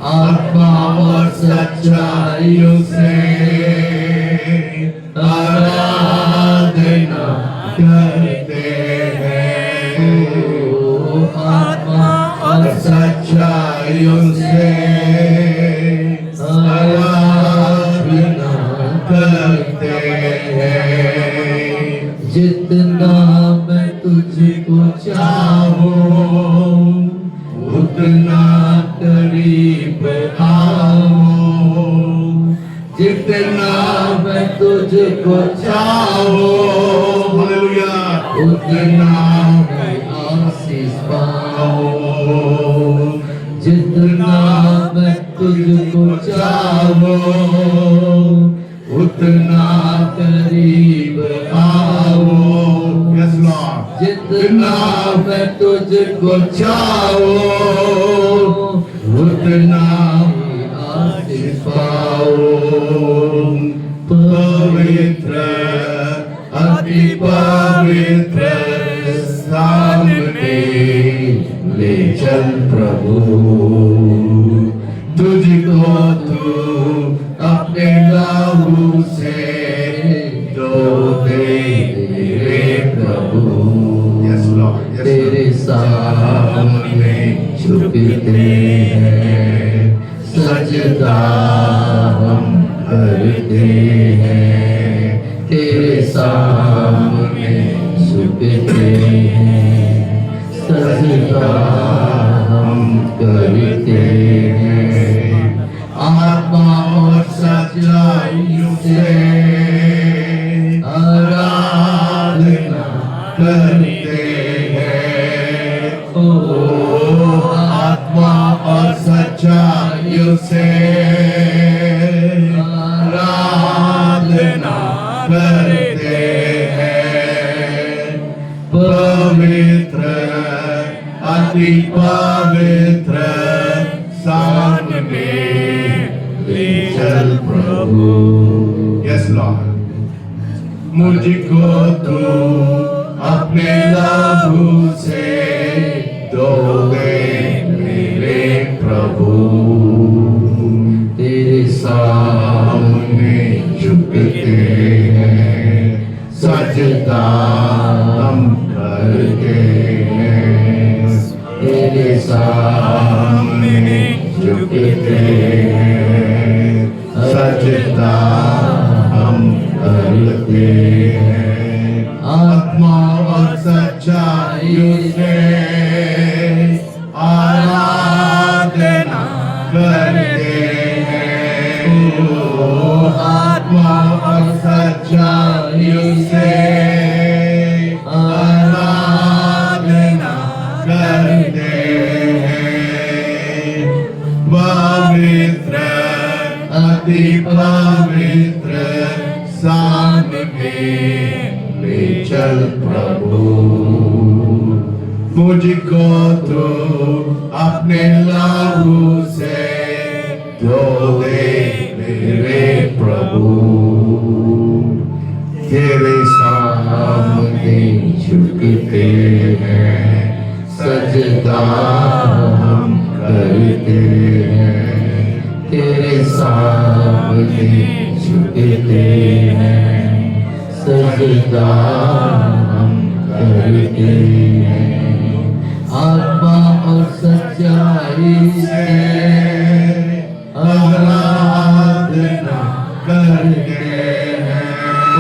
आत्मा और सच्चाइयों से आराधना करते हैं, आत्मा और सच्चाइयों से आराधना करते हैं। जितना मैं तुझको चाहूं उतना करीब आओ, जितना मैं तुझको चाहूं, हालेलुया, उतना मैं आशीष पाऊं। जितना मैं तुझको चाहूं उतना करीब आओ। यस लॉर्ड, जितना मैं तुझको चाहूं उतना आशीष पाओ। पवित्र अति पवित्र सामने ले चल प्रभु, तुझको तू अपने लहू से धो दे मेरे प्रभु। यस लॉर्ड, तेरे सामने झुकते हैं, सजदा हम करते हैं, तेरे सामने झुकते हैं, सजदा हम करते हैं, आत्मा और सच्चाइयों से आराधना करते हैं। ओ आत्मा और सच्चाइयों से आराधना करते हैं। पवित्र अति पवित्र सामने ले चल प्रभु। यस लॉर्ड, मुझको तू अपने लहू से धो दे मेरे प्रभु, तेरे सामने झुकते हैं, सजदा हम करते हैं, तेरे सामने झुकते हैं, सजदा हम करते हैं, आत्मा और सच्चाइयों से आराधना करते हैं। ओ आत्मा और सच्चाइयों से आराधना करते हैं। पवित्र अति पवित्र सामने ले चल प्रभु, मुझको तो अपने लहू से धो दे मेरे प्रभु, तेरे सामने झुकते हैं, सजदा हम करते हैं, तेरे सामने झुकते हैं, सजदा हम करते हैं, आत्मा और सच्चाई से आराधना करते हैं। ओ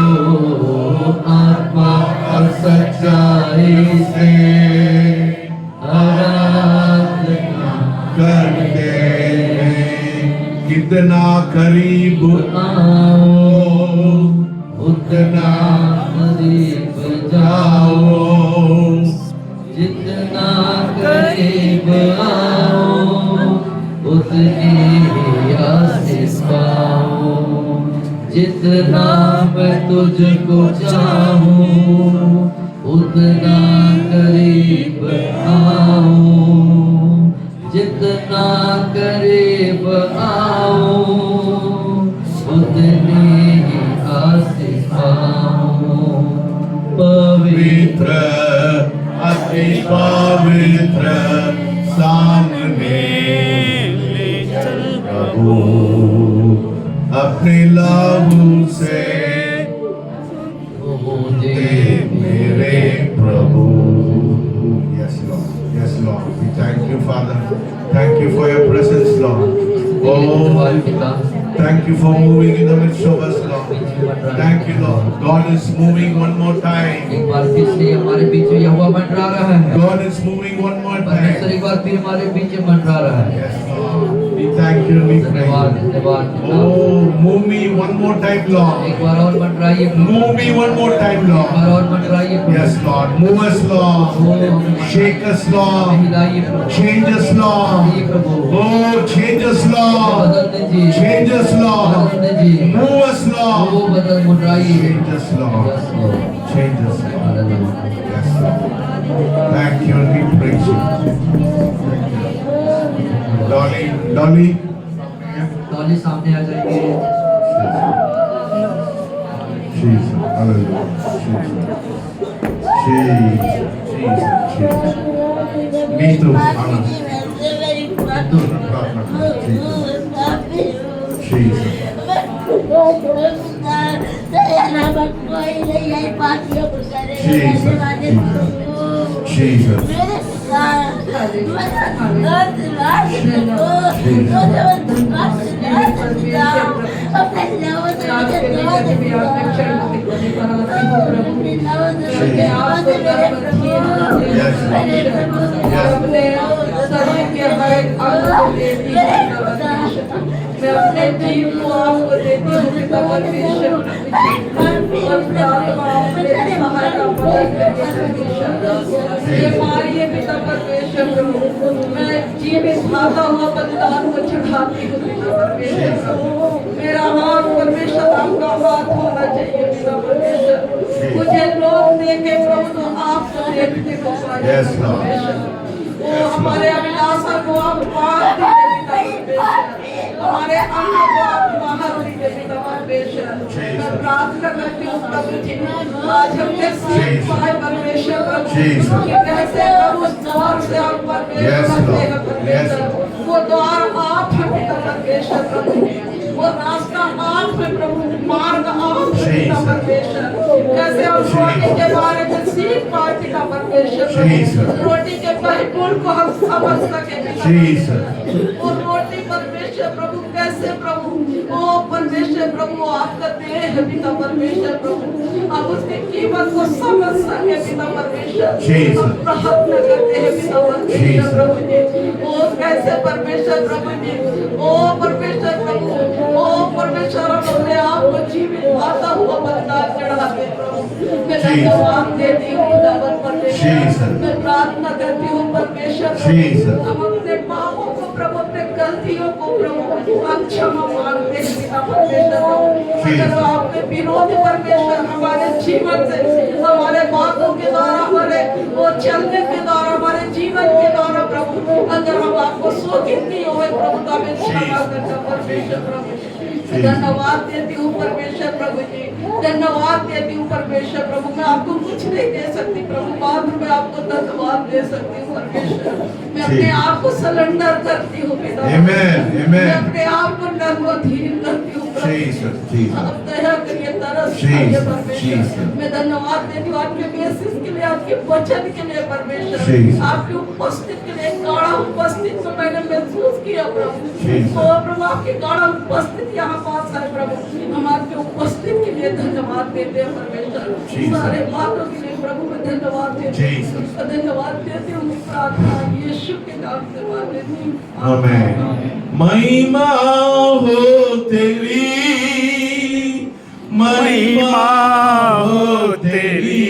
आत्मा और सच्चाई से आराधना करते हैं। कितना करीब आओ उतना करीब जाओ, जितना करीब आओ उतनी आशीष पाओ। जितना मैं तुझको चाहूं उतना करीब आओ, जितना करीब आओ उतनी आशीष पाओ। पवित्र इस पवित्र सामने ले चल प्रभु अपने लहू से दे मेरे प्रभु। Yes, Lord. Yes, Lord. We thank you, Father. Thank you for your presence, Lord. Oh, thank you for moving in the midst of us, Lord. Thank you, Lord. God is moving one more time. एक बार फिर से हमारे बीच में यहोवा मंडरा रहा है। God is moving one more परमेश्वर time. एक बार फिर हमारे बीच में मंडरा रहा है। Yes, Lord. We thank you and we धन्यवाद praise you. धन्यवाद। Oh, move me one more time, Lord. एक बार और मंडराइए प्रभु। Move me one more time, एक बार Lord. और मंडराइए प्रभु। Yes, Lord. Move us, Lord. Shake us, Lord. हिलाइए प्रभु। Change us, Lord. हिलाइए प्रभु। Oh, change us, Lord. बदल दीजिए। Change us, Lord. बदल दीजिए। Move us, वो Lord. बदल मंडराइए। Change us, Lord. Yes, Lord. Change us, Lord. Hallelujah. Yes, Lord. Thank you and we praise you. Thank you. Dolly. Dolly सामने आ जाइए। Jesus. Hallelujah. Jesus. Me too, Anna. Jesus. Jesus. मैं अपने जीव को आपको देती हूँ पिता परमेश्वर और प्रार्थना मेरी सहायता परमेश्वर ये मारिए पिता परमेश्वर प्रभु मैं जीवित खाता हुआ बलिदान को चढ़ाती हूँ पिता परमेश्वर मेरा हाथ परमेश्वर आपका हाथ होना चाहिए पिता परमेश्वर मुझे लोग देखे प्रभु तो आपको देखते हो Yes, Lord. परमेश्वर वो हमारे अभिलाषा को आप पार दीजिए पिता परमेश्वर हमारे अंग को आप बाहर दीजिए पिता परमेश्वर मैं प्रार्थना करती हूँ प्रभु जी आज हमने सीख पाए परमेश्वर प्रभु कि कैसे प्रभु उस द्वार से आप परमेश्वर आते हैं परमेश्वर वो द्वार आप हैं पिता परमेश्वर प्रभु वो रास्ता आप है प्रभु मार्ग आप है पिता परमेश्वर कैसे हम रोटी के बारे में सीख पाए पिता परमेश्वर रोटी के परिपूर्ण को हम समझ सके वो रोटी परमेश्वर प्रभु कैसे प्रभु ओ परमेश्वर प्रभु आपका देह है पिता परमेश्वर प्रभु आप उसकी कीमत को समझ सके पिता परमेश्वर हम प्रार्थना करते हैं पिता परमेश्वर प्रभु जी ओ कैसे परमेश्वर प्रभु जी ओ परमेश्वर प्रभु ओ परमेश्वर हम अपने आप को जीवित आता हुआ बलिदान चढ़ाते प्रभु मैं धन्यवाद देती हूँ खुदावन परमेश्वर मैं प्रार्थना करती हूँ परमेश्वर हम अपने पापों को प्रभु अपने गलतियों को प्रभु हम क्षमा मांगते हैं पिता परमेश्वर अगर आपके विरोध परमेश्वर हमारे जीवन से हमारे बातों के द्वारा हमारे वो चलने के द्वारा हमारे जीवन के द्वारा प्रभु अगर हम आपको शोकित नहीं हुए प्रभु तो हमें क्षमा करना परमेश्वर प्रभु धन्यवाद देती हूँ परमेश्वर प्रभु जी धन्यवाद देती हूँ परमेश्वर प्रभु मैं आपको कुछ नहीं दे सकती प्रभु बाद में आपको धन्यवाद दे सकती हूँ परमेश्वर मैं अपने आप को सरेंडर करती हूँ पिता मैं अपने आप को नर्मधीन करती हूँ आप दया करिए तरस खाइए परमेश्वर मैं धन्यवाद देती हूँ आपके बेसिस के लिए आपके वचन के लिए परमेश्वर आपकी उपस्थिति के लिए गाढ़ा उपस्थिति को मैंने महसूस किया प्रभु प्रभु आपकी गाढ़ा उपस्थिति यहाँ पास है प्रभु हम आपके उपस्थिति के लिए धन्यवाद देते हैं परमेश्वर सारे बातों के लिए प्रभु में धन्यवाद देते हैं धन्यवाद देते हूँ प्रार्थना यीशु के नाम से मांगते हैं आमेन। महिमा हो तेरी महिमा हो तेरी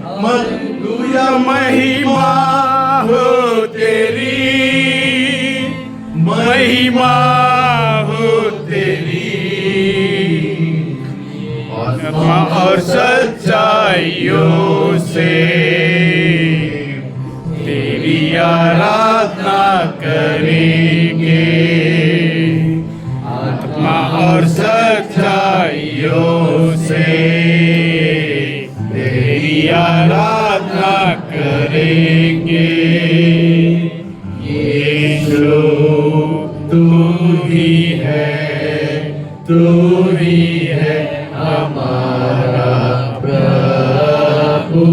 हालेलुया महिमा हो तेरी महिमा हो तेरी और सच्चाइयों से तेरी आराधना करेंगे आत्मा और सच्चाइयों से तेरी आराधना करेंगे। यीशु तू ही है हमारा प्रभु।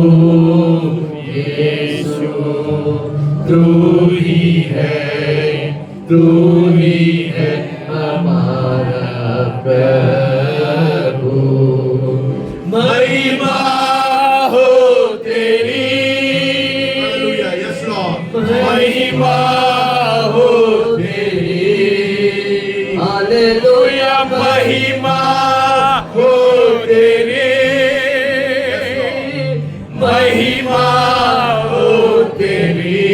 यीशु तू ही है हमारा प्रभु। महिमा हो तेरी, महिमा हो तेरी, हालेलुया, महिमा हो तेरी, महिमा हो तेरी।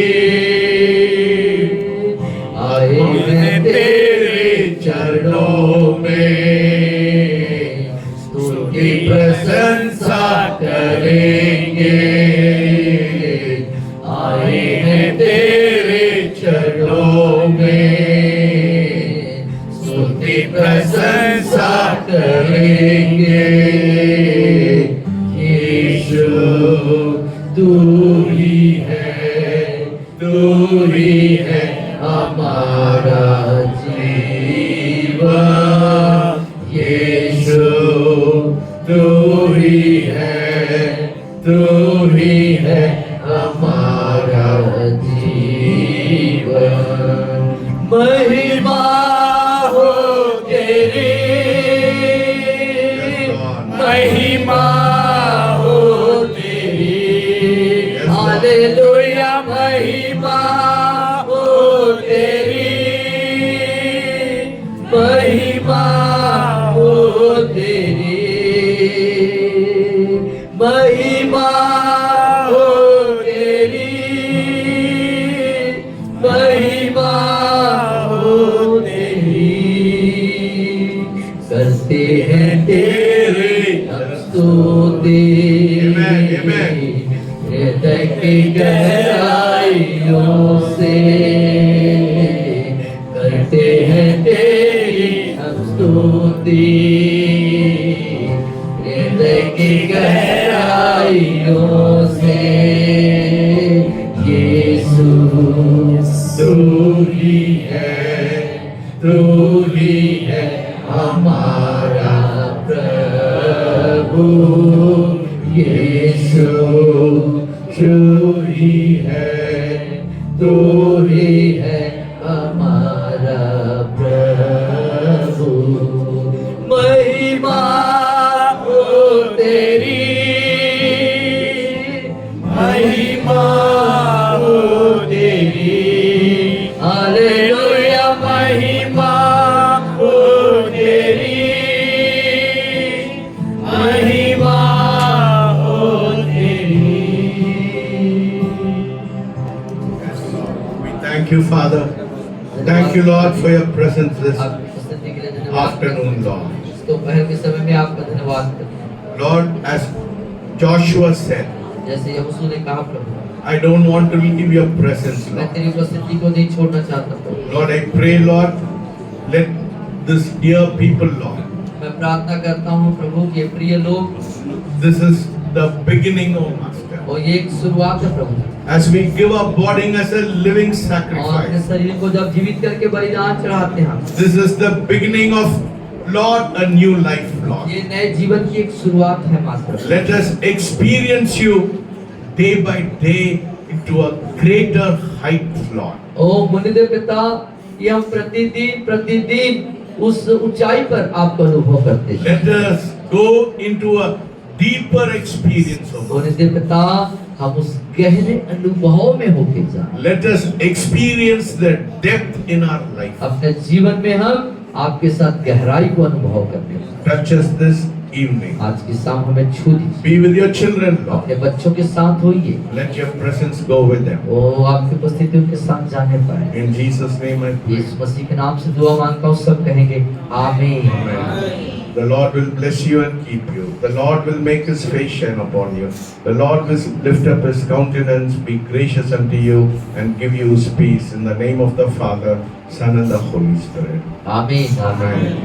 आए हैं तेरे चरणों में, स्तुति प्रशंसा करेंगे। आए हैं तेरे चरणों में, स्तुति प्रशंसा करेंगे। यीशु तू ही है हमारा जीवन। यीशु तू ही है हमारा जीवन। महिमा हो तेरी, महिमा हो तेरी, हालेलुया, महिमा हो तेरी, महिमा हो तेरी, महिमा हो तेरी, महिमा हो तेरी। करते हैं तेरे स्तुति, हृदय की गहराइयों से। करते हैं तेरी स्तुति, हृदय की गहराइयों से। यीशु तू ही है हमारा प्रभु। यीशु तू ही है हमारा प्रभु। महिमा हो तेरी, महिमा हो तेरी, हालेलुया, महिमा हो तेरी, महिमा हो तेरी। We thank you, Father. Thank you, Lord, for your presence this आपकी उपस्थिति के लिए धन्यवाद। afternoon, Lord. इस दोपहर के समय में आपका धन्यवाद करते हैं। Lord, as Joshua said, जैसे यहोशू ने कहा, प्रभु I don't want to leave your presence, मैं Lord. तेरी उपस्थिति को नहीं छोड़ना चाहता प्रभु। Lord, I pray, Lord, let this dear people, Lord, मैं प्रार्थना करता हूँ प्रभु कि ये प्रिय लोग, this is the beginning, oh Master. और ये एक शुरुआत है प्रभु। As we give our body as a living और अपने sacrifice, शरीर को जब जीवित करके बलिदान चढ़ाते हैं, this is the beginning of, Lord, a new life, Lord. ये नए जीवन की एक शुरुआत है master. Let us experience you day by day into a greater height, Lord. ओ मुनिदेव पिता, ये हम प्रतिदिन उस ऊंचाई पर आपको अनुभव करते हैं। Let us go into a deeper experience of it. Munidev पिता, हम उस गहरे अनुभव में होके जाएं। Let us experience the depth in our life. अपने जीवन में हम आपके साथ गहराई को अनुभव करते हैं। Touch us this evening. आज की शाम हमें छू दीजिए। Be with your children, Lord. अपने बच्चों के साथ होइए। Let your presence go with them. वो आपकी उपस्थिति उनके साथ जाने पाए। In Jesus' name I pray. यीशु मसीह के नाम से दुआ मांगता हूँ, सब कहेंगे आमीन। The Lord will bless you and keep you. The Lord will make his face shine upon you. The Lord will lift up his countenance, be gracious unto you, and give you his peace. In the name of the Father, Son, and the Holy Spirit. Amen. Amen.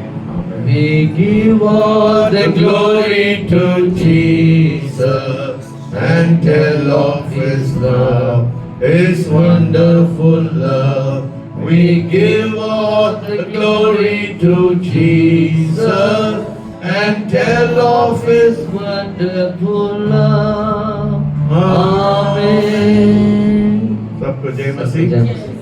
We give all the glory to Jesus and tell of His love, His wonderful love. We give all the glory to Jesus and tell of His wonderful love. Amen. Amen. सबको जय मसीह। जय मसीह।